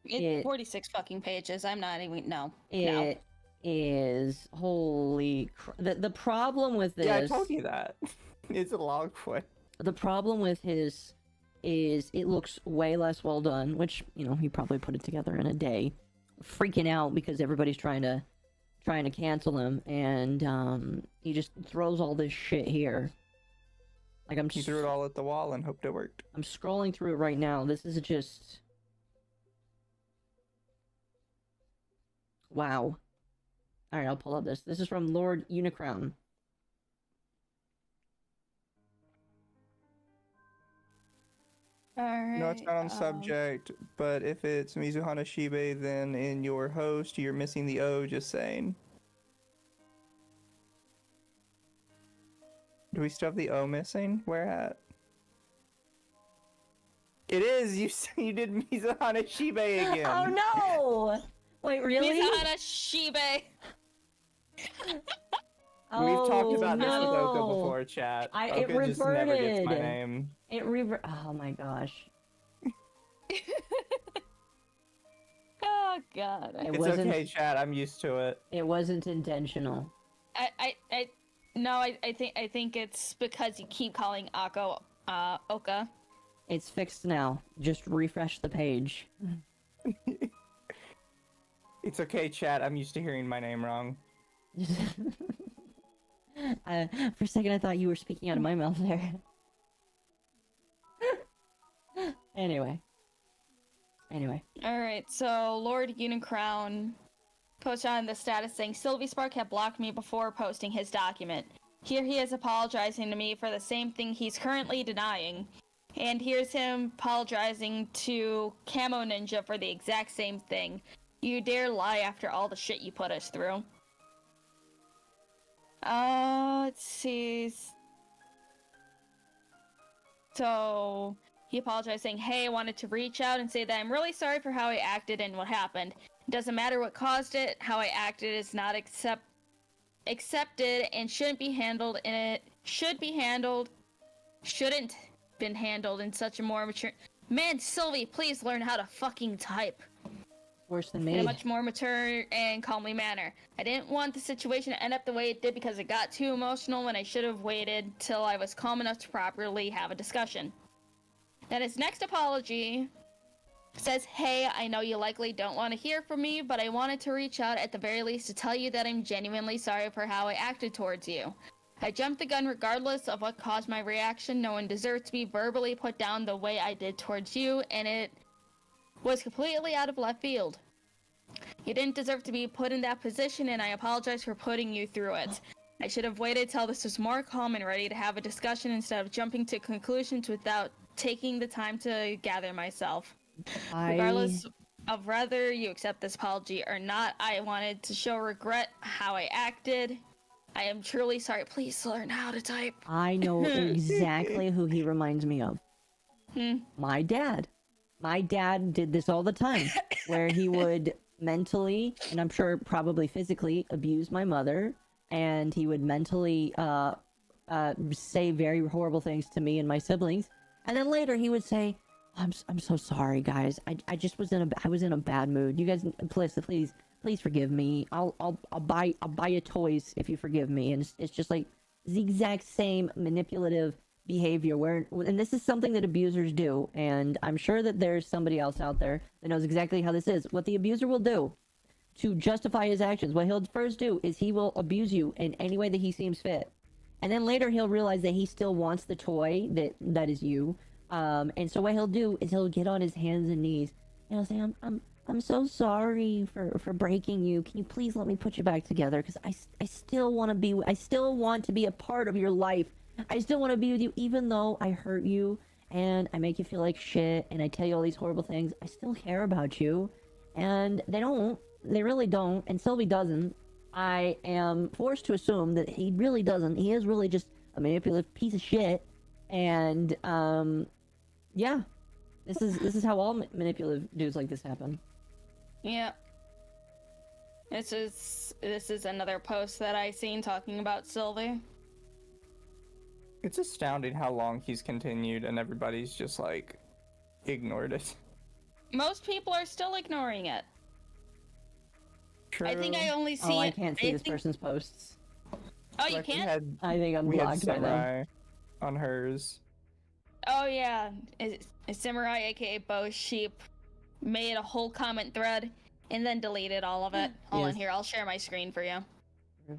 It's 46 fucking pages. I'm not even... No.
It is... Holy the problem with this...
Yeah, I told you that. It's a long one. The
problem with his is it looks way less well done, which, he probably put it together in a day. Freaking out because everybody's trying to cancel him, and he just throws all this shit here. Like
he threw it all at the wall and hoped it worked.
I'm scrolling through it right now. This is just... Wow. Alright, I'll pull up this. This is from Lord Unicron.
Alright.
No, it's not on subject, but if it's MizuhanaOshibe, then in your host, you're missing the O, just saying. Do we still have the O missing? Where at? It is! You did MizuhanaOshibe again!
Oh no! Wait, really?
MizuhanaOshibe!
We've talked about this with
no.
Oka before, chat.
It
Oka just never gets my
reverted.
name.
Oh my gosh.
Oh god.
It
It's
wasn't,
okay, chat. I'm used to it.
It wasn't intentional.
I think it's because you keep calling Oka.
It's fixed now. Just refresh the page.
It's okay, chat. I'm used to hearing my name wrong.
For a second I thought you were speaking out of my mouth there. Anyway.
Alright, so Lord Unicron posted on the status saying Silvyspark had blocked me before posting his document. Here he is apologizing to me for the same thing he's currently denying. And here's him apologizing to Camo Ninja for the exact same thing. You dare lie after all the shit you put us through. Let's see. So, he apologized saying, hey, I wanted to reach out and say that I'm really sorry for how I acted and what happened. It doesn't matter what caused it, how I acted is not accepted and shouldn't been handled in such a more mature... Man, Silvie, please learn how to fucking type.
Worse than me.
In a much more mature and calmly manner. I didn't want the situation to end up the way it did because it got too emotional when I should have waited till I was calm enough to properly have a discussion. Then his next apology says, hey, I know you likely don't want to hear from me, but I wanted to reach out at the very least to tell you that I'm genuinely sorry for how I acted towards you. I jumped the gun regardless of what caused my reaction. No one deserves to be verbally put down the way I did towards you, and it was completely out of left field. You didn't deserve to be put in that position, and I apologize for putting you through it. I should have waited till this was more calm and ready to have a discussion instead of jumping to conclusions without taking the time to gather myself. Regardless of whether you accept this apology or not, I wanted to show regret how I acted. I am truly sorry. Please learn how to type.
I know exactly who he reminds me of. My dad. My dad did this all the time, where he would mentally, and I'm sure probably physically, abuse my mother, and he would mentally say very horrible things to me and my siblings, and then later he would say, I'm so sorry, guys. I just was in a bad mood. You guys, please forgive me. I'll buy you toys if you forgive me. And it's just like the exact same manipulative behavior and this is something that abusers do, and I'm sure that there's somebody else out there that knows exactly how this is. What the abuser will do to justify his actions, what he'll first do is he will abuse you in any way that he seems fit, and then later he'll realize that he still wants the toy that is you, and so what he'll do is he'll get on his hands and knees and he'll say, I'm so sorry for breaking you. Can you please let me put you back together, because I still want to be a part of your life. I still want to be with you, even though I hurt you, and I make you feel like shit, and I tell you all these horrible things. I still care about you, and they really don't, and Silvy doesn't. I am forced to assume that he really doesn't. He is really just a manipulative piece of shit, and, yeah. This is how all manipulative dudes like this happen.
Yeah. This is another post that I seen talking about Silvy.
It's astounding how long he's continued and everybody's just like ignored it.
Most people are still ignoring it.
True.
I think I only see
I can't see this person's posts.
Oh, you can't?
I think I'm blocked by them.
Samurai on hers.
Oh yeah, Samurai aka Bo Sheep made a whole comment thread and then deleted all of it. Hold on here, I'll share my screen for you.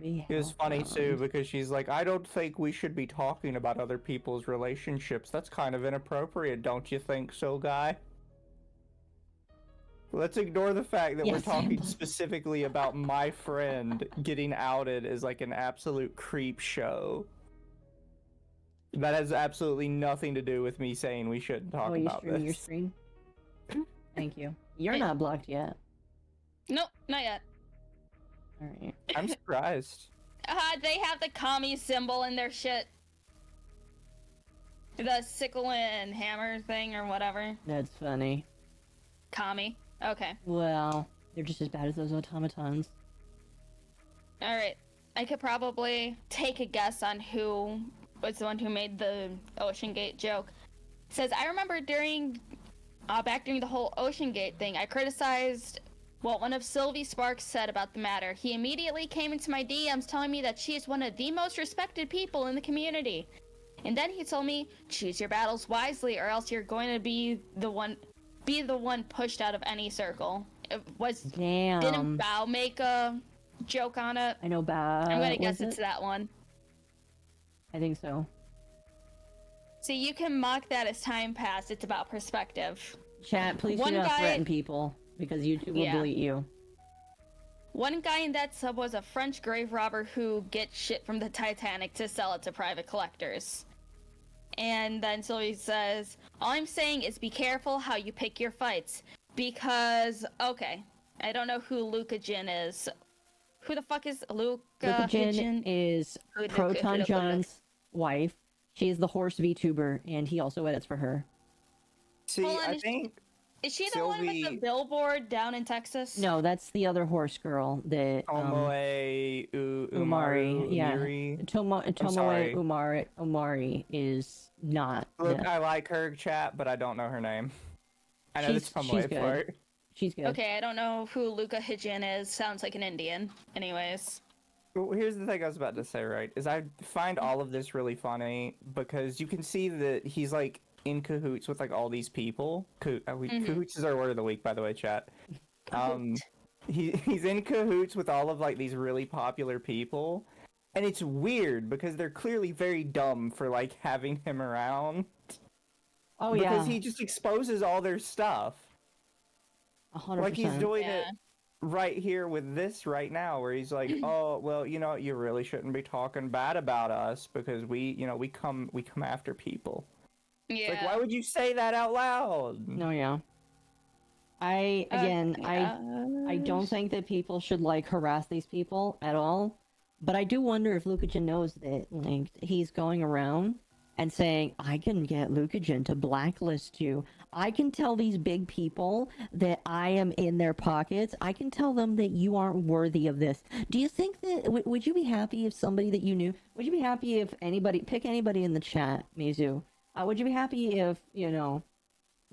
It was funny too because she's like, I don't think we should be talking about other people's relationships. That's kind of inappropriate, don't you think so, guy? Let's ignore the fact that we're
Yes,
talking
Himbo.
specifically about my friend getting outed as like an absolute creep show. That has absolutely nothing to do with me saying we shouldn't talk
Oh, you
about
streaming your
this.
screen? Thank you. You're not blocked yet.
Nope, not yet.
Alright.
I'm surprised.
They have the commie symbol in their shit. The sickle and hammer thing or whatever.
That's funny.
Commie. Okay.
Well, they're just as bad as those automatons.
Alright. I could probably take a guess on who was the one who made the Ocean Gate joke. It says, I remember back during the whole Ocean Gate thing, I criticized what one of Silvy Spark said about the matter. He immediately came into my DMs telling me that she is one of the most respected people in the community. And then he told me, choose your battles wisely or else you're going to be the one pushed out of any circle.
Damn.
Didn't Bao make a joke on it?
I know Bao.
I'm gonna guess it's that one.
I think so.
See, you can mock that as time passed. It's about perspective.
Chat, please
One
do not
guy-
threaten people, because YouTube will
Yeah.
delete you.
One guy in that sub was a French grave robber who gets shit from the Titanic to sell it to private collectors. And then Sylvie says, all I'm saying is be careful how you pick your fights. Because, okay, I don't know who Luca Jin is. Who the fuck is Luca
Jin is Proton John's wife. She is the horse VTuber, and he also edits for her.
See,
Hold on,
I think
Is she the one with the
Sylvie-
billboard down in Texas?
No, that's the other horse girl that
Tomoe
Umari, yeah.
Umiri.
Tomoe
sorry.
Umari is not.
Look,
the-
I like her chat, but I don't know her name. I know
She's-
the
she's
Tomoe
good.
part.
She's good.
Okay, I don't know who Luca Hijin is. Sounds like an Indian. Anyways.
Well, here's the thing I was about to say, right? Is I find all of this really funny because you can see that he's like in cahoots with like all these people. Cahoots is our word of the week, by the way, chat. He's in cahoots with all of like these really popular people, and it's weird because they're clearly very dumb for like having him around.
Oh
Because
yeah,
he just exposes all their stuff.
100%.
Like he's doing
Yeah.
it right here with this right now, where he's like, "Oh, well, you know, you really shouldn't be talking bad about us because we come after people."
Yeah.
It's like, why would you say that out loud?
No, yeah. I don't think that people should like harass these people at all. But I do wonder if Lukagen knows that like he's going around and saying, I can get Lukagen to blacklist you. I can tell these big people that I am in their pockets. I can tell them that you aren't worthy of this. Do you think that, would you be happy if somebody that you knew, would you be happy if pick anybody in the chat, Mizu. Would you be happy if,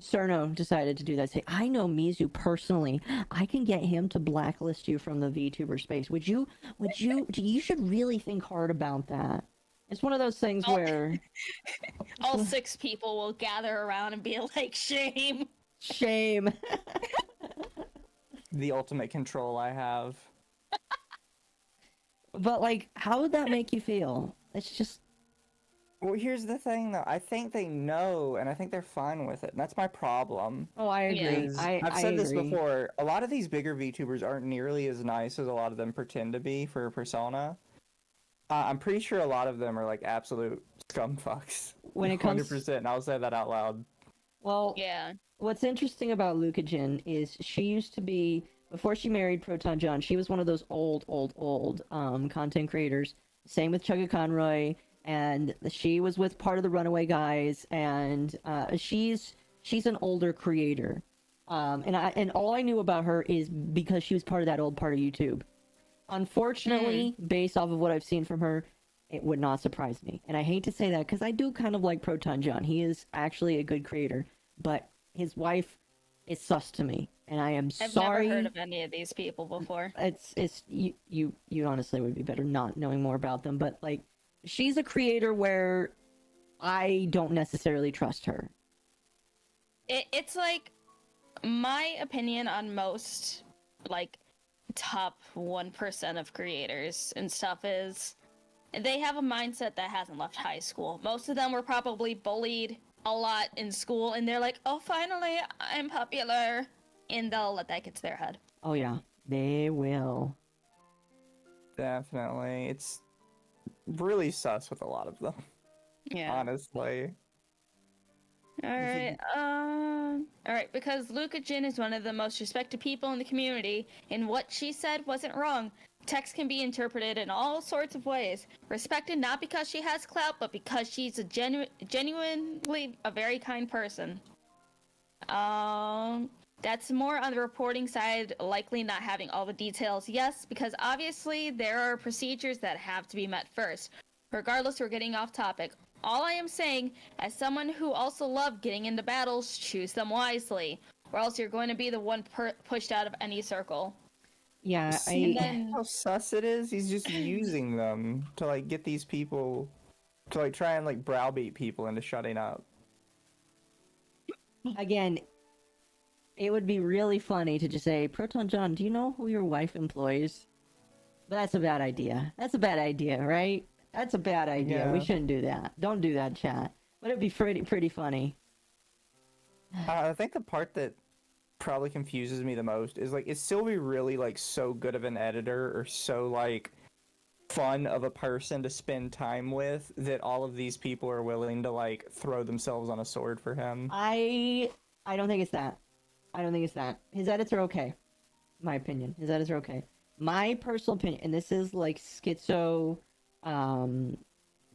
Cerno decided to do that? Say, I know Mizu personally. I can get him to blacklist you from the VTuber space. You should really think hard about that. It's one of those things where
all 6 people will gather around and be like, shame.
shame.
The ultimate control I have.
But like, how would that make you feel? It's just,
Well, here's the thing, though. I think they know, and I think they're fine with it. And that's my problem.
oh, I agree.
Is-
I've
I've said this
agree.
before. A lot of these bigger VTubers aren't nearly as nice as a lot of them pretend to be for a persona. I'm pretty sure a lot of them are like absolute scumfucks.
When it comes-
100%, and I'll say that out loud.
Well,
Yeah.
what's interesting about Lukagen is she used to be, before she married Proton John, she was one of those old content creators. Same with Chugga Conroy, and she was with part of the Runaway Guys, and she's an older creator. And all I knew about her is because she was part of that old part of YouTube. Unfortunately, based off of what I've seen from her, it would not surprise me. And I hate to say that because I do kind of like Proton John. He is actually a good creator, but his wife is sus to me, and I am
I've
sorry.
never heard of any of these people before.
It's you honestly would be better not knowing more about them, but like she's a creator where I don't necessarily trust her.
It's like my opinion on most like top 1% of creators and stuff is they have a mindset that hasn't left high school. Most of them were probably bullied a lot in school, and they're like, oh, finally I'm popular. and they'll let that get to their head.
Oh yeah, they will.
Definitely. It's really sus with a lot of them.
Yeah.
Honestly.
Alright, because Luca Jin is one of the most respected people in the community, and what she said wasn't wrong. Text can be interpreted in all sorts of ways. Respected not because she has clout, but because she's a genuinely a very kind person. That's more on the reporting side, likely not having all the details. Yes, because obviously there are procedures that have to be met first. Regardless, we're getting off topic. All I am saying, as someone who also loved getting into battles, choose them wisely, or else you're going to be the one pushed out of any circle.
Yeah,
See how sus it is? He's just using them to, like, get these people to, like, try and, like, browbeat people into shutting up.
Again, it would be really funny to just say, Proton John, do you know who your wife employs? But that's a bad idea. That's a bad idea, right? That's a bad idea.
Yeah.
We shouldn't do that. Don't do that, chat. But it'd be pretty funny.
I think the part that probably confuses me the most is, like, is Silvy really, like, so good of an editor or so, like, fun of a person to spend time with that all of these people are willing to, like, throw themselves on a sword for him?
I don't think it's that. I don't think it's that. His edits are okay. My opinion. His edits are okay. My personal opinion, and this is like schizo,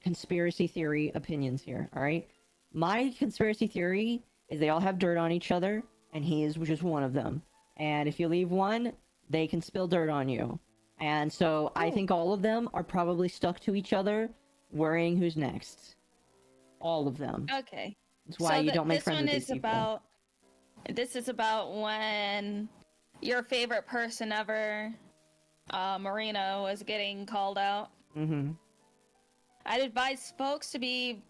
conspiracy theory opinions here, alright? My conspiracy theory is they all have dirt on each other, and he is just one of them. And if you leave one, they can spill dirt on you. And so I think all of them are probably stuck to each other, worrying who's next. All of them.
Okay.
That's why you don't make friends with these people.
This is about when your favorite person ever, Marina, was getting called out.
Mm-hmm.
I'd advise folks to be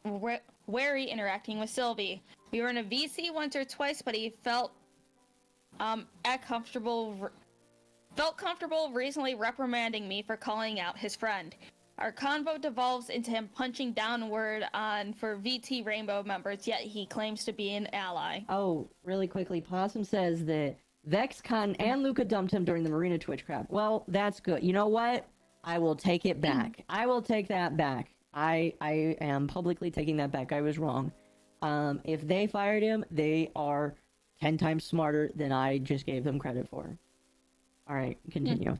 wary interacting with Silvy. We were in a VC once or twice, but he felt comfortable recently reprimanding me for calling out his friend. Our convo devolves into him punching downward for VT Rainbow members, yet he claims to be an ally.
Oh, really quickly, Possum says that VexCon and Luca dumped him during the Marina Twitch crap. Well, that's good. You know what? I will take it back. I will take that back. I am publicly taking that back. I was wrong. If they fired him, they are 10 times smarter than I just gave them credit for. All right, continue.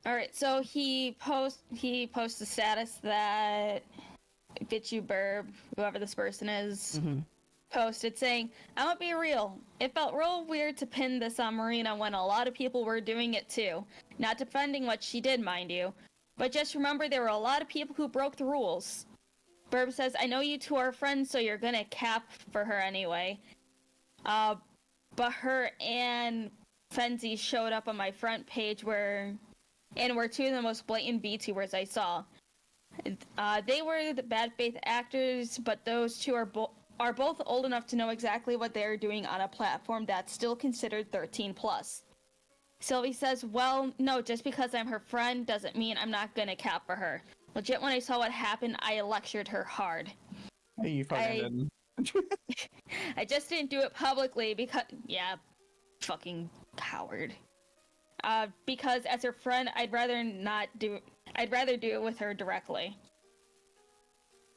All right, so he posts a status that Vtuber, whoever this person is, posted saying, "I'm gonna be real. It felt real weird to pin this on Marina when a lot of people were doing it too. Not defending what she did, mind you, but just remember there were a lot of people who broke the rules." Burb says, "I know you two are friends, so you're gonna cap for her anyway. But her and Fenzi showed up on my front page were two of the most blatant VTubers I saw. They were the bad faith actors, but those two are both old enough to know exactly what they're doing on a platform that's still considered 13+. Silvy says, "Well, no, just because I'm her friend doesn't mean I'm not gonna cap for her. Legit, when I saw what happened, I lectured her hard.
Hey, you fucking didn't.
I just didn't do it publicly because, yeah, fucking coward. Because as her friend, I'd rather do it with her directly.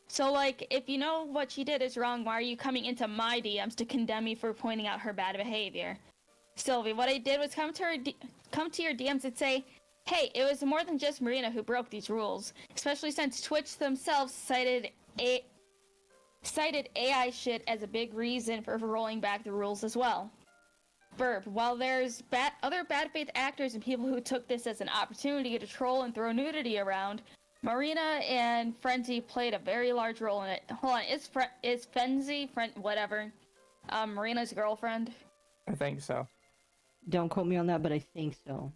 So, like, if you know what she did is wrong, why are you coming into my DMs to condemn me for pointing out her bad behavior? Silvy, what I did was come to your DMs and say, hey, it was more than just Marina who broke these rules, especially since Twitch themselves cited AI shit as a big reason for rolling back the rules as well. Burp, while there's other bad faith actors and people who took this as an opportunity to troll and throw nudity around, Marina and Frenzy played a very large role in it. Hold on, is Frenzy, Marina's girlfriend?
I think so.
Don't quote me on that, but I think so.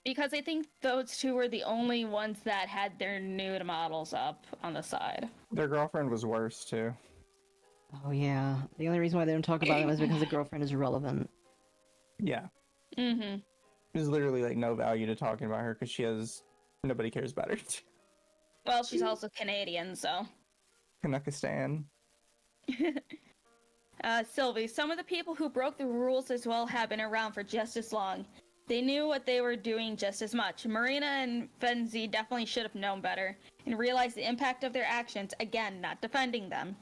Because I think those two were the only ones that had their nude models up on the side.
Their girlfriend was worse, too.
Oh, yeah. The only reason why they don't talk about it is because the girlfriend is irrelevant.
Yeah.
Mm-hmm.
There's literally, like, no value to talking about her because nobody cares about her.
Well, she's also Canadian, so.
Kanakistan.
Silvy, some of the people who broke the rules as well have been around for just as long. They knew what they were doing just as much. Marina and Fenzi definitely should have known better and realized the impact of their actions, again, not defending them.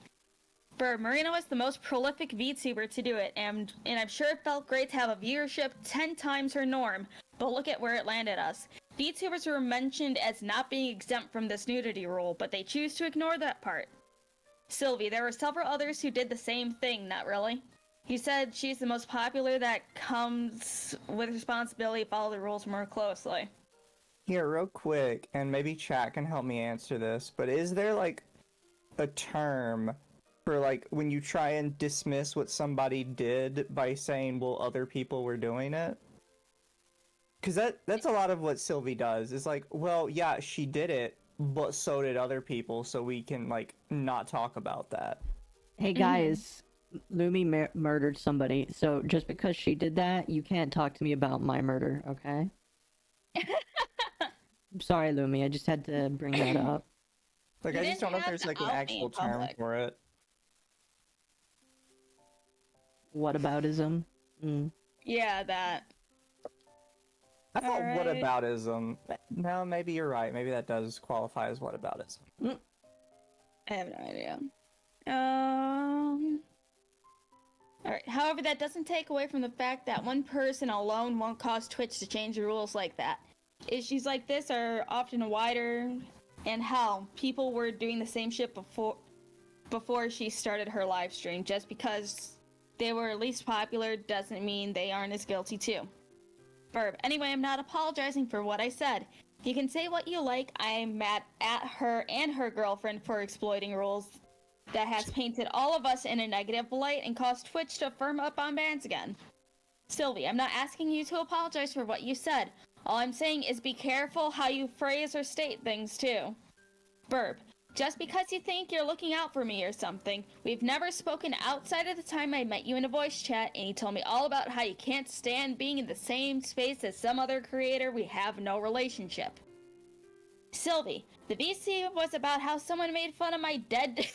Marina was the most prolific VTuber to do it, and I'm sure it felt great to have a viewership 10 times her norm, but look at where it landed us. VTubers were mentioned as not being exempt from this nudity rule, but they choose to ignore that part. Silvy, there were several others who did the same thing, not really. You said she's the most popular that comes with responsibility to follow the rules more closely.
Here, real quick, and maybe chat can help me answer this, but is there, like, a term for, like, when you try and dismiss what somebody did by saying, well, other people were doing it? Because that's a lot of what Silvy does. Is like, well, yeah, she did it, but so did other people, so we can, like, not talk about that.
Hey, guys, Lumi murdered somebody, so just because she did that, you can't talk to me about my murder, okay? I'm sorry, Lumi, I just had to bring that up.
Like, I just don't know if there's, like, an actual term for it.
Whataboutism?
Yeah, that.
I thought whataboutism. No, maybe you're right. Maybe that does qualify as whataboutism.
I have no idea. Alright, however, that doesn't take away from the fact that one person alone won't cause Twitch to change the rules like that. Issues like this are often wider, and hell, people were doing the same shit before she started her live stream. Just because they were least popular doesn't mean they aren't as guilty too. Anyway, I'm not apologizing for what I said. You can say what you like. I'm mad at her and her girlfriend for exploiting rules that has painted all of us in a negative light and caused Twitch to firm up on bans again. Silvy, I'm not asking you to apologize for what you said. All I'm saying is be careful how you phrase or state things too. Just because you think you're looking out for me or something, we've never spoken outside of the time I met you in a voice chat and you told me all about how you can't stand being in the same space as some other creator we have no relationship. Silvy, the VC was about how someone made fun of my dead...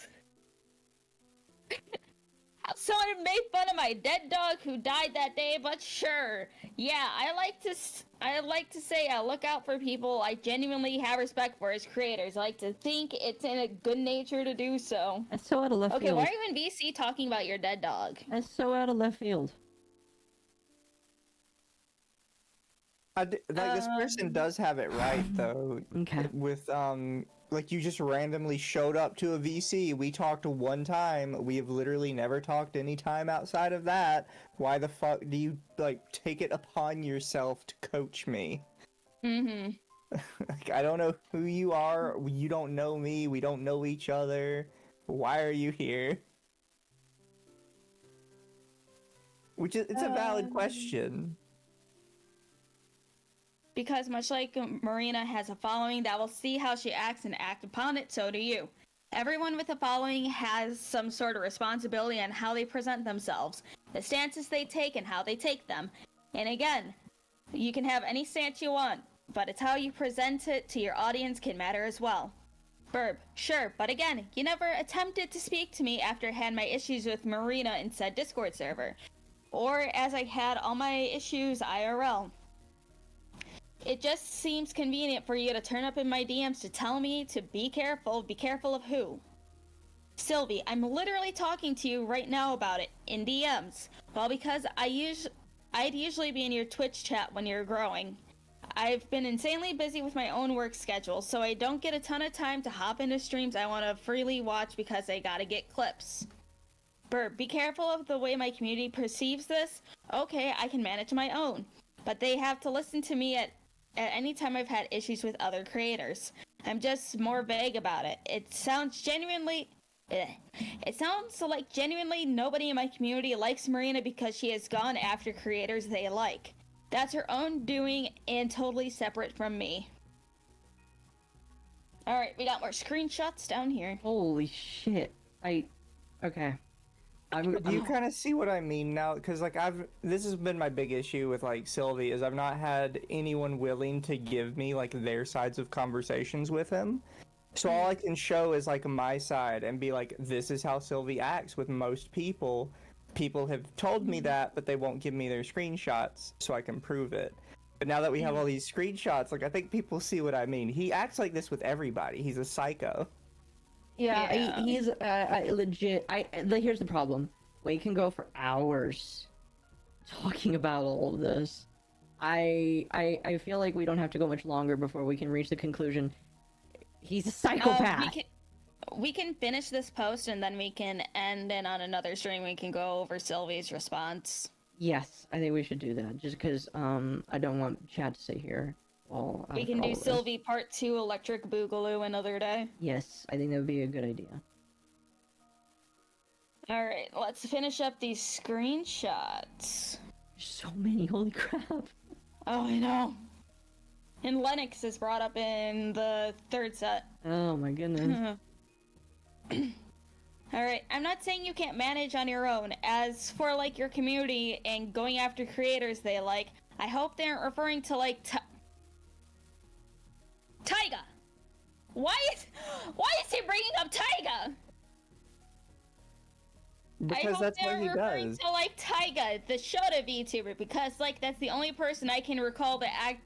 Someone made fun of my dead dog who died that day, but sure. Yeah, I like to say I look out for people I genuinely have respect for as creators. I like to think it's in a good nature to do so.
That's so out of left field.
Okay, why are you in VC talking about your dead dog?
That's so out of left field.
This person does have it right, though.
Okay.
With, like, you just randomly showed up to a VC. We talked one time. We have literally never talked any time outside of that. Why the fuck do you, like, take it upon yourself to coach me? Like, I don't know who you are. You don't know me. We don't know each other. Why are you here? Which is, it's a valid question.
Because much like Marina has a following that will see how she acts and act upon it, so do you. Everyone with a following has some sort of responsibility on how they present themselves, the stances they take and how they take them. And again, you can have any stance you want, but it's how you present it to your audience can matter as well. Sure, but again, you never attempted to speak to me after I had my issues with Marina in said Discord server, or as I had all my issues IRL. It just seems convenient for you to turn up in my DMs to tell me to be careful of who? Silvy, I'm literally talking to you right now about it, in DMs. Well, because I'd usually be in your Twitch chat when you're growing. I've been insanely busy with my own work schedule, so I don't get a ton of time to hop into streams I want to freely watch because I gotta get clips. Be careful of the way my community perceives this. Okay, I can manage my own. But they have to listen to me at any time I've had issues with other creators. I'm just more vague about it. It sounds like genuinely nobody in my community likes Marina because she has gone after creators they like. That's her own doing and totally separate from me. Alright, we got more screenshots down here.
Holy shit. Okay.
Do you kind of see what I mean now? Because, like, this has been my big issue with, like, Silvy, is I've not had anyone willing to give me, like, their sides of conversations with him. So all I can show is, like, my side and be like, this is how Silvy acts with most people. people have told me that, but they won't give me their screenshots so I can prove it. But now that we have all these screenshots, like, I think people see what I mean. He acts like this with everybody. He's a psycho.
Yeah. He's legit. Here's the problem. We can go for hours talking about all of this. I feel like we don't have to go much longer before we can reach the conclusion. He's a psychopath.
We can finish this post and then we can end in on another stream. We can go over Sylvie's response.
Yes, I think we should do that. Just because I don't want Chad to sit here.
We can do Silvy Part 2 Electric Boogaloo another day.
Yes, I think that would be a good idea.
Alright, let's finish up these screenshots.
So many, holy crap.
Oh, I know. And Lennox is brought up in the third set.
Oh my goodness.
Alright, I'm not saying you can't manage on your own. As for, like, your community and going after creators they like, I hope they aren't referring to, like, Taiga! Why is he bringing up Taiga?
Because that's what he does.
To, like, Taiga, the Shota VTuber, because, like, that's the only person I can recall that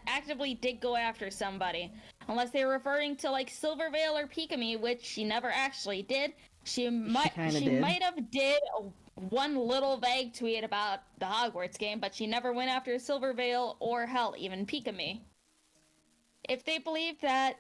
actively did go after somebody. Unless they were referring to, like, Silvervale or Pikami, which she never actually did. She might have did one little vague tweet about the Hogwarts game, but she never went after Silvervale or, hell, even Pikami. If they believe that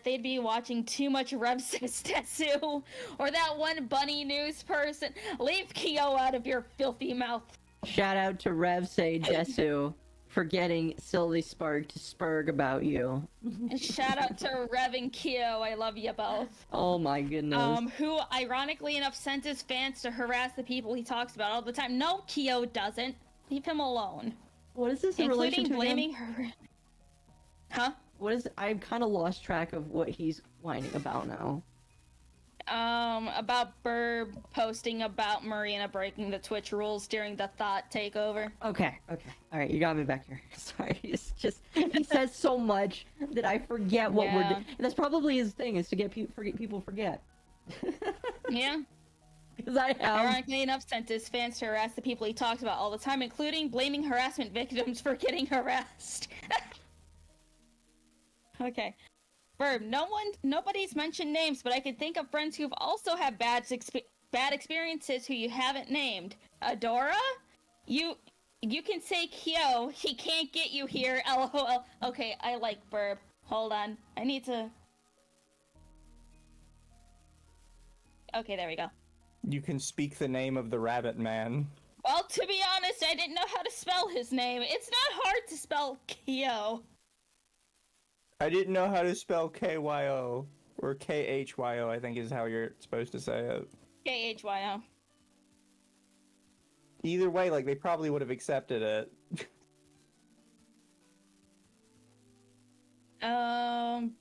they'd be watching too much Revstetsu or that one bunny news person, leave Kyo out of your filthy mouth.
Shout out to Revstetsu for getting Silvyspark to spurg about you.
And shout out to Rev and Kyo, I love you both.
Oh my goodness.
Who ironically enough sent his fans to harass the people he talks about all the time. No, Kyo doesn't. Leave him alone.
What is this in relation to
blaming
him?
her? Huh?
What is? I've kind of lost track of what he's whining about now.
About Burb posting about Marina breaking the Twitch rules during the Thought takeover.
Okay. All right, you got me back here. Sorry, it's just he says so much that I forget what we're doing. That's probably his thing, is to get people forget.
Yeah.
Because I have.
Ironically enough, sent his fans to harass the people he talks about all the time, including blaming harassment victims for getting harassed. Okay. Verb, nobody's mentioned names, but I can think of friends who've also had bad experiences who you haven't named. Adora? You can say Kyo, he can't get you here, LOL. Okay, I like Verb. Hold on. I need to... Okay, there we go.
You can speak the name of the rabbit man.
Well, to be honest, I didn't know how to spell his name. It's not hard to spell Kyo.
I didn't know how to spell KYO, or KHYO, I think is how you're supposed to say it.
KHYO.
Either way, like, they probably would have accepted it.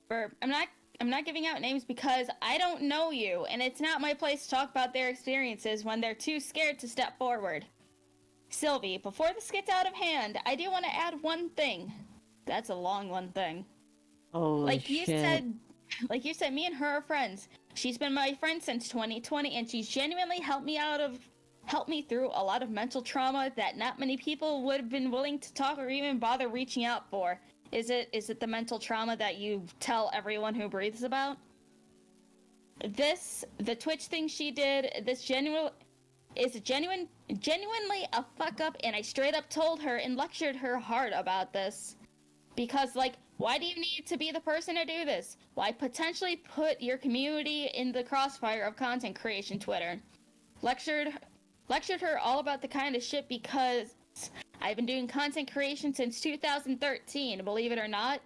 Burp. I'm not giving out names because I don't know you, and it's not my place to talk about their experiences when they're too scared to step forward. Silvie, before this gets out of hand, I do want to add one thing. That's a long one thing.
Holy shit.
Like you said, me and her are friends. She's been my friend since 2020, and she's genuinely helped me through a lot of mental trauma that not many people would have been willing to talk or even bother reaching out for. Is it the mental trauma that you tell everyone who breathes about? The Twitch thing she did, genuinely a fuck up, and I straight up told her and lectured her hard about this. Because, like, why do you need to be the person to do this? Why potentially put your community in the crossfire of content creation Twitter? Lectured her all about the kind of shit because I've been doing content creation since 2013, believe it or not.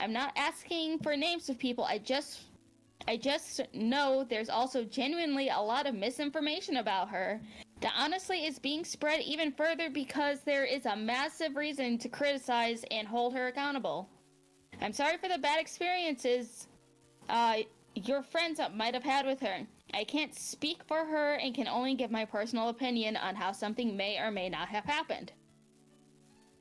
I'm not asking for names of people, I just know there's also genuinely a lot of misinformation about her that honestly is being spread even further because there is a massive reason to criticize and hold her accountable. I'm sorry for the bad experiences your friends might have had with her. I can't speak for her and can only give my personal opinion on how something may or may not have happened.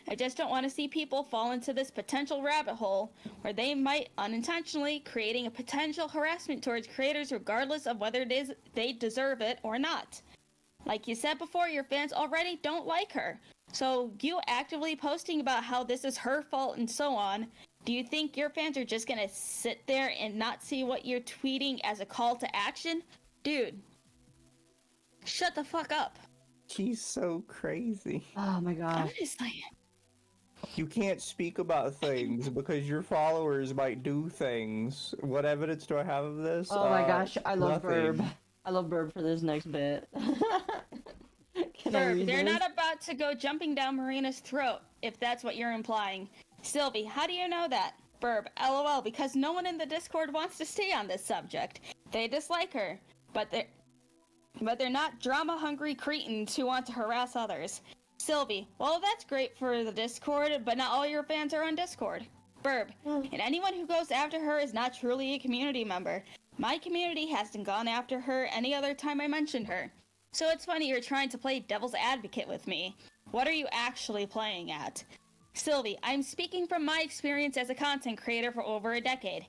I just don't want to see people fall into this potential rabbit hole where they might unintentionally creating a potential harassment towards creators regardless of whether it is they deserve it or not. Like you said before, your fans already don't like her. So you actively posting about how this is her fault and so on, do you think your fans are just gonna sit there and not see what you're tweeting as a call to action? Dude, shut the fuck up.
She's so crazy.
Oh my gosh.
Honestly.
You can't speak about things because your followers might do things. What evidence do I have of this?
Oh my gosh, I love
nothing.
Burb. I love Burb for this next bit. Can I
Burb,
read
they're
this?
not about to go jumping down Marina's throat, if that's what you're implying. Silvy, how do you know that? Burb, LOL, because no one in the Discord wants to stay on this subject. They dislike her, but they're not drama-hungry cretins who want to harass others. Silvy, well, that's great for the Discord, but not all your fans are on Discord. Burb, and anyone who goes after her is not truly a community member. My community hasn't gone after her any other time I mentioned her. So it's funny you're trying to play devil's advocate with me. What are you actually playing at? Silvy, I'm speaking from my experience as a content creator for over a decade.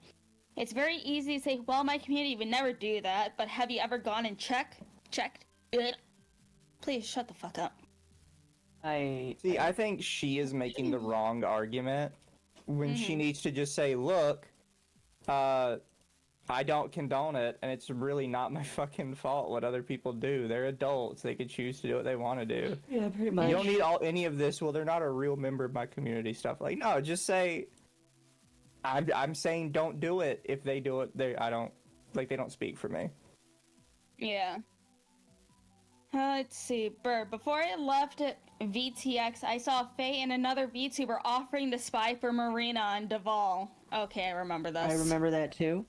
It's very easy to say, well, my community would never do that, but have you ever gone and checked? Please shut the fuck up.
I think she is making the wrong argument when she
Mm-hmm.
needs to just say, look, I don't condone it, and it's really not my fucking fault what other people do. They're adults. They can choose to do what they want to do.
Yeah, pretty much.
You don't need any of this. Well, they're not a real member of my community stuff. Like, no, just say, I'm saying don't do it. If they do it, they don't speak for me.
Yeah. Let's see, Burr. Before I left VTX, I saw Faye and another VTuber offering to spy for Marina on Duval. Okay, I remember this.
I remember that too.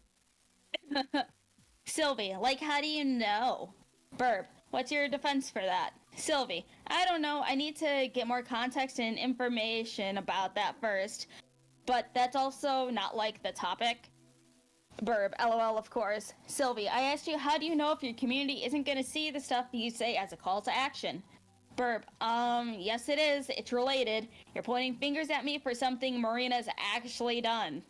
Silvy, like, how do you know? Burb, what's your defense for that? Silvy, I don't know. I need to get more context and information about that first. But that's also not like the topic. Burb, LOL, of course. Silvy, I asked you, how do you know if your community isn't gonna see the stuff you say as a call to action? Burb, yes it is. It's related. You're pointing fingers at me for something Marina's actually done.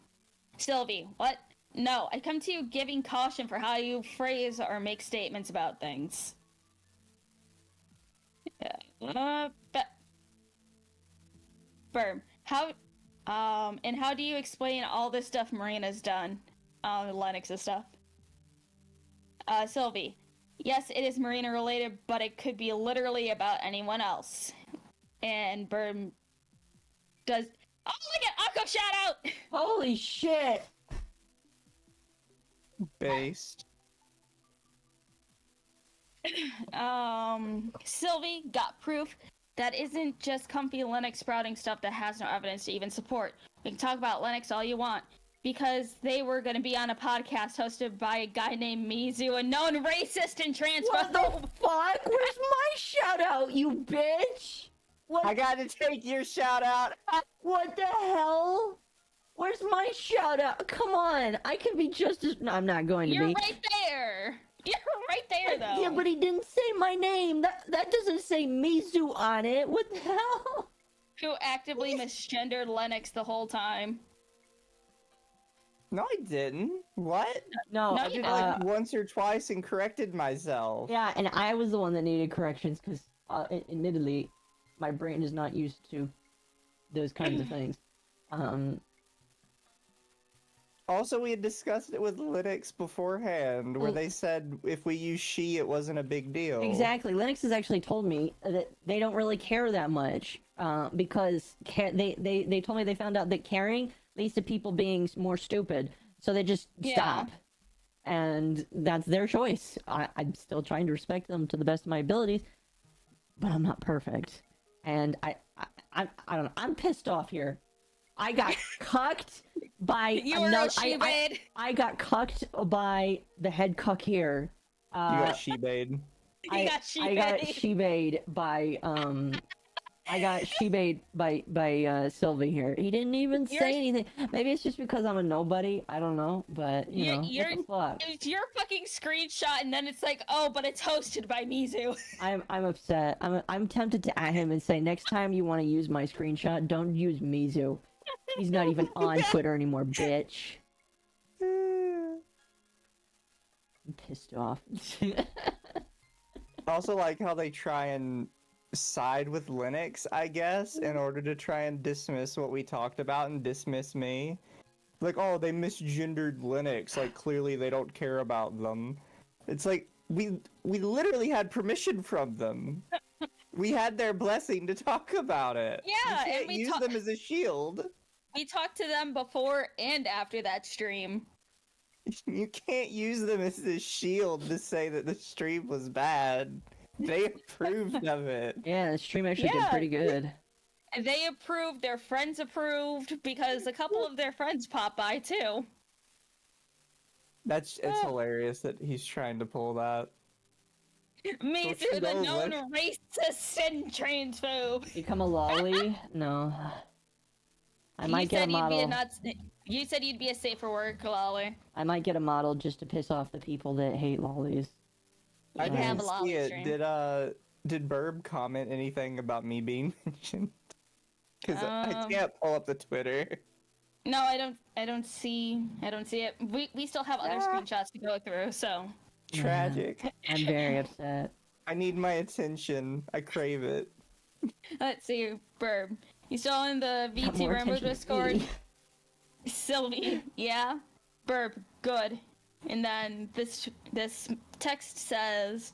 Silvy, what? No, I come to you giving caution for how you phrase or make statements about things. Burb, and how do you explain all this stuff Marina's done? Lennox's stuff. Silvy, yes, it is Marina related, but it could be literally about anyone else. And Burb does. Oh, look at Akko shout out!
Holy shit!
Based.
Silvy got proof that isn't just comfy Linux sprouting stuff that has no evidence to even support. We can talk about Linux all you want, because they were going to be on a podcast hosted by a guy named Mizu, a known racist and transphobe.
What the fuck? Where's my shout out, you bitch? What?
I gotta take your shout out.
What the hell? Where's my shout out? Come on, I can be just as. No, I'm not going to
You're
be.
right there. You're right there, though.
Yeah, but he didn't say my name. That doesn't say Mizu on it. What the hell?
Who actively misgendered Lennox the whole time.
No, I didn't. What?
No,
No,
I did like once or twice and corrected myself.
Yeah, and I was the one that needed corrections because, admittedly, my brain is not used to those kinds of things.
Also, we had discussed it with Linux beforehand, where they said if we use she, it wasn't a big deal.
Exactly. Linux has actually told me that they don't really care that much because they told me they found out that caring leads to people being more stupid, so they just stop. And that's their choice. I'm still trying to respect them to the best of my abilities, but I'm not perfect. And I don't know. I'm pissed off here. I got cucked by another. I got cucked by the head cuck here.
You got she-bade.
I got she-bade by I got she-bade by Silvy here. He didn't even say anything. Maybe it's just because I'm a nobody. I don't know, but you know, what the fuck?
It's your fucking screenshot, and then it's like, oh, but it's hosted by Mizu.
I'm upset. I'm tempted to at him and say, next time you want to use my screenshot, don't use Mizu. He's not even on Twitter anymore, bitch. I'm pissed off.
also like how they try and side with Linux, I guess, in order to try and dismiss what we talked about and dismiss me. Like, oh, they misgendered Linux. Like, clearly they don't care about them. It's like we literally had permission from them. We had their blessing to talk about it.
Yeah,
you
and
can't
we
use them as a shield.
We talked to them before and after that stream.
You can't use them as a shield to say that the stream was bad. They approved of it.
Yeah, the stream actually did pretty good.
They approved, their friends approved, because a couple of their friends popped by too.
It's hilarious that he's trying to pull that.
Me through the known racist and transphobe.
Become a lolly? No. I might get a model.
You said you'd be a safer work, lolly.
I might get a model just to piss off the people that hate lollies.
I didn't see it. Did Burb comment anything about me being mentioned? Because I can't pull up the Twitter.
No, I don't see it. We still have other screenshots to go through, so.
Tragic.
I'm very upset.
I need my attention. I crave it.
Let's see, Burb. You still in the VT Rainbow Discord? Silvy, yeah? Burb, good. And then this text says,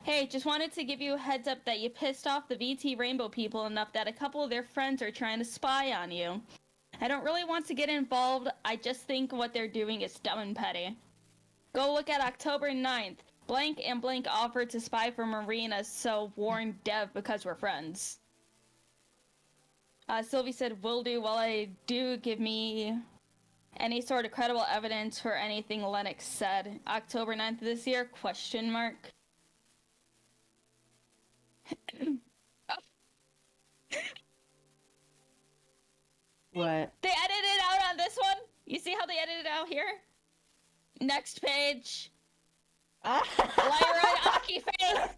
hey, just wanted to give you a heads up that you pissed off the VT Rainbow people enough that a couple of their friends are trying to spy on you. I don't really want to get involved, I just think what they're doing is dumb and petty. Go look at October 9th. Blank and Blank offered to spy for Marina, so warn Dev because we're friends. Sylvie said, will do. While I do, give me any sort of credible evidence for anything Lennox said. October 9th of this year, question mark.
What?
They edited it out on this one? You see how they edited it out here? Next page. Lyra and Aki face.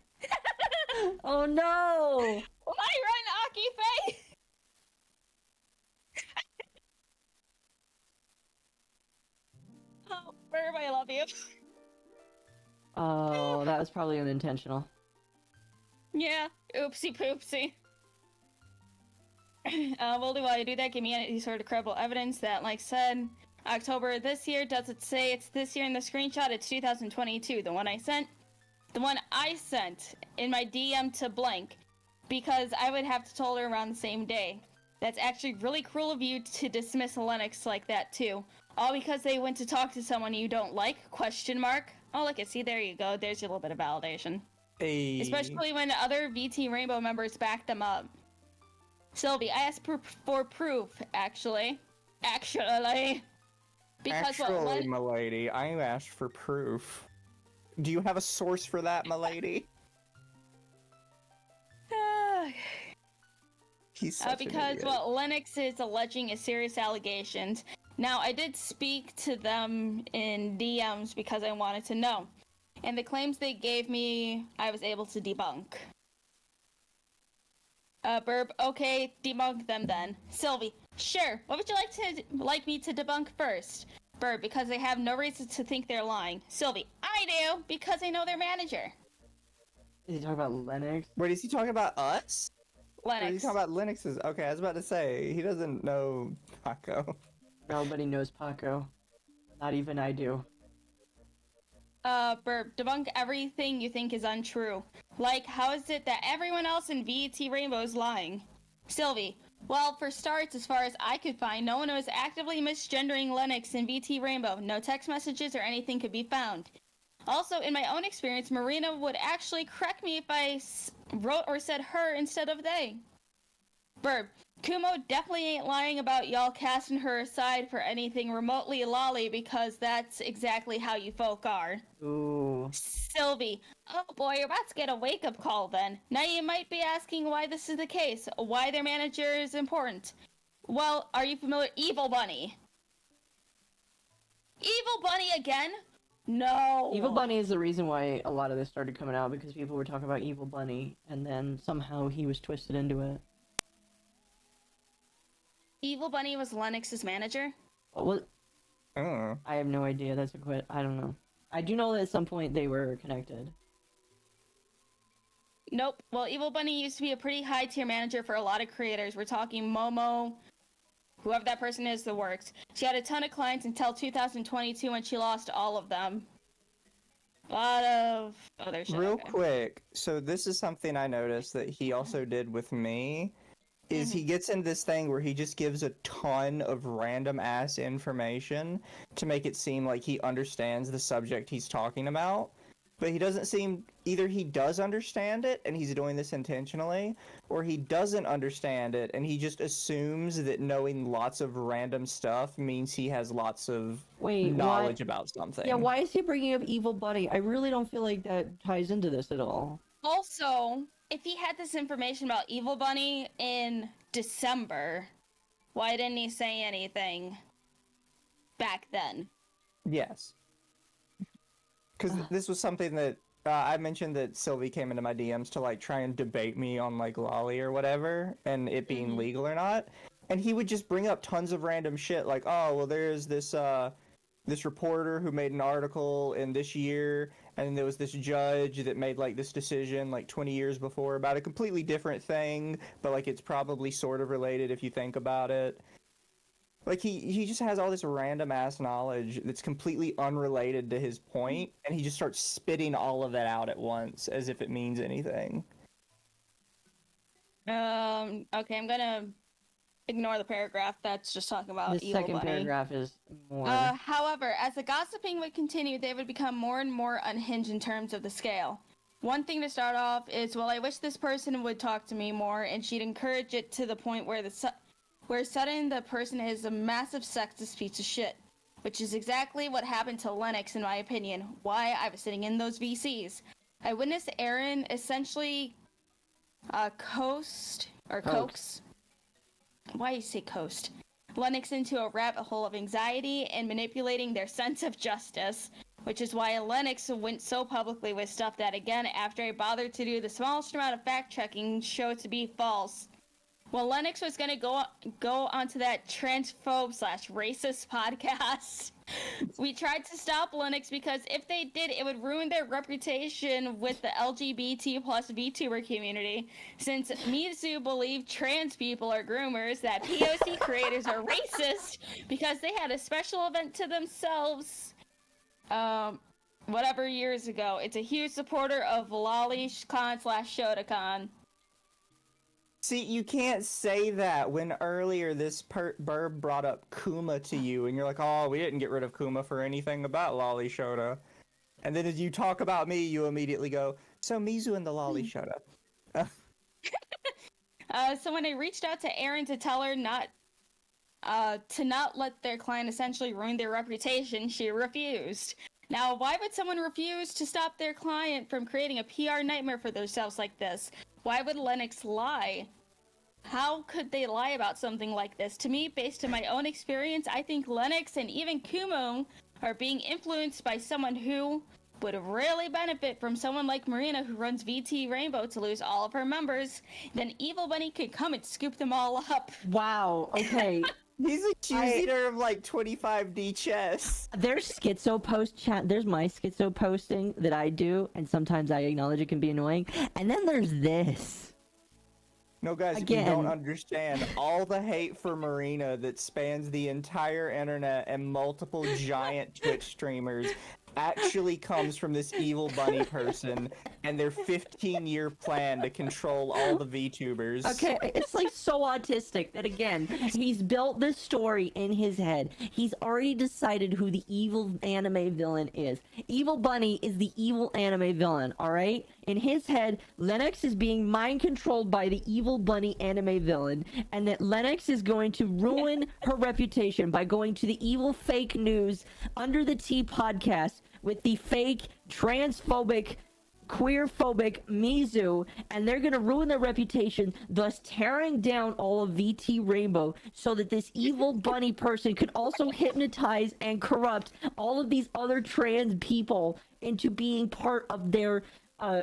Oh no!
Lyra and Aki face. Oh, Burb, I love you.
Oh, that was probably unintentional.
Yeah, oopsie poopsie. Well, while you do that, give me any sort of credible evidence that, like said, October this year, does it say it's this year in the screenshot? It's 2022. The one I sent in my DM to Blank, because I would have to told her around the same day. That's actually really cruel of you to dismiss Lennox like that too. All because they went to talk to someone you don't like? Question mark. Oh, look, see, there you go. There's a little bit of validation.
Hey.
Especially when other VT Rainbow members back them up. Sylvie, I asked for proof, actually. Because
actually, milady, I asked for proof. Do you have a source for that, milady? He's such
because
an
what Lennox is alleging is serious allegations. Now, I did speak to them in DMs because I wanted to know. And the claims they gave me, I was able to debunk. Burb, okay, debunk them then. Sylvie, sure. What would you like me to debunk first? Burb, because they have no reason to think they're lying. Sylvie, I do, because I know their manager.
Is he talking about Lennox?
Wait, is he talking about us?
Lennox.
Or is he talking about Linux's? Okay, I was about to say, he doesn't know Paco.
Nobody knows Paco. Not even I do.
Burb, debunk everything you think is untrue. Like, how is it that everyone else in VT Rainbow is lying? Sylvie, well, for starts, as far as I could find, no one was actively misgendering Lennox in VT Rainbow. No text messages or anything could be found. Also, in my own experience, Marina would actually correct me if I wrote or said her instead of they. Burb, Kumo definitely ain't lying about y'all casting her aside for anything remotely lolly, because that's exactly how you folk are.
Ooh.
Sylvie, oh boy, you're about to get a wake-up call then. Now you might be asking why this is the case, why their manager is important. Well, are you familiar? Evil Bunny. Evil Bunny again? No.
Evil Bunny is the reason why a lot of this started coming out, because people were talking about Evil Bunny, and then somehow he was twisted into it.
Evil Bunny was Lennox's manager?
What?
Oh.
I have no idea. That's a quit. I don't know. I do know that at some point they were connected.
Nope. Well, Evil Bunny used to be a pretty high tier manager for a lot of creators. We're talking Momo, whoever that person is that works. She had a ton of clients until 2022 when she lost all of them. A lot of other shit.
Real quick, so this is something I noticed that he also did with me, is he gets in this thing where he just gives a ton of random ass information to make it seem like he understands the subject he's talking about. But he doesn't seem, either he does understand it and he's doing this intentionally, or he doesn't understand it and he just assumes that knowing lots of random stuff means he has lots of knowledge about something.
Yeah, why is he bringing up Evil Bunny? I really don't feel like that ties into this at all.
Also, if he had this information about Evil Bunny in December, why didn't he say anything back then?
Yes. Because this was something that I mentioned that Silvy came into my DMs to like try and debate me on like Lolly or whatever and it being legal or not. And he would just bring up tons of random shit like, oh, well, there's this this reporter who made an article in this year, and there was this judge that made like this decision like 20 years before about a completely different thing, but like it's probably sort of related if you think about it. Like, he just has all this random-ass knowledge that's completely unrelated to his point, and he just starts spitting all of that out at once, as if it means anything.
Okay, I'm gonna ignore the paragraph that's just talking about
The
Evil
second
Bunny.
paragraph is more...
However, as the gossiping would continue, they would become more and more unhinged in terms of the scale. One thing to start off is, well, I wish this person would talk to me more, and she'd encourage it to the point where suddenly the person is a massive sexist piece of shit, which is exactly what happened to Lennox in my opinion, why I was sitting in those VCs. I witnessed Aaron essentially coax. Why do you say coast? Lennox into a rabbit hole of anxiety and manipulating their sense of justice, which is why Lennox went so publicly with stuff that, again, after I bothered to do the smallest amount of fact-checking, showed to be false. Well, Lennox was going to go onto that transphobe/racist podcast. We tried to stop Lennox because if they did, it would ruin their reputation with the LGBT plus VTuber community. Since Mizu believed trans people are groomers, that POC creators are racist because they had a special event to themselves, whatever years ago. It's a huge supporter of LollyCon/ShotaCon.
See, you can't say that when earlier this burb brought up Kuma to you, and you're like, oh, we didn't get rid of Kuma for anything about Lolly Shota. And then as you talk about me, you immediately go, so Mizu and the Lolly Shota.
So when I reached out to Erin to tell her to not let their client essentially ruin their reputation, she refused. Now, why would someone refuse to stop their client from creating a PR nightmare for themselves like this? Why would Lennox lie? How could they lie about something like this? To me, based on my own experience, I think Lennox and even Kumo are being influenced by someone who would really benefit from someone like Marina, who runs VT Rainbow, to lose all of her members. Then Evil Bunny could come and scoop them all up.
Wow, okay.
He's a cheater of like 25D chess.
There's schizo post chat. There's my schizo posting that I do, and sometimes I acknowledge it can be annoying. And then there's this.
No, guys,
Again.
if you don't understand, all the hate for Marina that spans the entire internet and multiple giant Twitch streamers actually comes from this Evil Bunny person and their 15-year plan to control all the VTubers.
Okay, it's like so autistic that, again, he's built this story in his head. He's already decided who the evil anime villain is. Evil Bunny is the evil anime villain, alright? In his head, Lennox is being mind-controlled by the Evil Bunny anime villain, and that Lennox is going to ruin her reputation by going to the evil fake news Underthetea Podcast with the fake, transphobic, queerphobic Mizu, and they're gonna ruin their reputation, thus tearing down all of VT Rainbow, so that this Evil Bunny person could also hypnotize and corrupt all of these other trans people into being part of their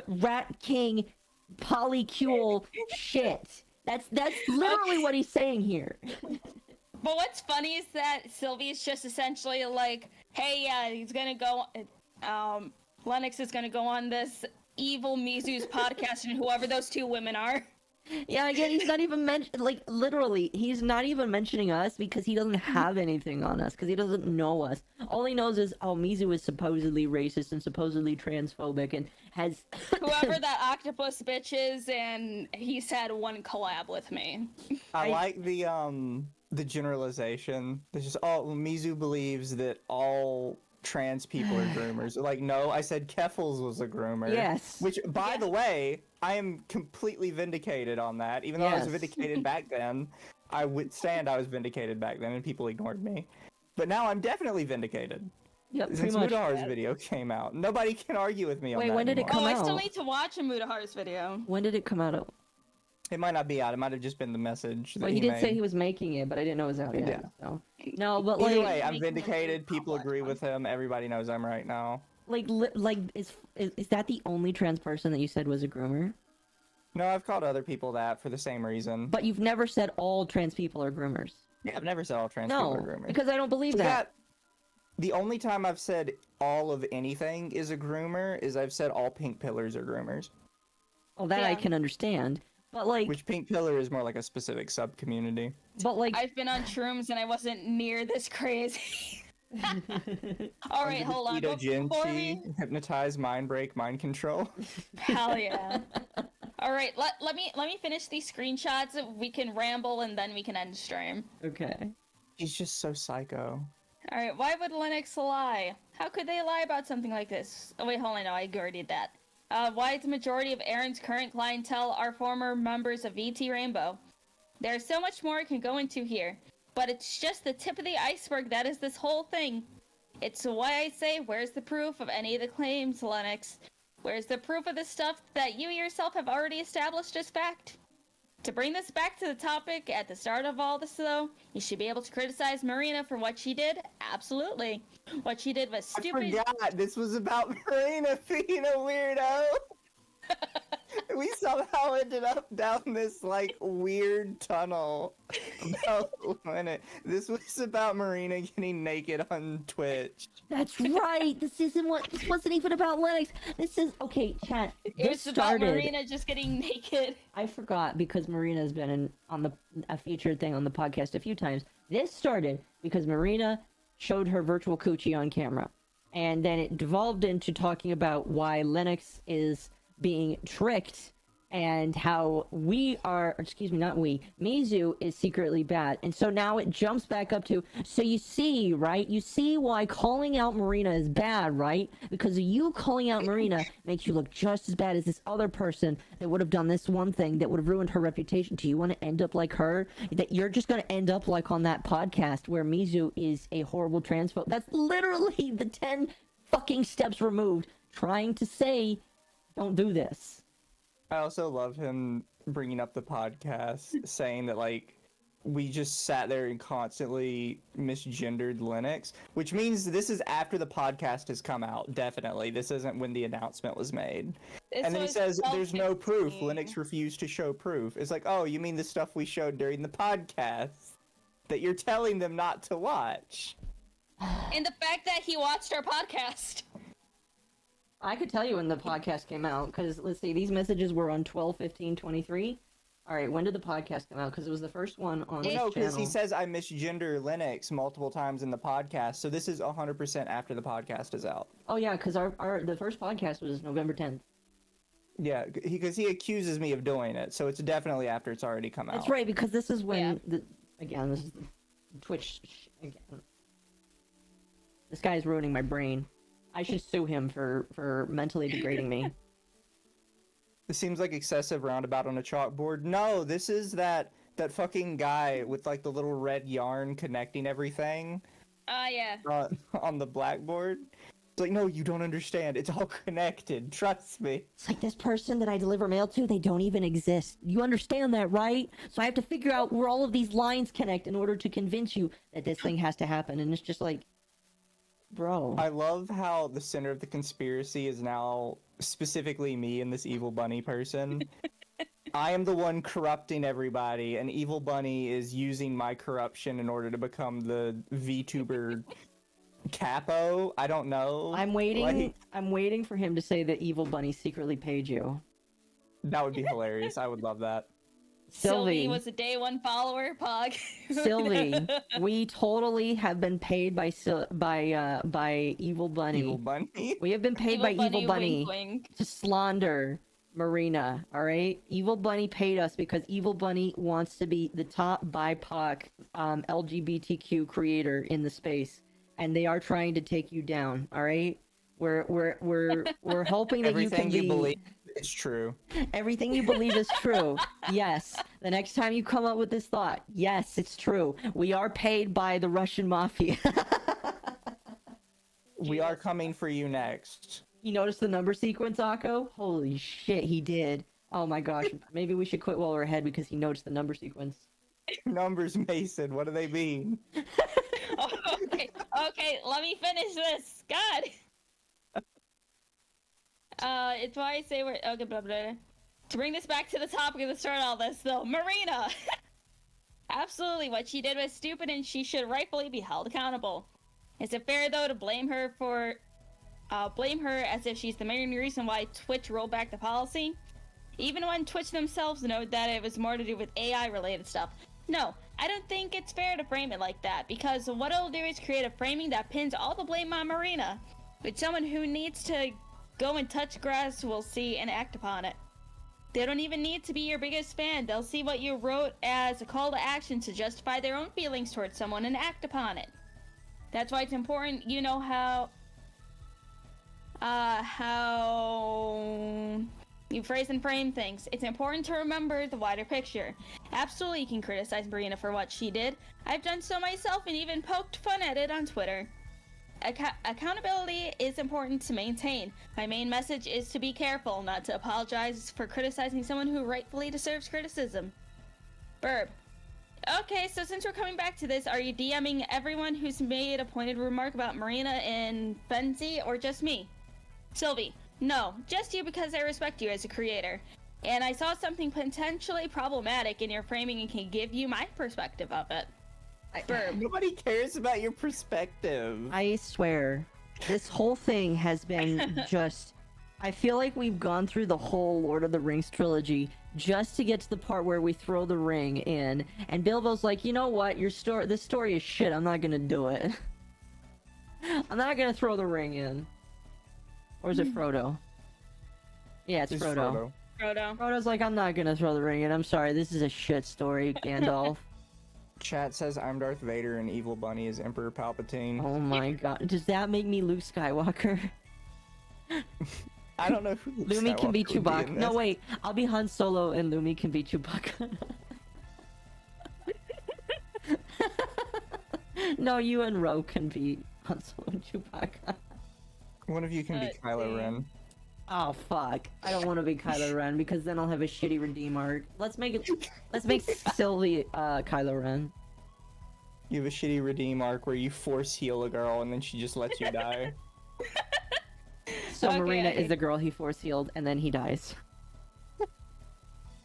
Rat King polycule shit. That's literally what he's saying here.
But what's funny is that Sylvie's just essentially like, hey, he's gonna go, Lennox is gonna go on this evil Mizu's podcast and whoever those two women are.
Yeah, again, he's not even literally, he's not even mentioning us because he doesn't have anything on us, because he doesn't know us. All he knows is, oh, Mizu is supposedly racist and supposedly transphobic and has...
Whoever that octopus bitch is, and he's had one collab with me.
I like the generalization. It's just, oh, Mizu believes that all trans people are groomers. Like, no, I said Keffels was a groomer.
Yes.
Which, by the way, I am completely vindicated on that. Even though I was vindicated back then, I would stand I was vindicated back then, and people ignored me. But now I'm definitely vindicated.
Yep,
Since Mudahar's video came out. Nobody can argue with me on that.
Wait, when did it come out?
I still need to watch a Mudahar's video.
When did it come out?
It might not be out. It might have just been the message that
Well, he did say he was making it, but I didn't know it was out yet.
Yeah.
So. No, but
Either
like...
way, I'm vindicated. People agree with him. Everybody knows I'm right now.
Is that the only trans person that you said was a groomer?
No, I've called other people that for the same reason.
But you've never said all trans people are groomers.
Yeah, I've never said all trans people are groomers.
Because I don't believe that.
The only time I've said all of anything is a groomer is I've said all pink pillars are groomers.
Well, that I can understand. But like...
Which pink pillar is more like a specific sub-community.
But like...
I've been on shrooms and I wasn't near this crazy. Alright, hold on. Before we...
Hypnotize, mind break, mind control.
Hell yeah. Alright, let me finish these screenshots. We can ramble and then we can end stream.
Okay.
He's just so psycho.
Alright, why would Linux lie? How could they lie about something like this? Oh wait, hold on, no, I already did that. Why the majority of Aaron's current clientele are former members of VT Rainbow. There's so much more I can go into here, but it's just the tip of the iceberg that is this whole thing. It's why I say, where's the proof of any of the claims, Linux? Where's the proof of the stuff that you yourself have already established as fact? To bring this back to the topic at the start of all this, though, you should be able to criticize Marina for what she did. Absolutely. What she did was stupid.
I forgot this was about Marina being a weirdo. We somehow ended up down this, like, weird tunnel. This was about Marina getting naked on Twitch.
That's right! This wasn't even about Linux! This is... Okay, chat.
It was about Marina just getting naked.
I forgot, because Marina's been on a featured thing on the podcast a few times. This started because Marina showed her virtual coochie on camera. And then it devolved into talking about why Linux is being tricked and how Mizu is secretly bad. And so now it jumps back up to, so you see, right? You see why calling out Marina is bad, right? Because you calling out Marina makes you look just as bad as this other person that would have done this one thing that would have ruined her reputation. Do you want to end up like her? That you're just going to end up like on that podcast where Mizu is a horrible transphobe. That's literally the 10 fucking steps removed trying to say, don't do this.
I also love him bringing up the podcast, saying that, like, we just sat there and constantly misgendered Linux, which means this is after the podcast has come out, definitely. This isn't when the announcement was made. And then he says, there's no proof. Linux refused to show proof. It's like, oh, you mean the stuff we showed during the podcast that you're telling them not to watch?
And the fact that he watched our podcast.
I could tell you when the podcast came out, because, let's see, these messages were on 12/15/23. All right, when did the podcast come out? Because it was the first one on this channel.
No, because he says I misgender Linux multiple times in the podcast, so this is 100% after the podcast is out.
Oh, yeah, because the first podcast was November 10th.
Yeah, because he accuses me of doing it, so it's definitely after it's already come out.
That's right, because this is when, this is the Twitch, again. This guy's ruining my brain. I should sue him for mentally degrading me.
This seems like excessive roundabout on a chalkboard. No, this is that fucking guy with, like, the little red yarn connecting everything.
Yeah.
On the blackboard. It's like, no, you don't understand. It's all connected. Trust me.
It's like this person that I deliver mail to, they don't even exist. You understand that, right? So I have to figure out where all of these lines connect in order to convince you that this thing has to happen. And it's just like, bro.
I love how the center of the conspiracy is now specifically me and this evil bunny person. I am the one corrupting everybody, and evil bunny is using my corruption in order to become the VTuber Capo? I don't know.
I'm waiting.
Like,
I'm waiting for him to say that Evil Bunny secretly paid you.
that would be hilarious. I would love that.
Sylvie
was a day one follower, Pog.
Sylvie, we totally have been paid by Evil Bunny.
Evil Bunny?
We have been paid by Evil Bunny
wink, wink.
to slander Marina, alright? Evil Bunny paid us because Evil Bunny wants to be the top BIPOC LGBTQ creator in the space, and they are trying to take you down, alright? We're hoping that you can
Everything you believe is true.
Everything you believe is true. Yes. The next time you come up with this thought, yes, it's true. We are paid by the Russian mafia.
We are coming for you next.
You noticed the number sequence, Akko? Holy shit, he did. Oh my gosh. Maybe we should quit while we're ahead because he noticed the number sequence.
Numbers, Mason. What do they mean?
Okay, let me finish this. God. It's why I say we're okay. Blah, blah, blah. To bring this back to the topic of the start of all this, though, Marina. Absolutely, what she did was stupid, and she should rightfully be held accountable. Is it fair though to blame her as if she's the main reason why Twitch rolled back the policy? Even when Twitch themselves noted that it was more to do with AI-related stuff. No, I don't think it's fair to frame it like that, because what it'll do is create a framing that pins all the blame on Marina. But someone who needs to go and touch grass will see and act upon it. They don't even need to be your biggest fan. They'll see what you wrote as a call to action to justify their own feelings towards someone and act upon it. That's why it's important you know how you phrase and frame things. It's important to remember the wider picture. Absolutely, you can criticize Marina for what she did. I've done so myself and even poked fun at it on Twitter. Accountability is important to maintain. My main message is to be careful, not to apologize for criticizing someone who rightfully deserves criticism. Burb. Okay, so since we're coming back to this, are you DMing everyone who's made a pointed remark about Marina and Benzie, or just me? Silvie. No, just you because I respect you as a creator. And I saw something potentially problematic in your framing and can give you my perspective of it. Burb.
Nobody cares about your perspective.
I swear, this whole thing has been just... I feel like we've gone through the whole Lord of the Rings trilogy just to get to the part where we throw the ring in, and Bilbo's like, you know what, this story is shit, I'm not gonna do it. I'm not gonna throw the ring in. Or is it Frodo? Yeah, it's Frodo. Frodo's like, I'm not gonna throw the ring in, I'm sorry, this is a shit story, Gandalf.
Chat says I'm Darth Vader and Evil Bunny is Emperor Palpatine.
Oh my god, does that make me Luke Skywalker?
I don't know who Luke
Lumi can be
Skywalker would
Chewbacca.
in
No,
this.
wait, I'll be Han Solo and Lumi can be Chewbacca. No, you and Ro can be Han Solo and Chewbacca.
One of you can be Kylo Ren.
Oh fuck! I don't want to be Kylo Ren because then I'll have a shitty redeem arc. Let's make Sylvie Kylo Ren.
You have a shitty redeem arc where you force heal a girl and then she just lets you die.
So okay, Marina is the girl he force healed and then he dies.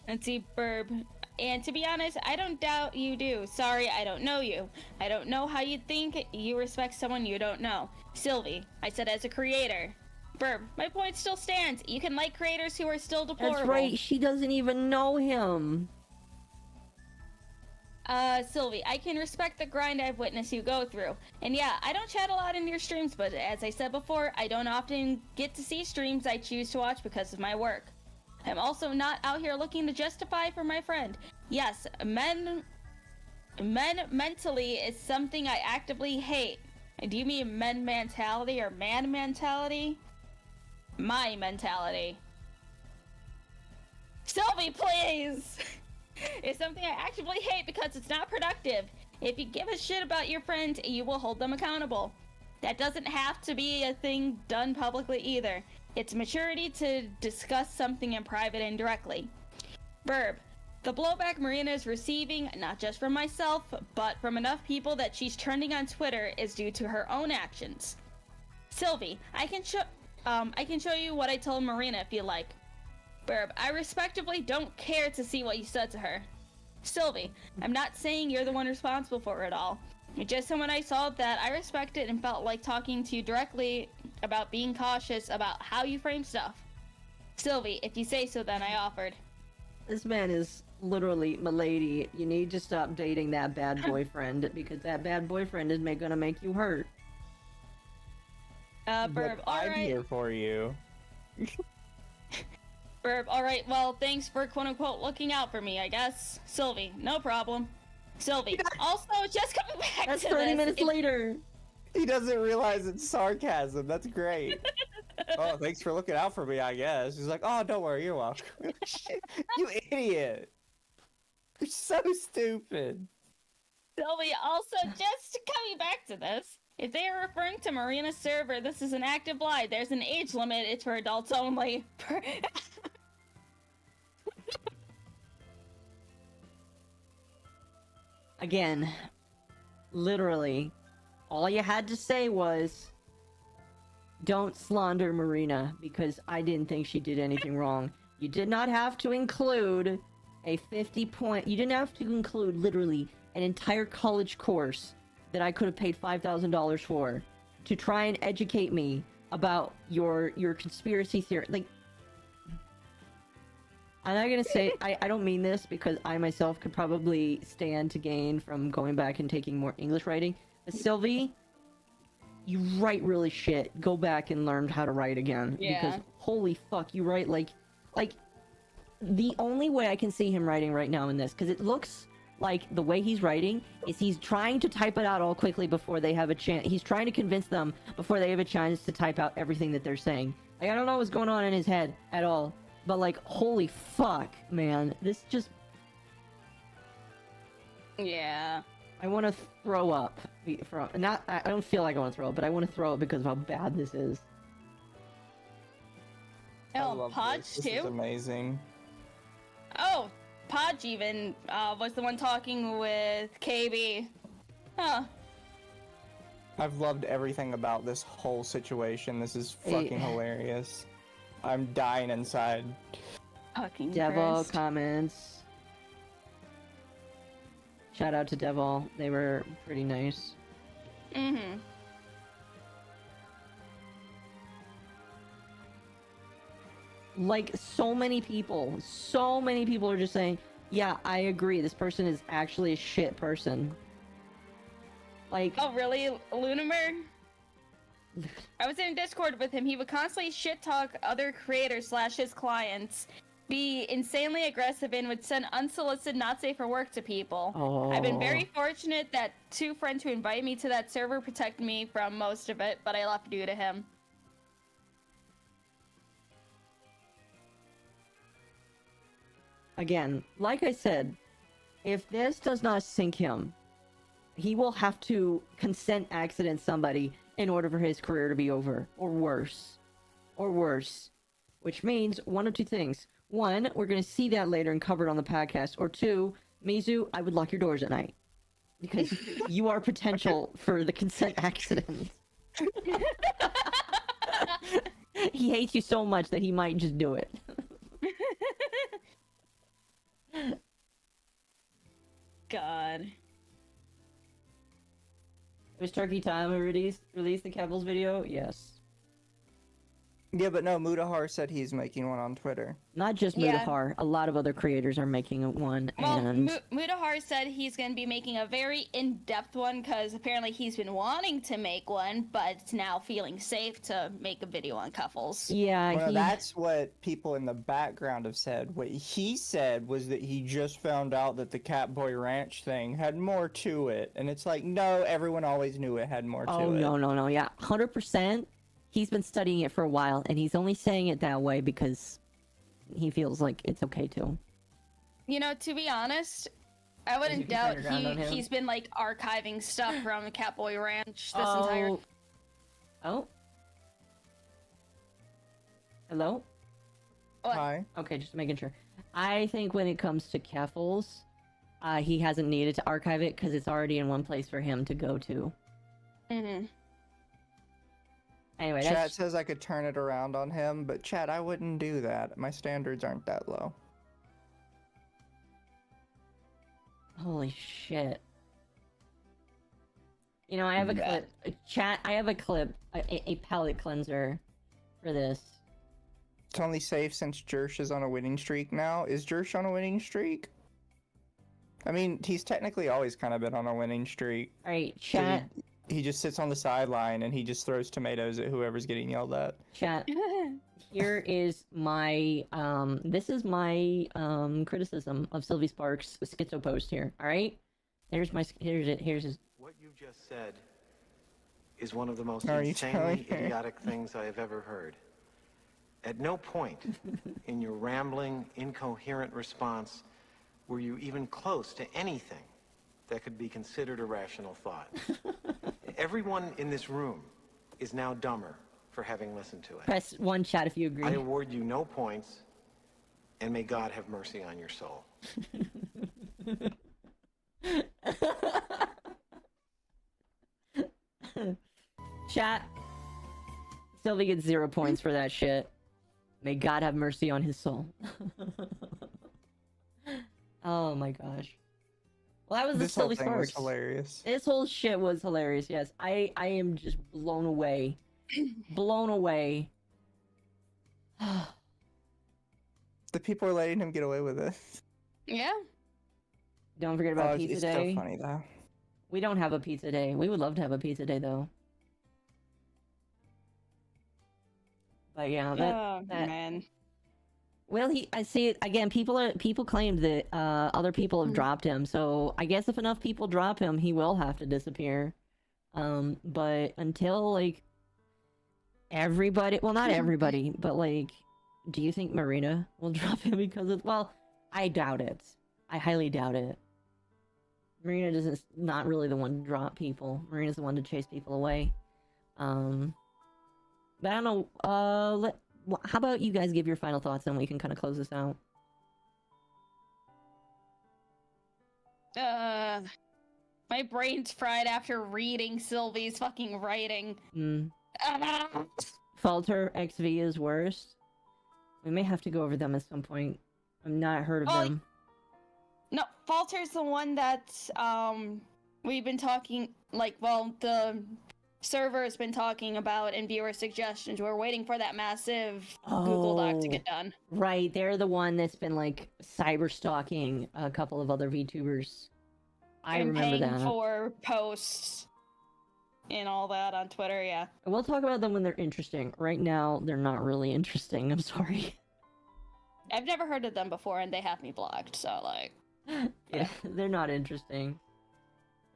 And see, Burb. And to be honest, I don't doubt you do. Sorry, I don't know you. I don't know how you think you respect someone you don't know. Silvie, I said as a creator. Burb, my point still stands. You can like creators who are still deplorable.
That's right, she doesn't even know him.
Silvie, I can respect the grind I've witnessed you go through. And yeah, I don't chat a lot in your streams, but as I said before, I don't often get to see streams I choose to watch because of my work. I'm also not out here looking to justify for my friend. Yes, men mentally is something I actively hate. Do you mean men mentality or man mentality? My mentality. Silvie, please! It's something I actively hate because it's not productive. If you give a shit about your friend, you will hold them accountable. That doesn't have to be a thing done publicly either. It's maturity to discuss something in private and directly. Burb. The blowback Marina is receiving, not just from myself, but from enough people that she's trending on Twitter, is due to her own actions. Silvie, I can show you what I told Marina if you like. Burb, I respectively don't care to see what you said to her. Silvie, I'm not saying you're the one responsible for it all. Just someone I saw that I respected and felt like talking to you directly about being cautious about how you frame stuff. Silvie, if you say so, then I offered.
This man is literally milady. You need to stop dating that bad boyfriend because that bad boyfriend is gonna make you hurt.
Burb,
I'm
alright.
here for you.
Burb, alright, well, thanks for quote-unquote looking out for me, I guess. Silvie, no problem. Silvie, also, just coming back
That's
to
30
this,
minutes later.
He doesn't realize it's sarcasm. That's great. Oh, thanks for looking out for me, I guess. He's like, oh, don't worry, you're welcome. You idiot. You're so stupid.
Silvie, also, just coming back to this, if they are referring to Marina's server, this is an active lie. There's an age limit. It's for adults only.
Again, literally, all you had to say was, don't slander Marina, because I didn't think she did anything wrong. You did not have to include a 50-point... You didn't have to include, literally, an entire college course that I could have paid $5,000 for to try and educate me about your conspiracy theory. Like, I'm not gonna say... I don't mean this because I myself could probably stand to gain from going back and taking more English writing. But Silvie, you write really shit. Go back and learn how to write again.
Yeah.
Because holy fuck, you write like the only way I can see him writing right now in this, because it looks like the way he's writing is he's trying to type it out all quickly before they have a chance. He's trying to convince them before they have a chance to type out everything that they're saying. Like, I don't know what's going on in his head at all. But like, holy fuck, man. This just...
Yeah.
I want to throw up. I don't feel like I want to throw up, but I want to throw up because of how bad this is.
I
Oh,
love
Podge
this. This is
too?
amazing.
Oh, Podge even was the one talking with KB. Huh.
I've loved everything about this whole situation. This is fucking hilarious. I'm dying inside.
Fucking
Devil
Christ.
comments. Shout out to Devil. They were pretty nice.
Mm-hmm.
Like, so many people are just saying, yeah, I agree, this person is actually a shit person. Like...
Oh, really, Lunimer? I was in Discord with him. He would constantly shit talk other creators / his clients, be insanely aggressive, and would send unsolicited not safe for work to people.
Oh.
I've been very fortunate that 2 friends who invited me to that server protected me from most of it, but I left due to him.
Again, like I said, if this does not sink him, he will have to consent accident somebody in order for his career to be over. Or worse. Or worse. Which means one of two things. One, we're going to see that later and cover it on the podcast. Or two, Mizu, I would lock your doors at night. Because you are potential for the consent accident. He hates you so much that he might just do it.
God.
It was Turkey Time who released the Kebbles video? Yes.
Yeah, but no, Mudahar said he's making one on Twitter.
Not just
Yeah.
Mudahar, a lot of other creators are making one,
Well,
and...
Mudahar said he's going to be making a very in-depth one because apparently he's been wanting to make one, but it's now feeling safe to make a video on Cuffles.
Yeah,
Well, that's what people in the background have said. What he said was that he just found out that the Catboy Ranch thing had more to it. And it's like, no, everyone always knew it had more to it.
Oh, no, yeah. 100%. He's been studying it for a while, and he's only saying it that way because he feels like it's okay to.
You know, to be honest, I wouldn't doubt he's been, like, archiving stuff from Catboy Ranch this entire...
Oh? Hello?
What?
Hi.
Okay, just making sure. I think when it comes to Keffels, he hasn't needed to archive it because it's already in one place for him to go to.
Mm-hmm.
Anyway,
Chat says I could turn it around on him, but Chat, I wouldn't do that. My standards aren't that low.
Holy shit. You know, I have a clip. Chat, I have a clip. A palate cleanser for this.
It's only safe since Jersh is on a winning streak now. Is Jersh on a winning streak? I mean, he's technically always kind of been on a winning streak.
Alright, chat.
He just sits on the sideline and he just throws tomatoes at whoever's getting yelled at.
Chat. Here is my, this is my, criticism of Silvy Spark's schizo post here, alright? Here's his...
What you just said is one of the most insanely idiotic things I have ever heard. At no point in your rambling, incoherent response were you even close to anything that could be considered a rational thought. Everyone in this room is now dumber for having listened to it.
Press 1 chat if you agree.
I award you no points, and may God have mercy on your soul.
Chat. Sylvie gets 0 points for that shit. May God have mercy on his soul. Oh my gosh. Well, that was the Silvy Spark.
Was hilarious.
This whole shit was hilarious. Yes, I am just blown away. Blown away.
The people are letting him get away with it.
Yeah.
Don't forget about pizza day.
It's so funny though.
We don't have a pizza day. We would love to have a pizza day though. But yeah, that
man.
Well, I see it again. People claimed that other people have dropped him. So I guess if enough people drop him, he will have to disappear. But until like everybody, well, not everybody, but like, do you think Marina will drop him because of? Well, I doubt it. I highly doubt it. Marina doesn't not really the one to drop people. Marina's the one to chase people away. But I don't know. How about you guys give your final thoughts and we can kind of close this out?
My brain's fried after reading Sylvie's fucking writing.
Falter XV is worst. We may have to go over them at some point. I've not heard of them.
No, Falter's the one that we've been talking, like, well, the server has been talking about in viewer suggestions. We're waiting for that massive Google Doc to get done.
Right, they're the one that's been like cyber stalking a couple of other VTubers. I remember that.
Paying for posts and all that on Twitter, yeah.
We'll talk about them when they're interesting. Right now, they're not really interesting. I'm sorry.
I've never heard of them before, and they have me blocked. So like,
yeah, they're not interesting.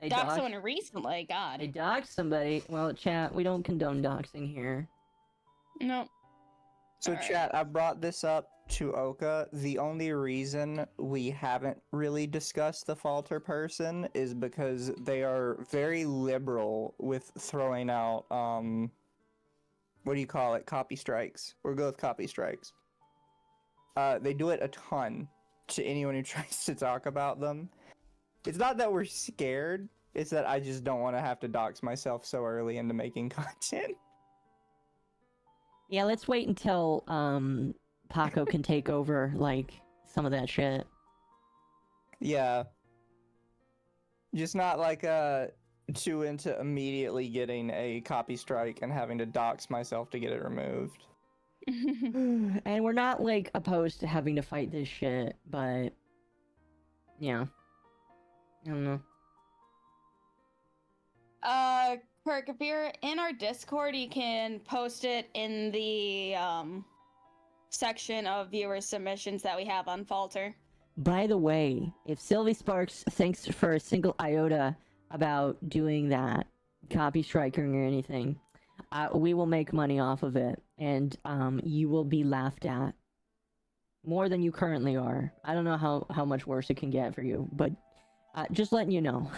They
doxed someone recently, God.
They doxed somebody. Well, chat, we don't condone doxing here.
No.
So chat, I brought this up to Oka. The only reason we haven't really discussed the Falter person is because they are very liberal with throwing out, what do you call it? Copy strikes. We'll go with copy strikes. They do it a ton to anyone who tries to talk about them. It's not that we're scared, it's that I just don't want to have to dox myself so early into making content.
Yeah, let's wait until Paco can take over, like, some of that shit.
Yeah. Just not like too into immediately getting a copy strike and having to dox myself to get it removed.
And we're not, like, opposed to having to fight this shit, but yeah. I don't know.
Kirk, if you're in our Discord, you can post it in the section of viewer submissions that we have on Falter.
By the way, if Silvy Sparks thinks for a single iota about doing that, copy striking or anything, we will make money off of it, and you will be laughed at more than you currently are. I don't know how much worse it can get for you, but just letting you know.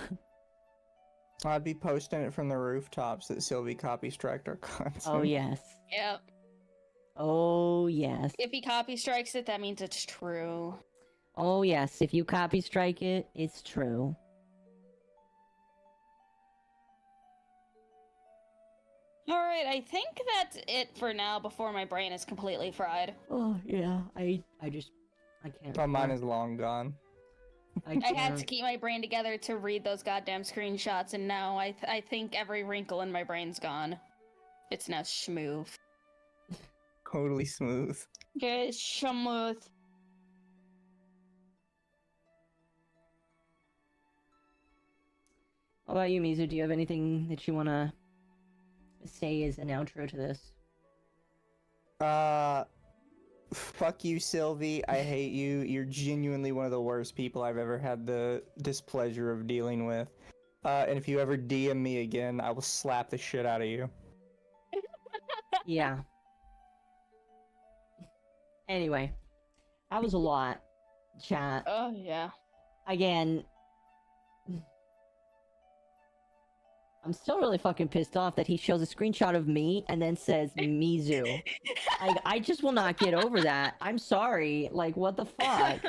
I'd be posting it from the rooftops that Silvie copy striked our content.
Oh, yes.
Yep.
Oh, yes.
If he copy strikes it, that means it's true.
Oh, yes. If you copy strike it, it's true.
Alright, I think that's it for now before my brain is completely fried.
Oh, yeah. I can't.
Oh, mine is long gone.
I had to keep my brain together to read those goddamn screenshots, and now I think every wrinkle in my brain's gone. It's now smooth.
Totally smooth.
Okay, smooth.
How about you, Mizu? Do you have anything that you want to say as an outro to this?
Fuck you, Silvy. I hate you. You're genuinely one of the worst people I've ever had the displeasure of dealing with. And if you ever DM me again, I will slap the shit out of you.
Yeah. Anyway, that was a lot, chat.
Oh, yeah.
Again, I'm still really fucking pissed off that he shows a screenshot of me and then says Mizu. I just will not get over that. I'm sorry. Like, what the fuck?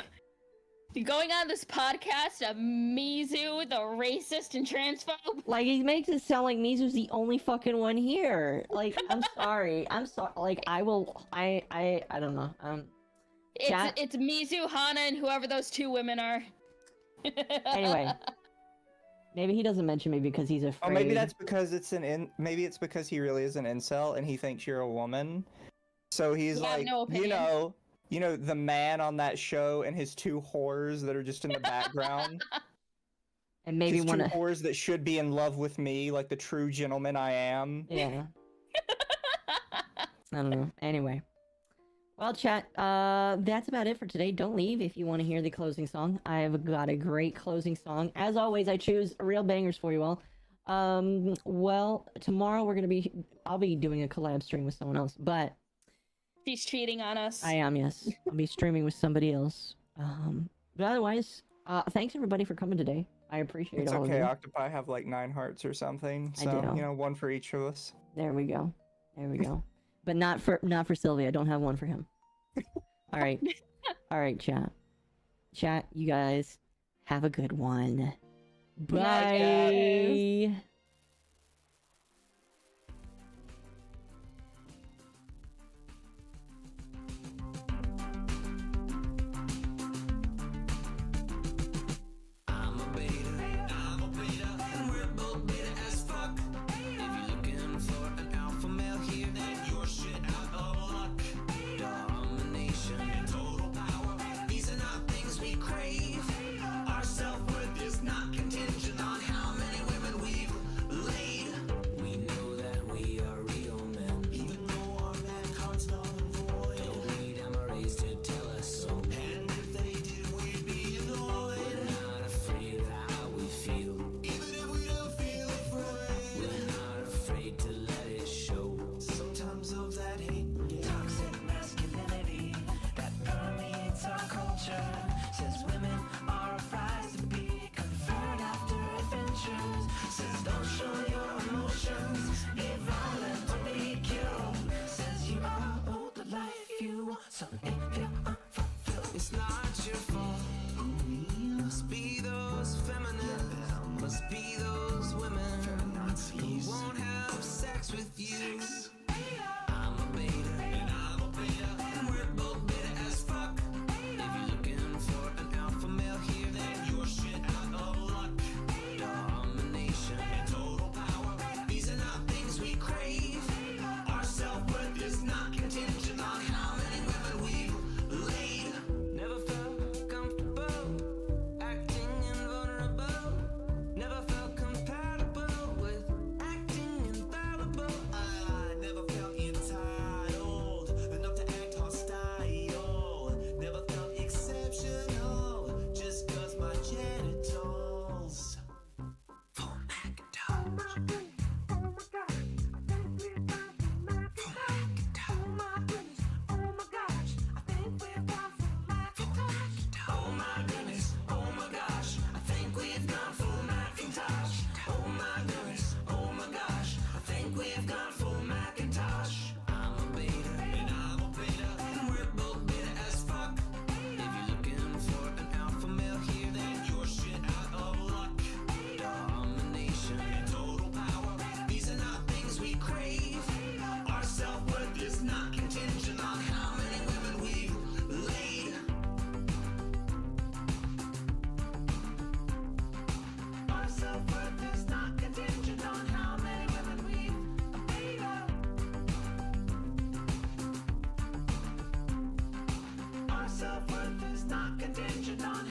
Going on this podcast of Mizu, the racist and transphobe?
Like, he makes it sound like Mizu's the only fucking one here. Like, I'm sorry. I'm sorry. Like, I don't know.
It's Mizuhana and whoever those two women are.
Anyway. Maybe he doesn't mention me because he's afraid.
Oh, maybe that's because maybe it's because he really is an incel and he thinks you're a woman. So he's like, you know, the man on that show and his two whores that are just in the background.
And maybe
his two whores that should be in love with me, like the true gentleman I am.
Yeah. I don't know. Anyway. Well, chat, that's about it for today. Don't leave if you want to hear the closing song. I've got a great closing song. As always, I choose real bangers for you all. Well, tomorrow I'll be doing a collab stream with someone else, but...
He's cheating on us.
I am, yes. I'll be streaming with somebody else. But otherwise, thanks everybody for coming today. I appreciate all of you.
It's okay, Octopi have like 9 hearts or something, so, you know, 1 for each of us.
There we go. There we go. But not for Sylvie. I don't have one for him. All right. All right, chat. Chat, you guys have a good one. Bye.
So